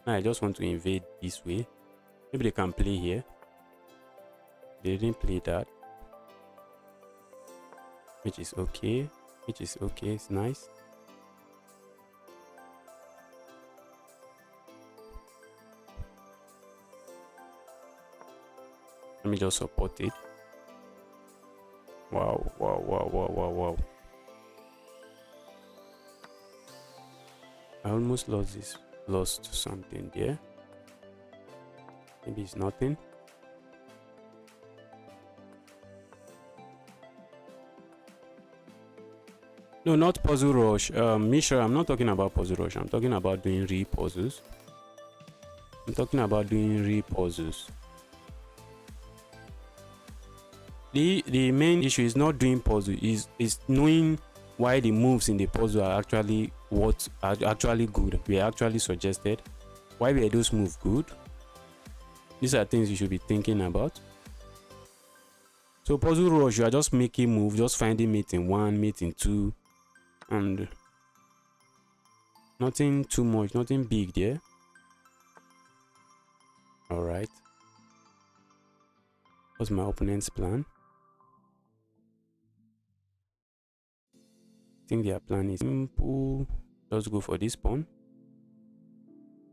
Speaker 1: Now I just want to invade this way. Maybe they can play here. They didn't play that, which is okay. It's nice. Let me just support it. Wow. I almost lost something there. Maybe it's nothing. No, not puzzle rush. Misha, I'm not talking about puzzle rush. I'm talking about doing re-puzzles. The main issue is not doing puzzle, is knowing why the moves in the puzzle are actually good. We are actually suggested. Why were those moves good? These are things you should be thinking about. So puzzle rush, you are just making move, just finding mate in 1, mate in 2, and nothing too much, nothing big there. Alright. What's my opponent's plan? I think their plan is simple. Just go for this pawn.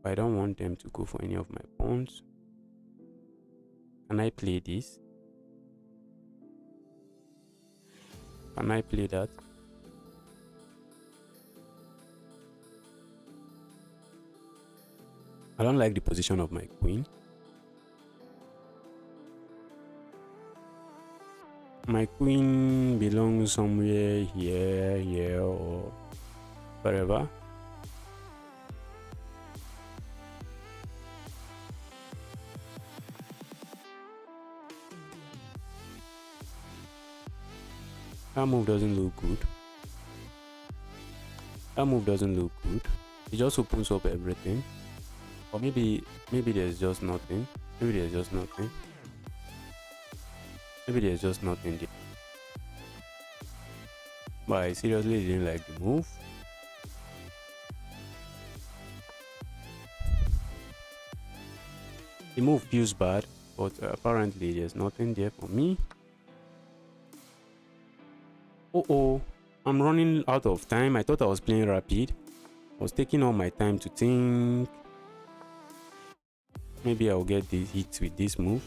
Speaker 1: But I don't want them to go for any of my pawns. Can I play this? Can I play that? I don't like the position of my queen. My queen belongs somewhere here, or wherever. That move doesn't look good. It just opens up everything. Or maybe there's just nothing. Maybe there's just nothing there. But I seriously didn't like the move. The move feels bad, but apparently there's nothing there for me. Oh, I'm running out of time. I thought I was playing rapid. I was taking all my time to think. Maybe I'll get the hit with this move.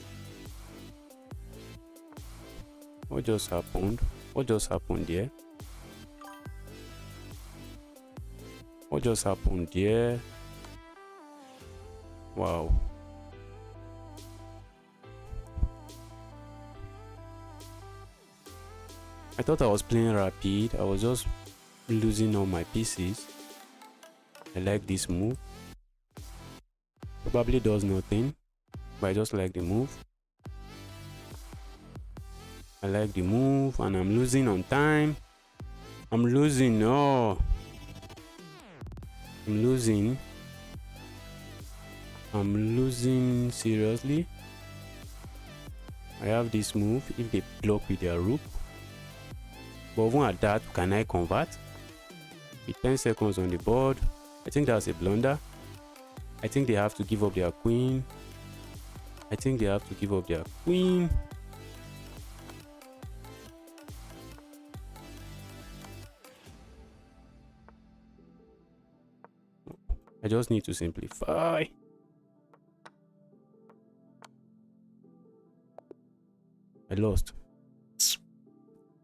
Speaker 1: What just happened? What just happened there? What just happened there? Wow. I thought I was playing rapid. I was just losing all my pieces. I like this move. Probably does nothing, but I just like the move. I like the move, and I'm losing on time. I'm losing. Oh, I'm losing. I'm losing seriously. I have this move. If they block with their rook, but even at that, can I convert? With 10 seconds on the board, I think that's a blunder. I think they have to give up their queen. I think they have to give up their queen. I just need to simplify. I lost.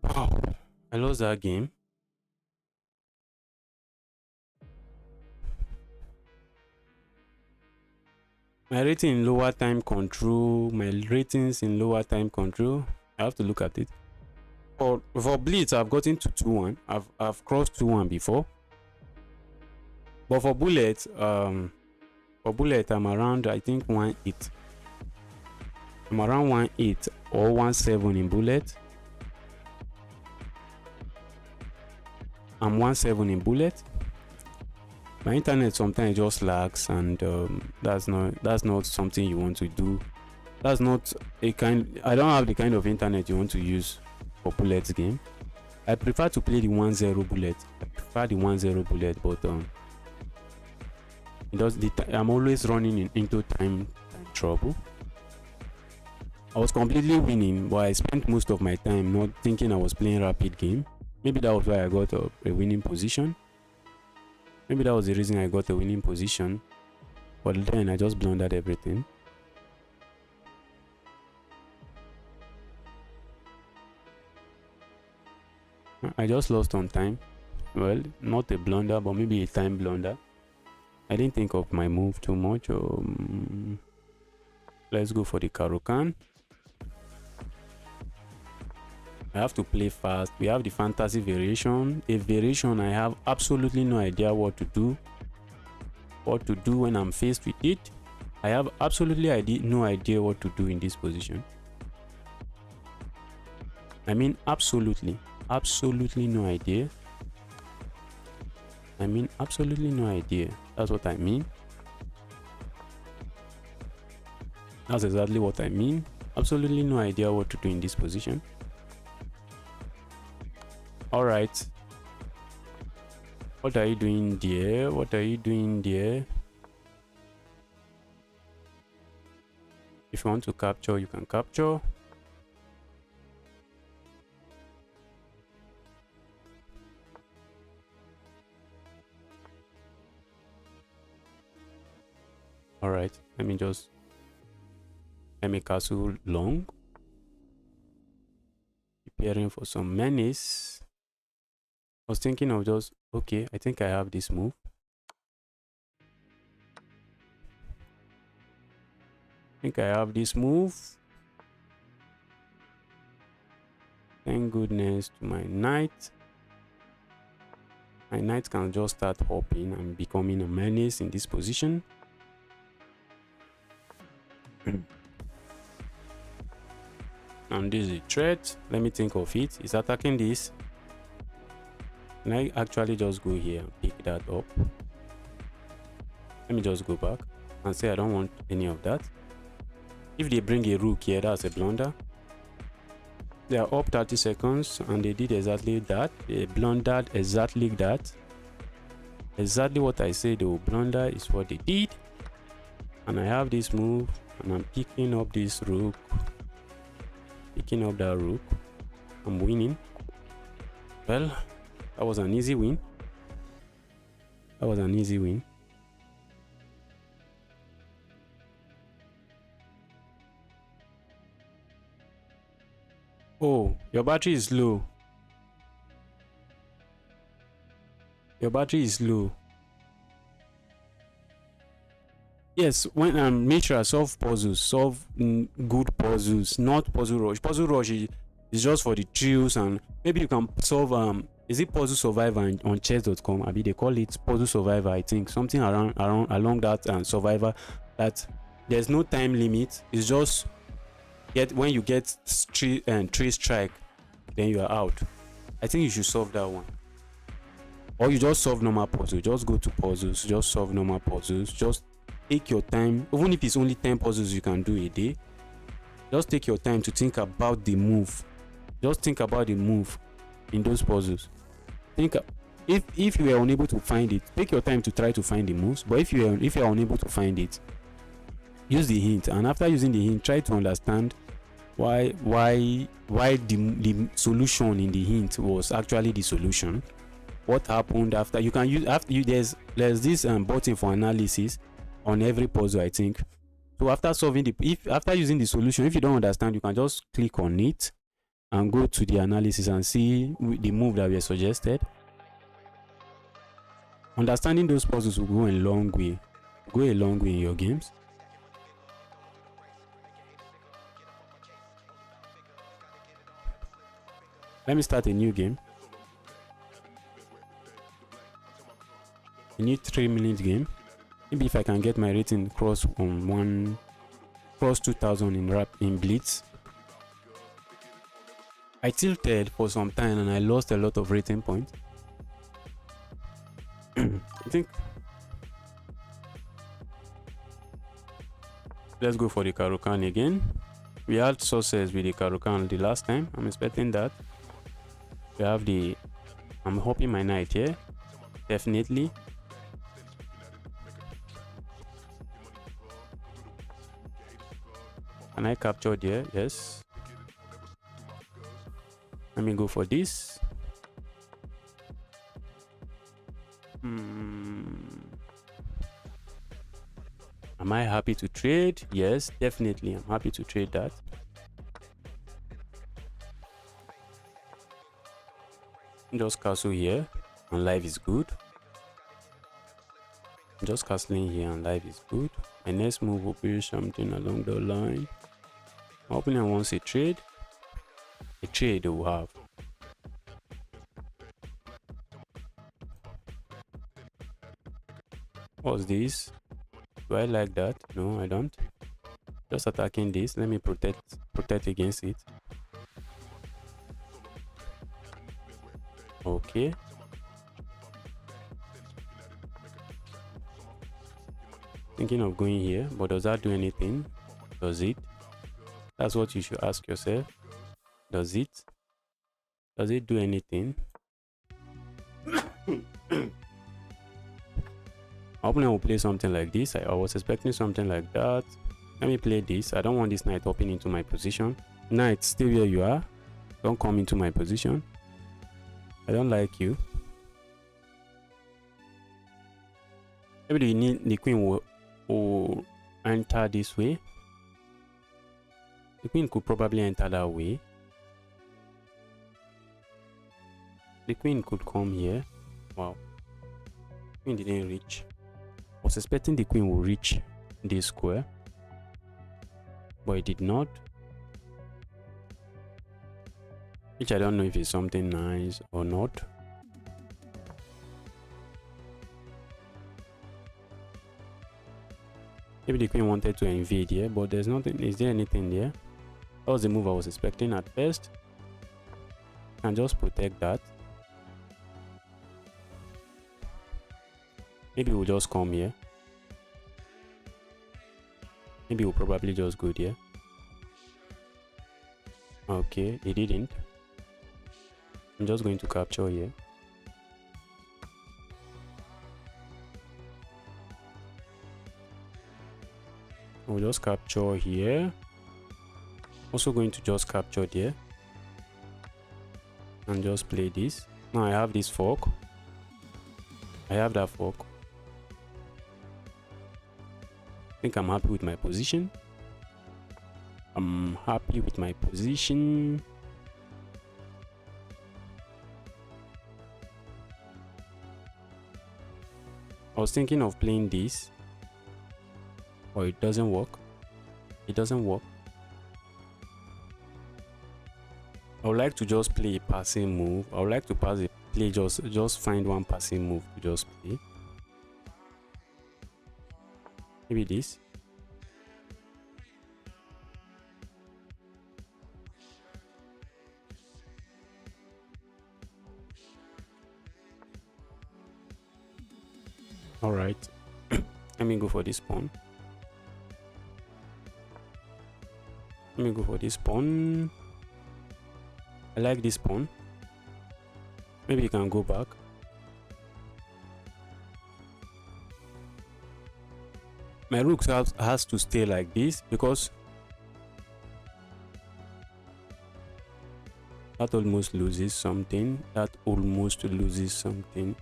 Speaker 1: Wow. I lost that game. My rating in lower time control, my ratings in lower time control, I have to look at it. For blitz, I've gotten to 2-1. I've crossed 2-1 before. But for bullet, I'm around, I think 1-8. I'm around 1-8 or 1-7 in bullet. I'm 1-7 in bullet. My internet sometimes just lags, and that's not something you want to do. That's not a kind. I don't have the kind of internet you want to use for bullets game. I prefer to play the 1-0 bullet. I prefer the 1-0 bullet, but it does. I'm always running into time trouble. I was completely winning, but I spent most of my time not thinking I was playing rapid game. Maybe that was why I got a winning position. Maybe that was the reason I got a winning position, but then I just blundered everything. I just lost on time. Well, not a blunder, but maybe a time blunder. I didn't think of my move too much. Let's go for the Caro-Kann. I have to play fast. We have the fantasy variation. A variation I have absolutely no idea what to do when I'm faced with it. I have absolutely no idea what to do in this position. I mean absolutely no idea. I mean absolutely no idea. That's what I mean. That's exactly what I mean. Absolutely no idea what to do in this position. All right. What are you doing there? What are you doing there? If you want to capture, you can capture. All right. Let me castle long. Preparing for some menace. I was thinking of just, okay, I think I have this move. Thank goodness to my knight. My knight can just start hopping and becoming a menace in this position. And this is a threat. Let me think of it. It's attacking this. Can I actually just go here and pick that up? Let me just go back and say I don't want any of that. If they bring a rook here, that's a blunder. They are up 30 seconds and they did exactly that. They blundered exactly that. Exactly what I said they will blunder is what they did. And I have this move. and I'm picking up this rook, picking up that rook. I'm winning. Well, that was an easy win. That was an easy win. Oh, your battery is low. Your battery is low. Yes, when make sure I solve puzzles, solve good puzzles, not puzzle rush. Puzzle rush is just for the thrills, and maybe you can solve is it puzzle survivor on chess.com? I mean, they call it puzzle survivor, I think, something along that survivor, that there's no time limit. It's just when you get three strike, then you are out. I think you should solve that one. Or you just solve normal puzzles. Just go to puzzles, just solve normal puzzles. Just take your time. Even if it's only 10 puzzles you can do a day, just take your time to think about the move. Just think about the move in those puzzles. Think if you are unable to find it, take your time to try to find the moves. But if you are unable to find it, use the hint, and after using the hint, try to understand why the solution in the hint was actually the solution. What happened after. You can use there's this button for analysis on every puzzle, I think. So after solving after using the solution, if you don't understand, you can just click on it and go to the analysis and see the move that we suggested. Understanding those puzzles will go a long way in your games. Let me start a new game. A new 3-minute game. Maybe if I can get my rating cross 2000 in Blitz. I tilted for some time and I lost a lot of rating points. I think let's go for the Karukan again. We had success with the Karukan the last time. I'm expecting that. We have I'm hoping my knight here. Definitely. Can I capture there? Yes. Let me go for this. Am I happy to trade? Yes, definitely. I'm happy to trade that. Just castle here and life is good. Just castling here and life is good. My next move will be something along the line. My opponent wants a trade. A trade they will have. What's this? Do I like that? No, I don't. Just attacking this. Let me protect against it. Okay. Thinking of going here, but does that do anything? Does it? That's what you should ask yourself. Does it? Does it do anything? My opponent will play something like this. I was expecting something like that. Let me play this. I don't want this knight hopping into my position. Knight, stay where you are. Don't come into my position. I don't like you. Maybe the queen will enter this way. The queen could probably enter that way. The queen could come here. Wow. Queen didn't reach. I was expecting the queen will reach this square, but it did not. Which I don't know if it's something nice or not. Maybe the queen wanted to invade here, but there's nothing. Is there anything there? That was the move I was expecting at first. And just protect that. Maybe we'll just come here. Maybe we'll probably just go there. Okay, he didn't. I'm just going to capture here. We'll just capture here. Also going to just capture there. And just play this. Now I have this fork. I have that fork. I think I'm happy with my position. I'm happy with my position. I was thinking of playing this. Oh, it doesn't work. It doesn't work. I would like to just play a passing move. I would like to play just find one passing move to just play. Maybe this. All right. Let me go for this pawn. Let me go for this pawn. I like this pawn. Maybe you can go back. My rook has to stay like this because that almost loses something. That almost loses something.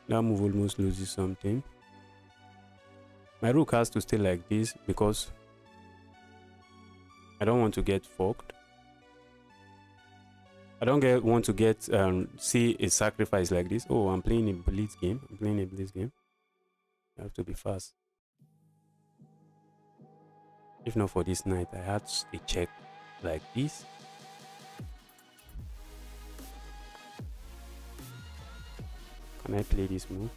Speaker 1: That move almost loses something. My rook has to stay like this because I don't want to get forked. I don't want to get see a sacrifice like this. Oh, I'm playing a blitz game. I'm playing a blitz game. You have to be fast. If not for this knight, I had a check like this. Can I play this move?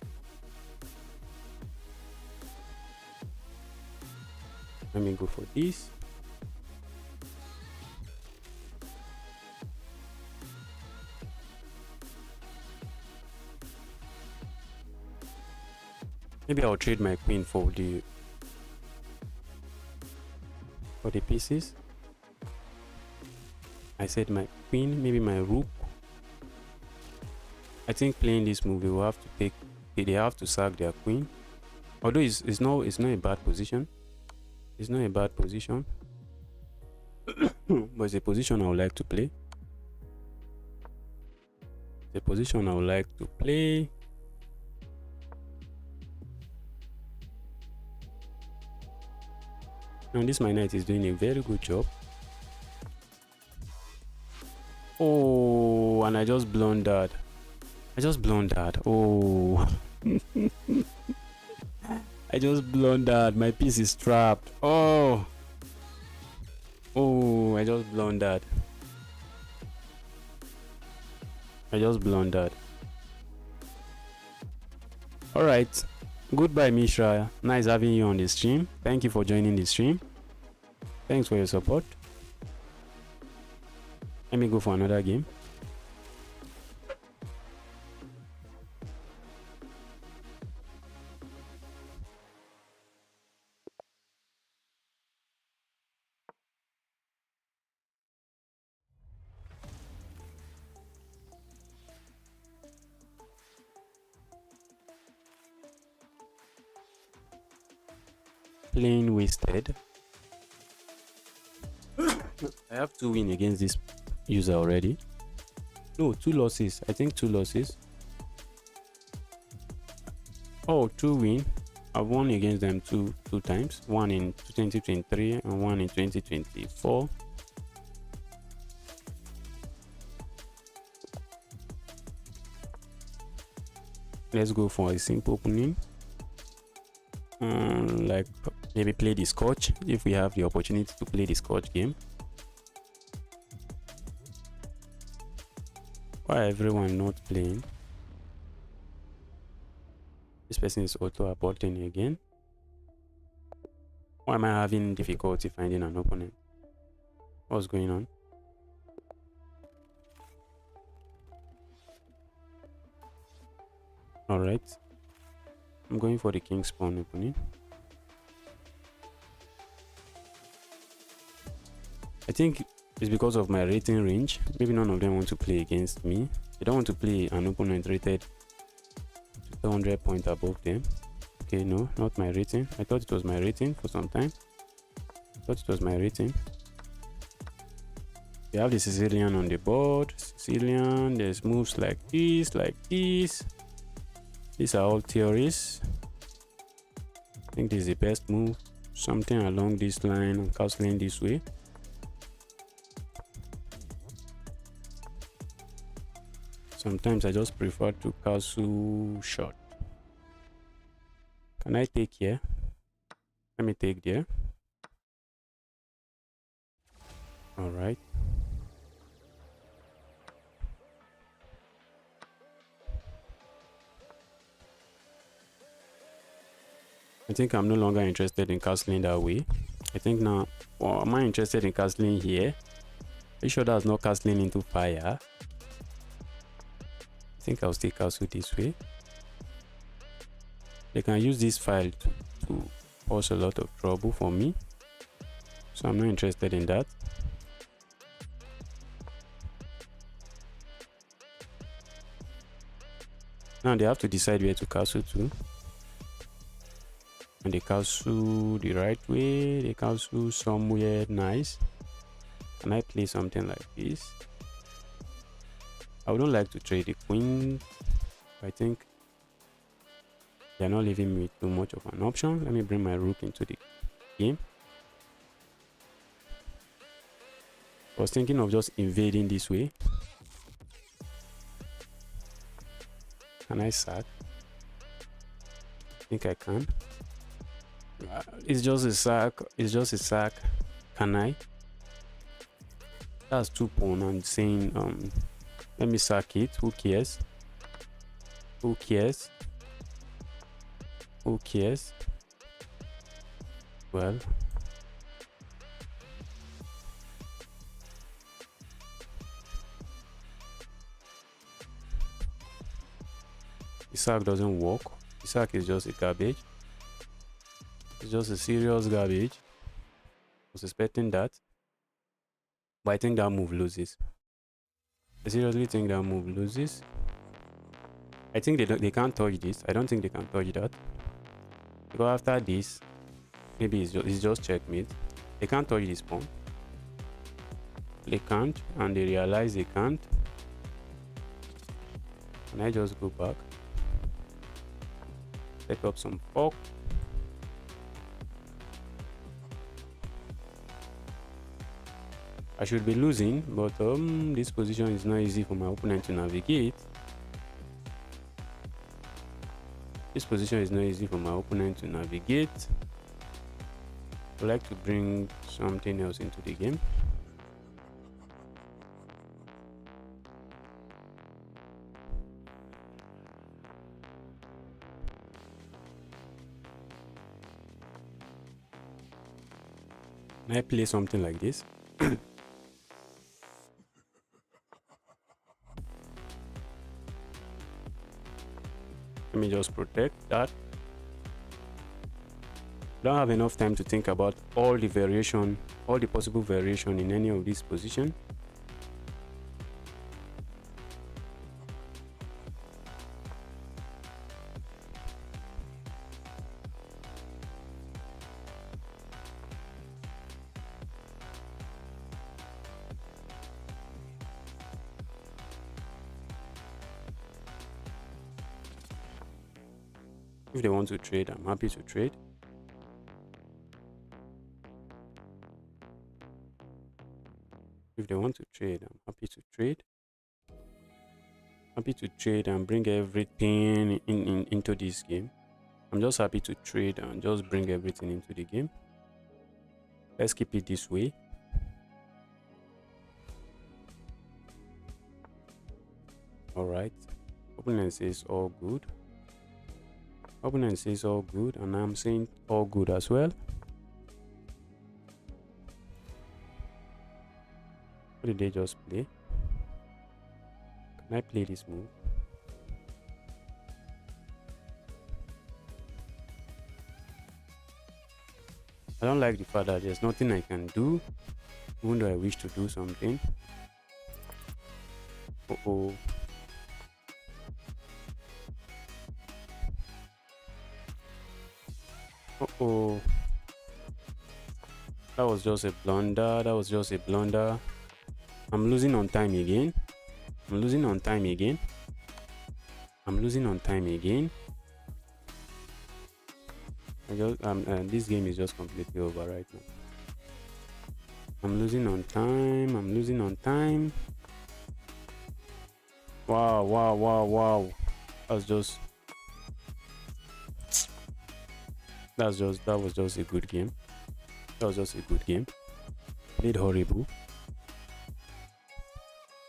Speaker 1: Let me go for this. Maybe I'll trade my queen for the pieces. I said my queen, maybe my rook. I think playing this move, they will have to take. They have to sack their queen. Although it's not a bad position. It's not a bad position, but it's a position I would like to play. The position I would like to play. Now this my knight is doing a very good job. Oh, and I just blundered. Oh. I just blundered. My piece is trapped. Oh, I just blundered. All right. Goodbye, Mishra. Nice having you on the stream. Thank you for joining the stream. Thanks for your support. Let me go for another game. Playing wasted. I have 2 wins against this user already. No, 2 losses. I think 2 losses. Oh, 2 wins. I've won against them two times. One in 2023 and one in 2024. Let's go for a simple opening. Like maybe play the scotch if we have the opportunity to play the scotch game. Why everyone not playing? This person is auto aborting again. Why am I having difficulty finding an opponent? What's going on? All right, I'm going for the king's pawn opening. I think it's because of my rating range. Maybe none of them want to play against me. They don't want to play an opponent rated 200 points above them. Okay, no, not my rating. I thought it was my rating for some time. I thought it was my rating. We have the Sicilian on the board. Sicilian, there's moves like this, like this. These are all theories. I think this is the best move. Something along this line and castling this way. Sometimes I just prefer to castle short. Can I take here? Let me take there. All right. I think I'm no longer interested in castling that way. I think now, well, am I interested in castling here? Are you sure that's not castling into fire? I think I'll still castle this way. They can use this file to cause a lot of trouble for me. So I'm not interested in that. Now they have to decide where to castle to. And they castle the right way. They castle somewhere nice. Can I play something like this? I wouldn't like to trade the queen. I think they're not leaving me too much of an option. Let me bring my rook into the game. I was thinking of just invading this way. Can I sack? I think I can. It's just a sack. It's just a sack. Can I? That's 2 pawn. I'm saying let me sack it. Who cares? Who cares? Who cares? Well, the sack doesn't work. The sack is just a garbage. It's just a serious garbage. I was expecting that, but I think that move loses. I seriously think that move loses. I think they can't touch this. I don't think they can touch that. Because after this, maybe it's just checkmate. They can't touch this pawn. They can't, and they realize they can't. Can I just go back? Set up some fork. I should be losing, but this position is not easy for my opponent to navigate. This position is not easy for my opponent to navigate. I'd like to bring something else into the game. Can I play something like this? Let me just protect that. Don't have enough time to think about all the variation, all the possible variation in any of these positions. If they want to trade, I'm happy to trade. If they want to trade, I'm happy to trade. Happy to trade and bring everything into this game. I'm just happy to trade and just bring everything into the game. Let's keep it this way. All right. Opponent says all good. Opponent says all good, and I'm saying all good as well. What did they just play? Can I play this move? I don't like the fact that there's nothing I can do, even though I wish to do something. Uh-oh. Uh-oh. That was just a blunder. That was just a blunder. I'm losing on time again. I'm losing on time again. I'm losing on time again. This game is just completely over right now. I'm losing on time. I'm losing on time. Wow, wow, wow, wow. That was just a good game. That was just a good game. Played horrible.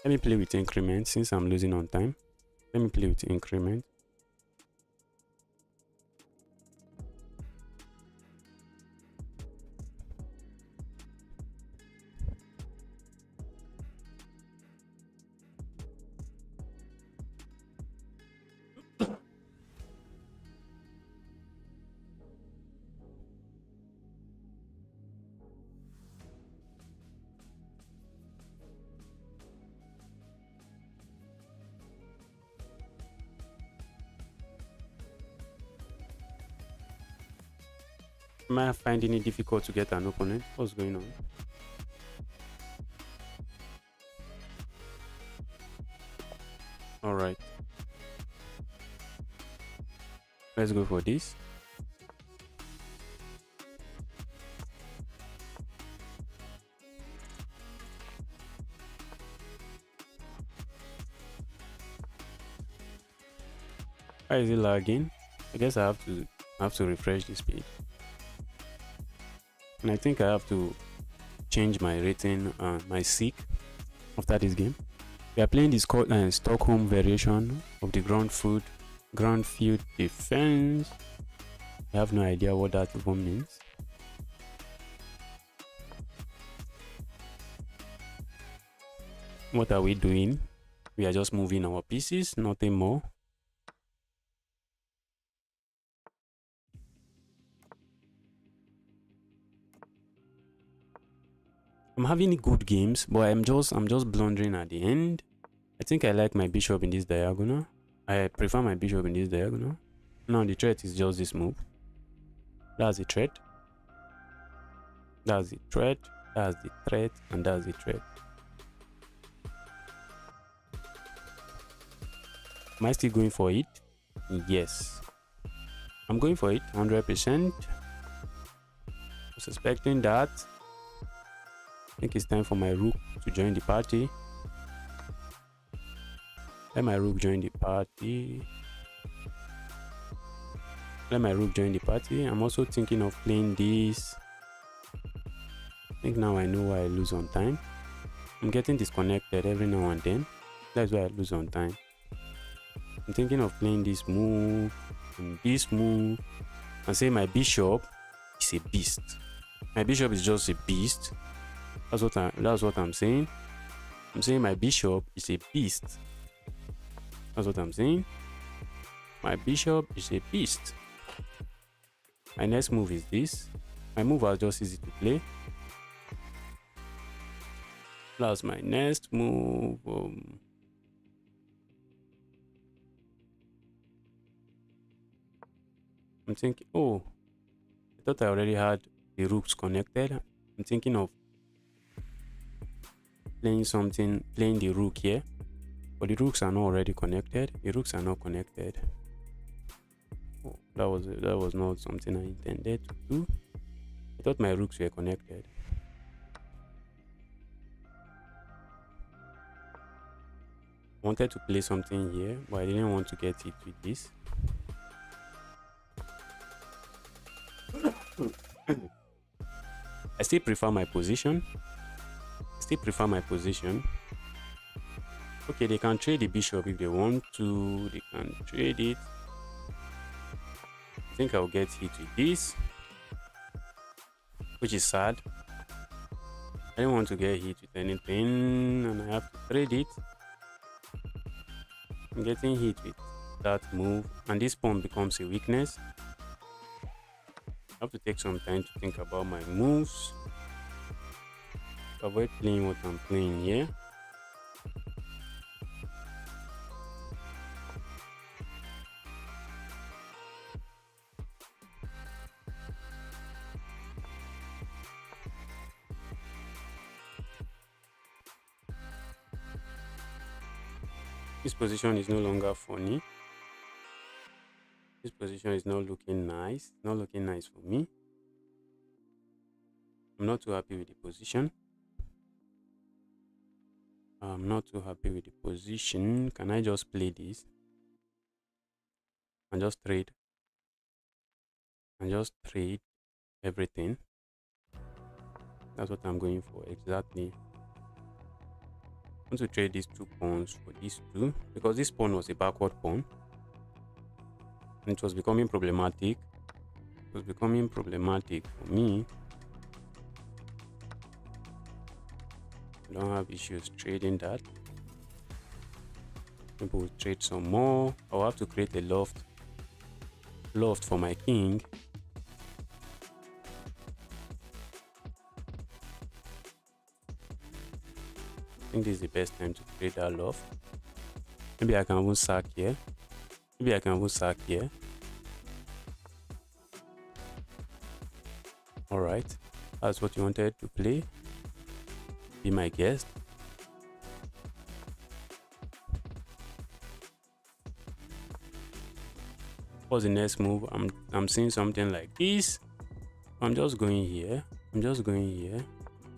Speaker 1: Let me play with increment since I'm losing on time. Let me play with increment. Am I finding it difficult to get an opponent? What's going on? All right. Let's go for this. Why is it lagging? I guess I have to refresh this page. And I think I have to change my rating, my seek after this game. We are playing this Stockholm variation of the ground field defense. I have no idea what that even means. What are we doing? We are just moving our pieces, nothing more. I'm having good games, but I'm just blundering at the end. I think I like my bishop in this diagonal. I prefer my bishop in this diagonal. Now the threat is just this move. That's the threat. That's the threat. That's the threat, and that's the threat. Am I still going for it? Yes. I'm going for it 100%. Suspecting that. I think it's time for my rook to join the party. Let my rook join the party. Let my rook join the party. I'm also thinking of playing this. I think now I know why I lose on time. I'm getting disconnected every now and then. That's why I lose on time. I'm thinking of playing this move and this move and say my bishop is a beast. My bishop is just a beast. That's what I'm saying. I'm saying my bishop is a beast. That's what I'm saying. My bishop is a beast. My next move is this. My move are just easy to play. That's my next move. I'm thinking, oh, I thought I already had the rooks connected. I'm thinking of playing the rook here, but the rooks are not already connected. The rooks are not connected. Oh, that was not something I intended to do. I thought my rooks were connected. I wanted to play something here, but I didn't want to get it with this. I still prefer my position. Okay, they can trade the bishop if they want to. They can trade it. I think I'll get hit with this, which is sad. I don't want to get hit with anything, and I have to trade it. I'm getting hit with that move, and this pawn becomes a weakness. I have to take some time to think about my moves. Avoid playing what I'm playing here. This position is no longer funny. This position is not looking nice. Not looking nice for me. I'm not too happy with the position. I'm not too happy with the position. Can I just play this and just trade everything? That's what I'm going for exactly. I want to trade these 2 pawns for these 2 because this pawn was a backward pawn and it was becoming problematic. It was becoming problematic for me. I don't have issues trading that. Maybe we'll trade some more. I'll have to create a loft for my king. I think this is the best time to create that loft. Maybe I can even sack here. Alright, that's what you wanted to play. Be my guest. What's the next move? I'm seeing something like this. I'm just going here.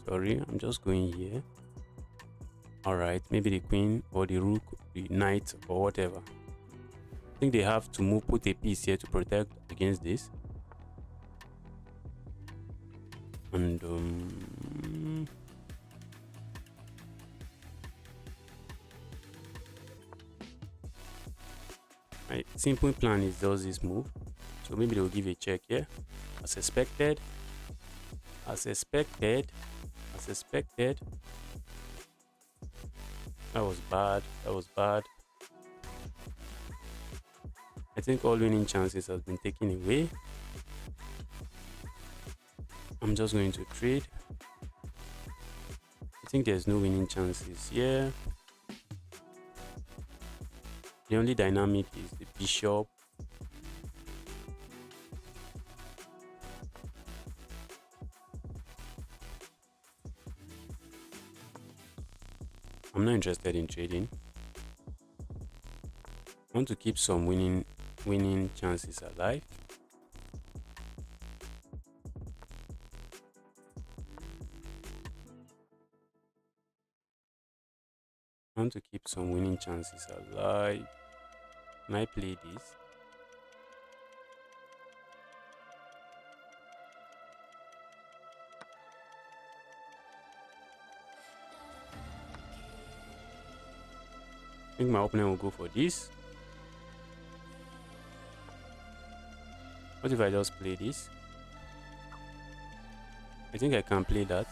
Speaker 1: Sorry, I'm just going here. Alright, maybe the queen or the rook, the knight or whatever. I think they have to put a piece here to protect against this. And my simple plan is just this move. So maybe they'll give a check here. As expected. That was bad. I think all winning chances has been taken away. I'm just going to trade. I think there's no winning chances here. The only dynamic is the bishop. I'm not interested in trading. I want to keep some winning chances alive. I want to keep some winning chances alive. Can I play this? I think my opponent will go for this. What if I just play this? I think I can play that.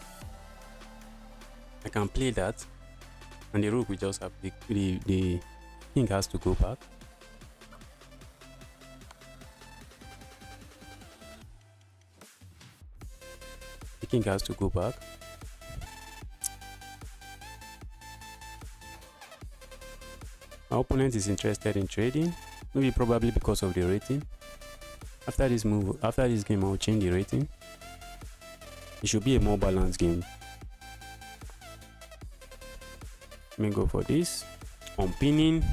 Speaker 1: And the rook will just have the king has to go back. The king has to go back. My opponent is interested in trading, maybe probably because of the rating. After this game, I'll change the rating. It should be a more balanced game. Let me go for this. On pinning.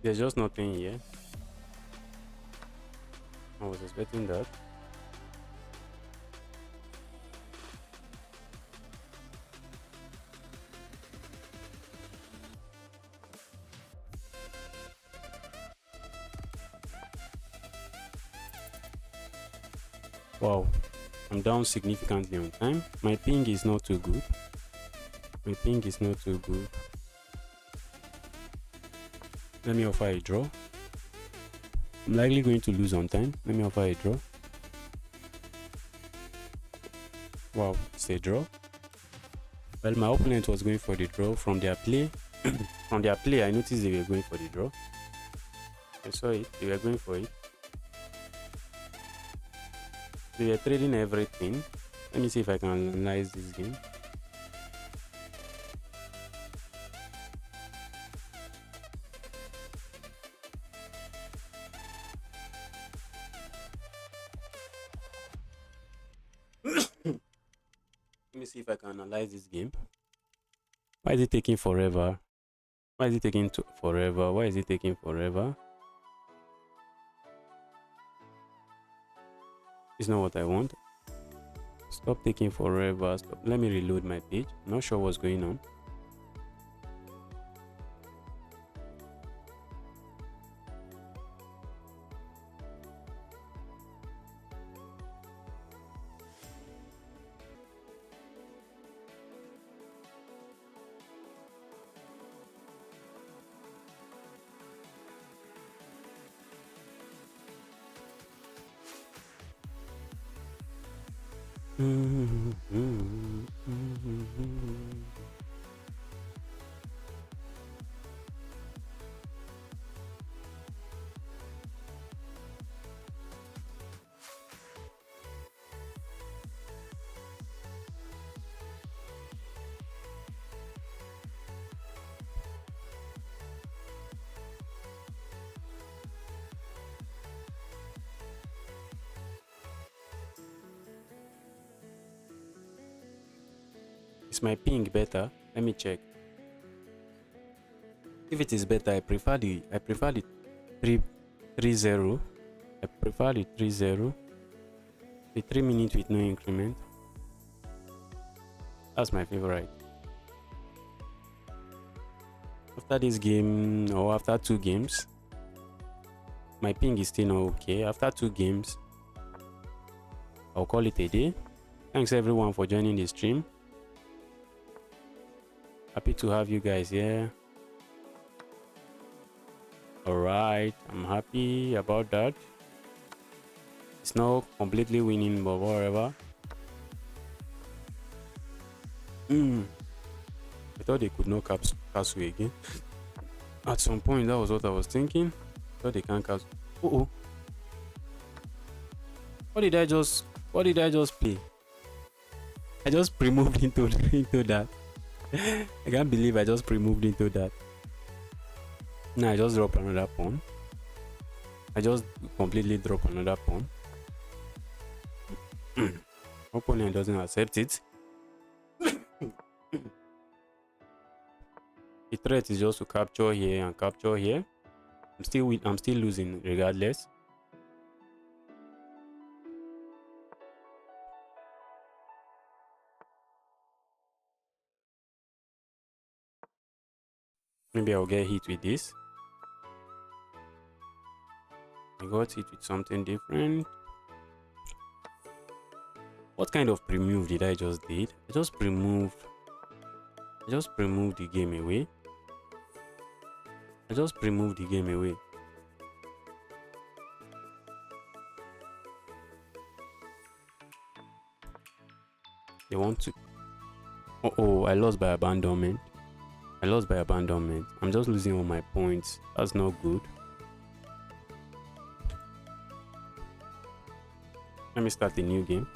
Speaker 1: There's just nothing here. I was expecting that. Wow, I'm down significantly on time. My ping is not too good. Let me offer a draw. I'm likely going to lose on time. Let me offer a draw. Wow, it's a draw. Well, my opponent was going for the draw from their play. From their play, I noticed they were going for the draw. I saw it. They were going for it. They were trading everything. Let me see if I can analyze this game. Let me see if I can analyze this game. Why is it taking forever? Why is it taking forever? Why is it taking forever? It's not what I want. Stop taking forever. Stop. Let me reload my page. I'm not sure what's going on. Is my ping better? Let me check. If it is better, I prefer the 3-0. I prefer the 3-0. The 3 minutes with no increment. That's my favorite. After this game, or after 2 games, my ping is still not okay. After 2 games, I'll call it a day. Thanks everyone for joining the stream. Happy to have you guys here. Alright, I'm happy about that. It's not completely winning, but whatever. I thought they could not castle again. At some point, that was what I was thinking. I thought they can't castle. Oh, what did I just play? I just pre-moved into that. I can't believe I just pre-moved into that. Now I just drop another pawn. I just completely drop another pawn. Opponent doesn't accept it. The threat is just to capture here and capture here. I'm still losing regardless. Maybe I'll get hit with this. I got hit with something different. What kind of pre-move did I just did? I just pre-moved the game away. They want to. Oh, I lost by abandonment. I'm just losing all my points. That's not good. Let me start a new game.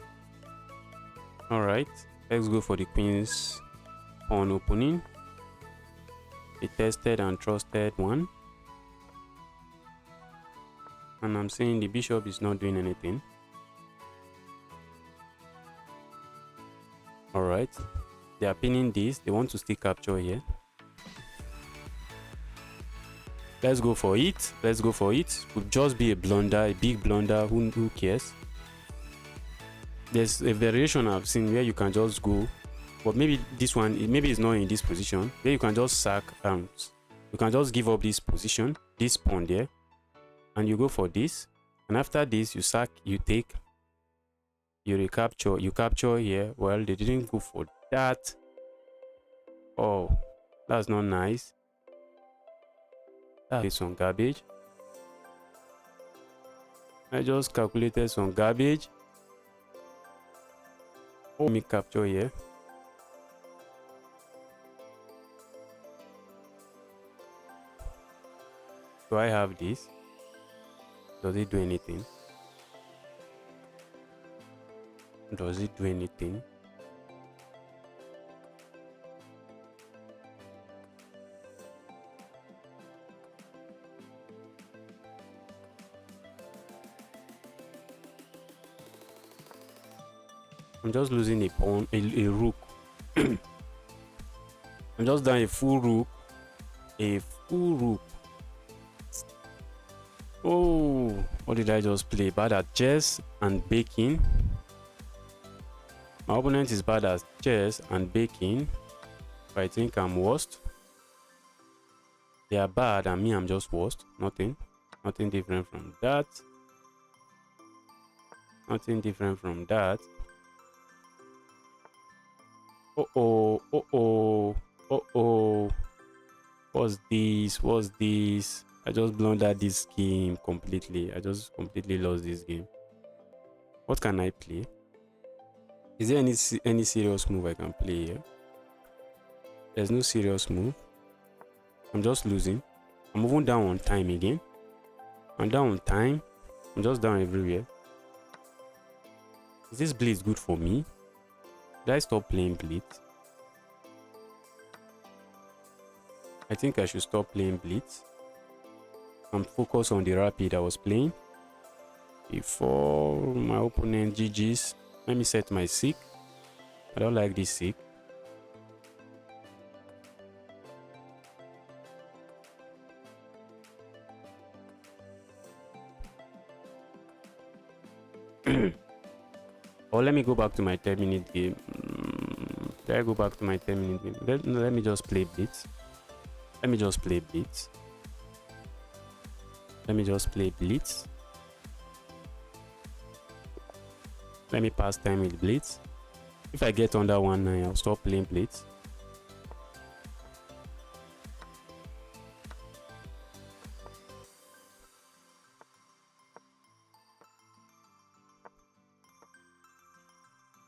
Speaker 1: Alright, let's go for the queen's pawn opening. A tested and trusted one. And I'm saying the bishop is not doing anything. Alright, they are pinning this. They want to still capture here. Let's go for it. Could just be a blunder, a big blunder. Who cares? There's a variation I've seen where you can just go, but maybe this one, maybe it's not in this position. Where you can just sack, you can just give up this position, this pawn there, and you go for this. And after this, you sack, you take, you recapture, you capture here. Well, they didn't go for that. Oh, that's not nice. That is some garbage. I just calculated some garbage. Let me capture here. Do I have this? Does it do anything? I'm just losing a pawn, a rook. I'm just down a full rook. A full rook. Oh, what did I just play? Bad at chess and baking. My opponent is bad at chess and baking. But I think I'm worst. They are bad and me, I'm just worst. Nothing different from that. Nothing different from that. Oh. What's this? I just blundered this game completely. I just completely lost this game. What can I play? Is there any serious move I can play here? There's no serious move. I'm just losing. I'm moving down on time again. I'm down on time. I'm just down everywhere. Is this blitz good for me? Did I stop playing blitz? I think I should stop playing blitz. I'm focused on the rapid I was playing. Before my opponent GG's, let me set my seek. I don't like this seek. Or let me go back to my 10-minute game. Did I go back to my 10-minute game? Let me just play blitz. Let me just play blitz. Let me just play blitz. Let me pass time with blitz. If I get under 1-9, I'll stop playing blitz.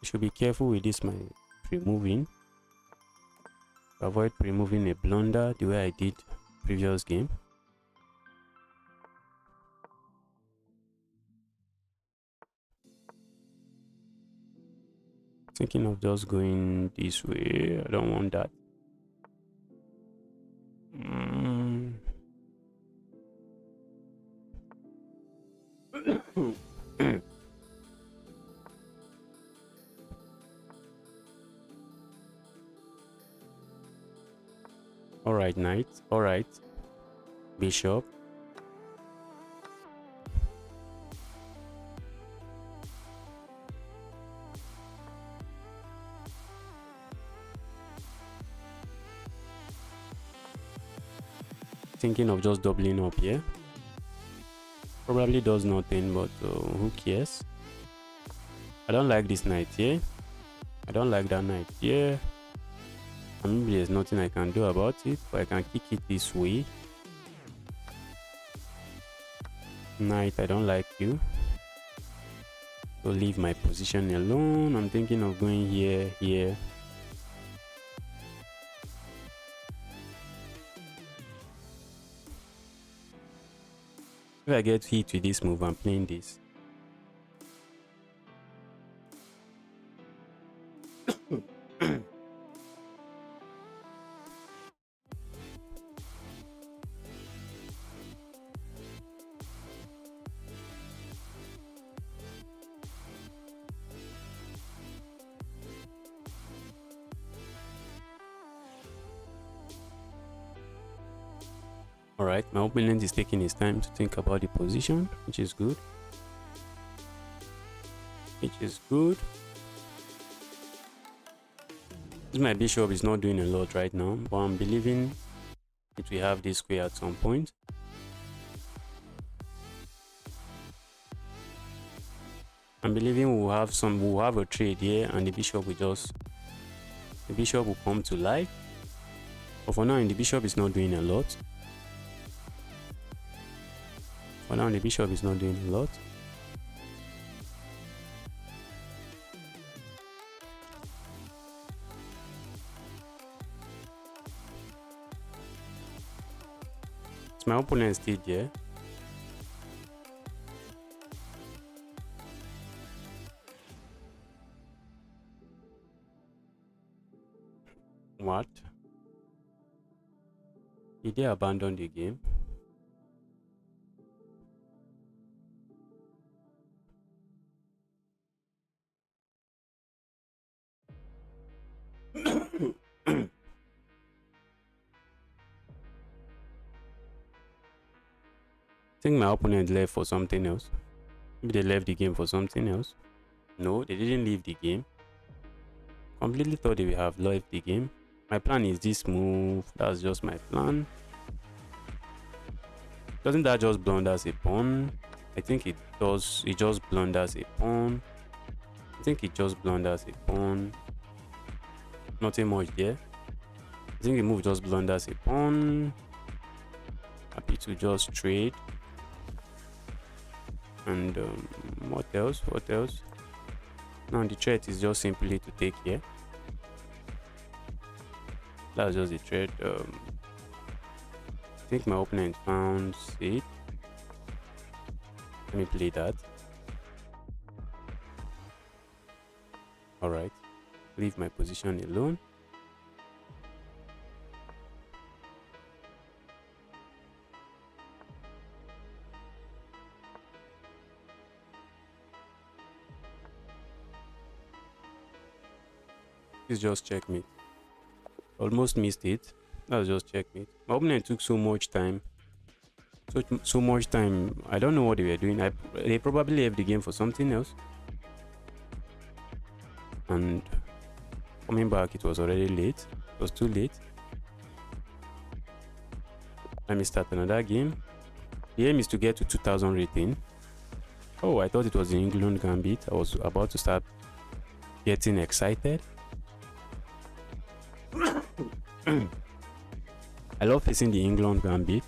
Speaker 1: You should be careful with this, my pre-moving. Avoid pre-moving a blunder the way I did previous game. Thinking of just going this way. I don't want that. All right, knight. All right, bishop. Thinking of just doubling up here. Probably does nothing, but who cares? I don't like this knight here. I don't like that knight here. And maybe there's nothing I can do about it, but I can kick it this way. Knight, I don't like you. So leave my position alone. I'm thinking of going here. If I get hit with this move, I'm playing this. Alright, my opponent is taking his time to think about the position, which is good. My bishop is not doing a lot right now, but I'm believing it will have this square at some point. I'm believing we'll have a trade here, and the bishop will come to life. But for now, the bishop is not doing a lot. My opponent is still there. What? Did they abandon the game? think my opponent left for something else. Maybe they left the game for something else. No, they didn't leave the game. Completely thought they would have left the game. My plan is this move. That's just my plan. Doesn't that just blunders a pawn? I think it does. It just blunders a pawn. I think it just blunders a pawn. Nothing much there. I think the move just blunders a pawn. Happy to just trade. And what else? What else? Now the threat is just simply to take here. That's just the threat. I think my opponent found it. Let me play that. Alright. Leave my position alone. It's just checkmate. Almost missed it. That was just checkmate. My opponent took so much time. So much time. I don't know what they were doing. They probably left the game for something else. And coming back, it was already late. It was too late. Let me start another game. The aim is to get to 2000 rating. Oh, I thought it was the England Gambit. I was about to start getting excited. I love facing the England Gambit.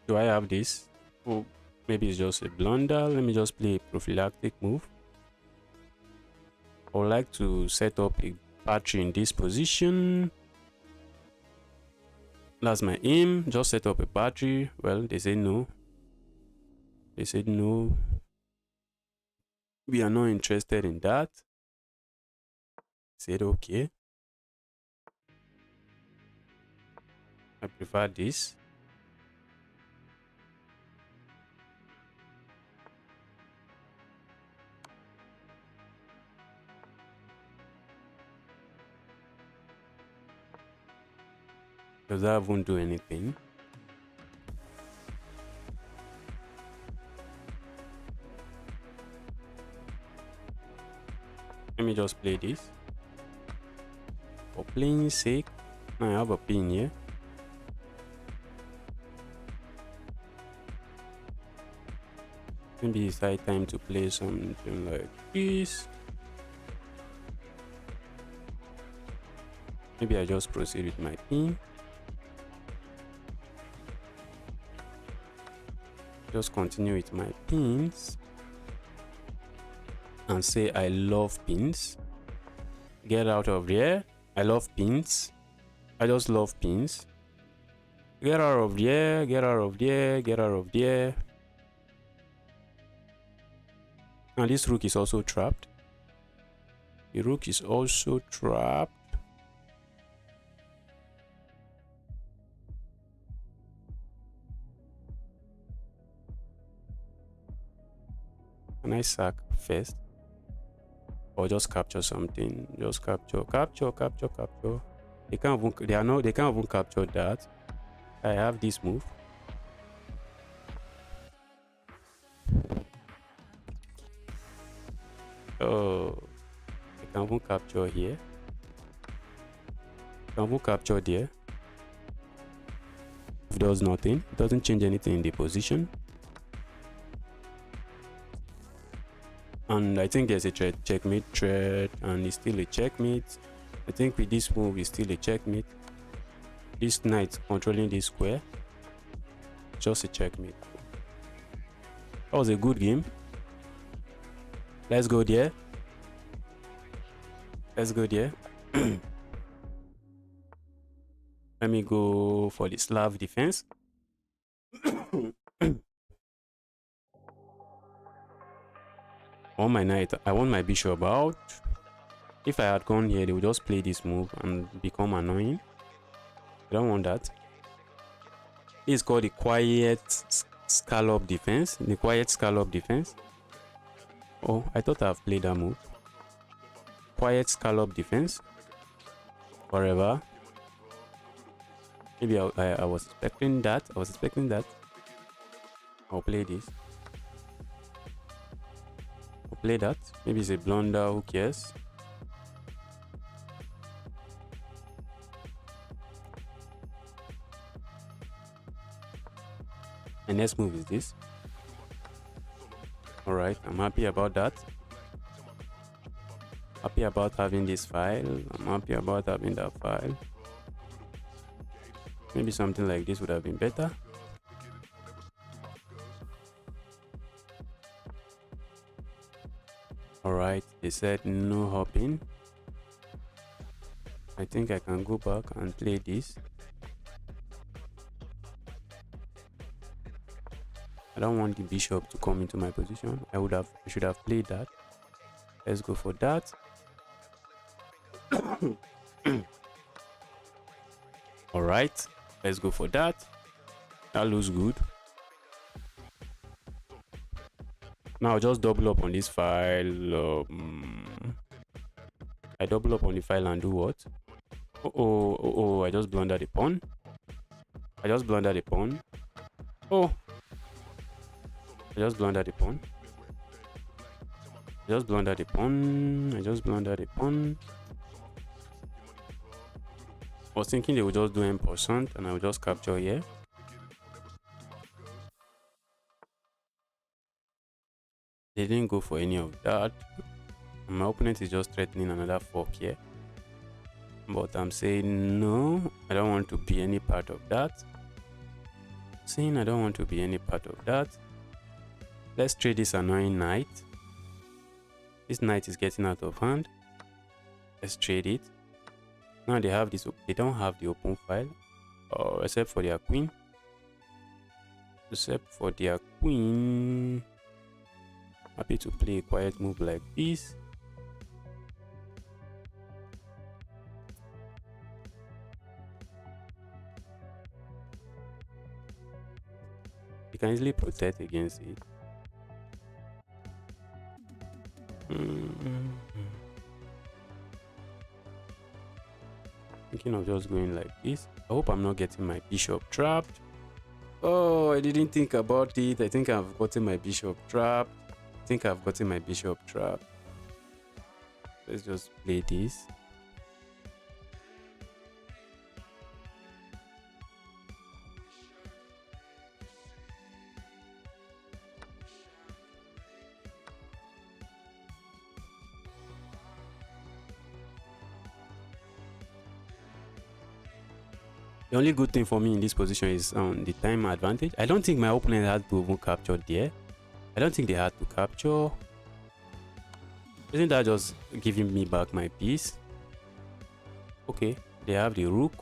Speaker 1: Do I have this? Oh, maybe it's just a blunder. Let me just play a prophylactic move. I would like to set up a battery in this position. That's my aim. Just set up a battery. Well, they say no. They said no. We are not interested in that. Said okay. I prefer this. Because that won't do anything. Let me just play this. For playing sake, I have a pin here. Maybe it's high time to play something like this. Maybe I just proceed with my pin. Just continue with my pins and say I love pins. Get out of there. I love pins. I just love pins. Get out of there. Get out of there. Get out of there. And this rook is also trapped. The rook is also trapped. Can I sack first? Or just capture something? Just capture. They can't even capture that. I have this move. Oh, they can't even capture here. Can even capture there. It does nothing. It doesn't change anything in the position. And I think there's a checkmate threat, and it's still a checkmate. I think with this move, it's still a checkmate. This knight controlling this square, just a checkmate. That was a good game. Let's go there. Let's go there. Let me go for the Slav defense. On my knight, I want my bishop out. If I had gone here, they would just play this move and become annoying. I don't want that. This is called the quiet scallop defense. The quiet scallop defense. Oh, I thought I've played that move. Quiet scallop defense. Forever. Maybe I was expecting that. I was expecting that. I'll play this. I'll play that. Maybe it's a blunder. Who cares? My next move is this. Alright, I'm happy about that. Happy about having this file. I'm happy about having that file. Maybe something like this would have been better. Alright, they said no hopping. I think I can go back and play this. I don't want the bishop to come into my position. I should have played that. Let's go for that. Alright, let's go for that. That looks good. Now I'll just double up on this file. I double up on the file and do what? I just blundered the pawn. I just blundered the pawn. Oh, I just blundered the pawn. I just blundered the pawn. I just blundered the pawn. I was thinking they would just do %, and I would just capture here. They didn't go for any of that. My opponent is just threatening another fork here. But I'm saying no, I don't want to be any part of that. Saying I don't want to be any part of that. Let's trade this annoying knight. This knight is getting out of hand. Let's trade it. Now they have this. They don't have the open file, except for their queen. Except for their queen. Happy to play a quiet move like this. You can easily protect against it. Thinking of just going like this. I hope I'm not getting my bishop trapped. Oh, I didn't think about it. I think I've gotten my bishop trapped. Let's just play this. The only good thing for me in this position is the time advantage. I don't think my opponent had to even capture there. I don't think they had to capture. Isn't that just giving me back my piece? Okay, they have the rook.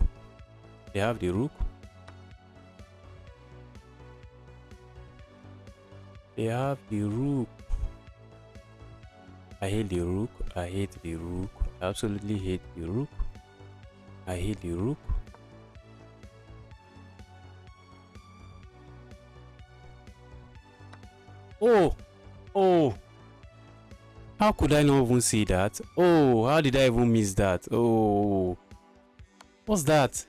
Speaker 1: They have the rook. They have the rook. I hate the rook. I hate the rook. I absolutely hate the rook. I hate the rook. Oh, how could I not even see that? Oh, how did I even miss that? Oh, what's that?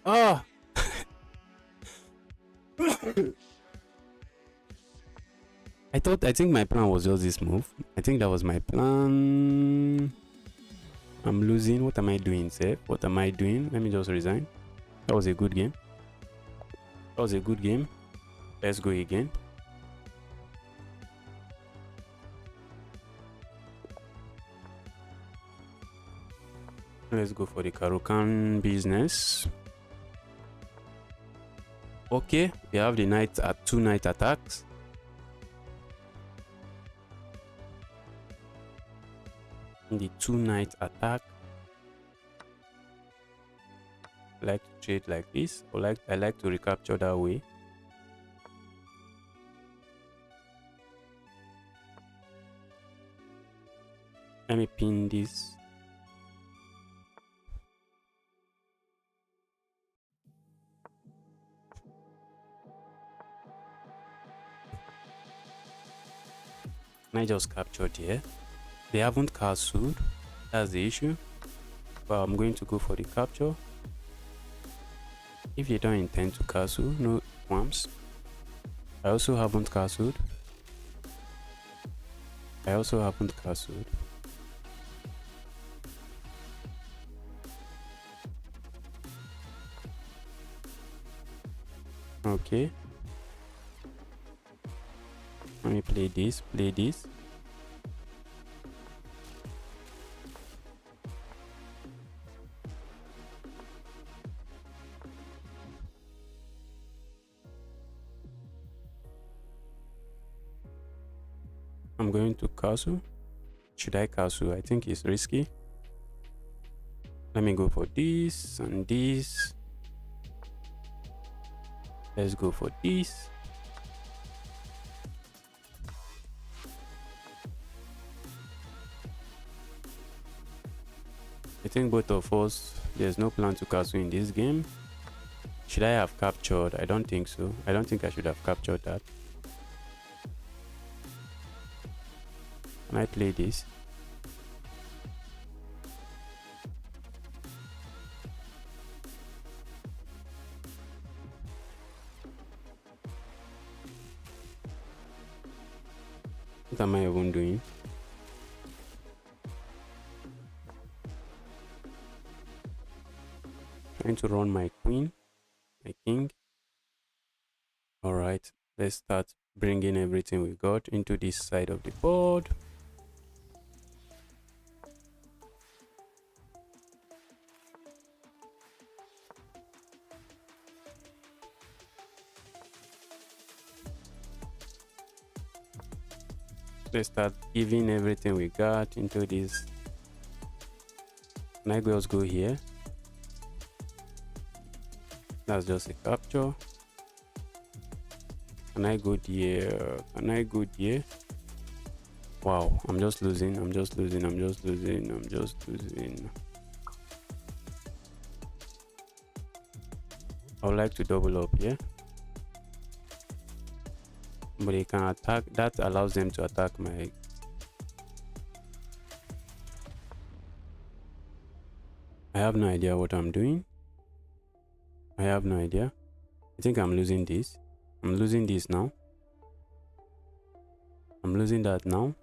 Speaker 1: Ah. I think my plan was just this move. I think that was my plan. I'm losing. What am I doing, Seth? What am I doing? Let me just resign. That was a good game. Let's go again. Let's go for the Karukan business. Okay, we have the knight at 2 knight attacks. The 2 knight attack. I like to trade like this, or I like to recapture that way. Let me pin this. And I just captured here. They haven't castled. That's the issue. But I'm going to go for the capture. If you don't intend to castle, no qualms. I also haven't castled. Okay. Let me play this. I'm going to castle. Should I castle? I think it's risky. Let me go for this and this. Let's go for this. I think both of us, there's no plan to castle in this game. Should I have captured? I don't think so. I don't think I should have captured that. Can I play this? What am I even doing? Trying to run my queen, my king. All right, let's start bringing everything we got into this side of the board. Let's start giving everything we got into this. Can I just go here? That's just a capture. Can I go there? Wow, I'm just losing. I would like to double up here. But they can attack. That allows them to attack my... I have no idea what I'm doing. I think I'm losing this. I'm losing this now. I'm losing that now.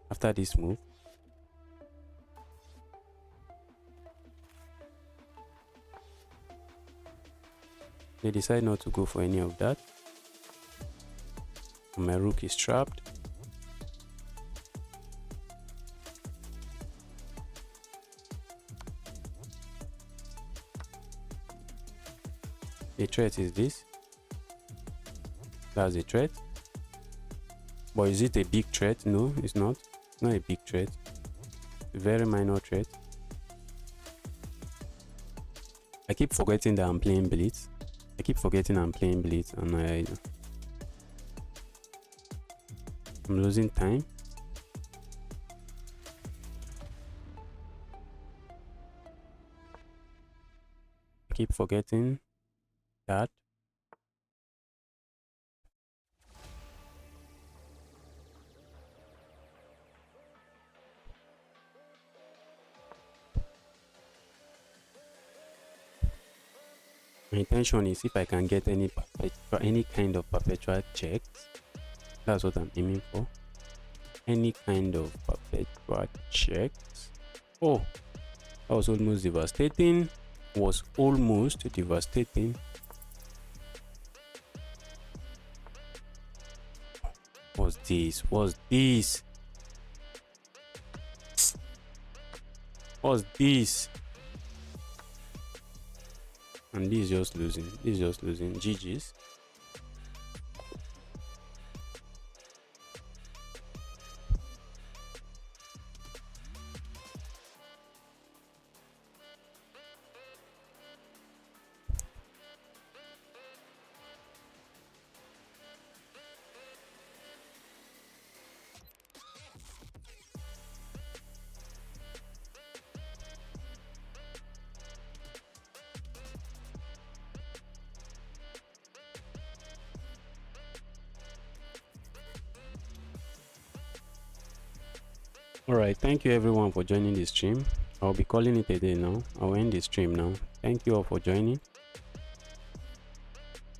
Speaker 1: After this move. They decide not to go for any of that. My rook is trapped. The threat is this. That's a threat. But is it a big threat? No, it's not. It's not a big threat. It's a very minor threat. I keep forgetting that I'm playing Blitz. And I'm losing time. I keep forgetting that. My intention is if I can get any kind of perpetual checks. That's what I'm aiming for. Any kind of perpetual checks. Oh, that was almost devastating. What's this? And this is just losing. GG's. All right, thank you everyone for joining the stream. I'll be calling it a day now. I'll end the stream now. Thank you all for joining.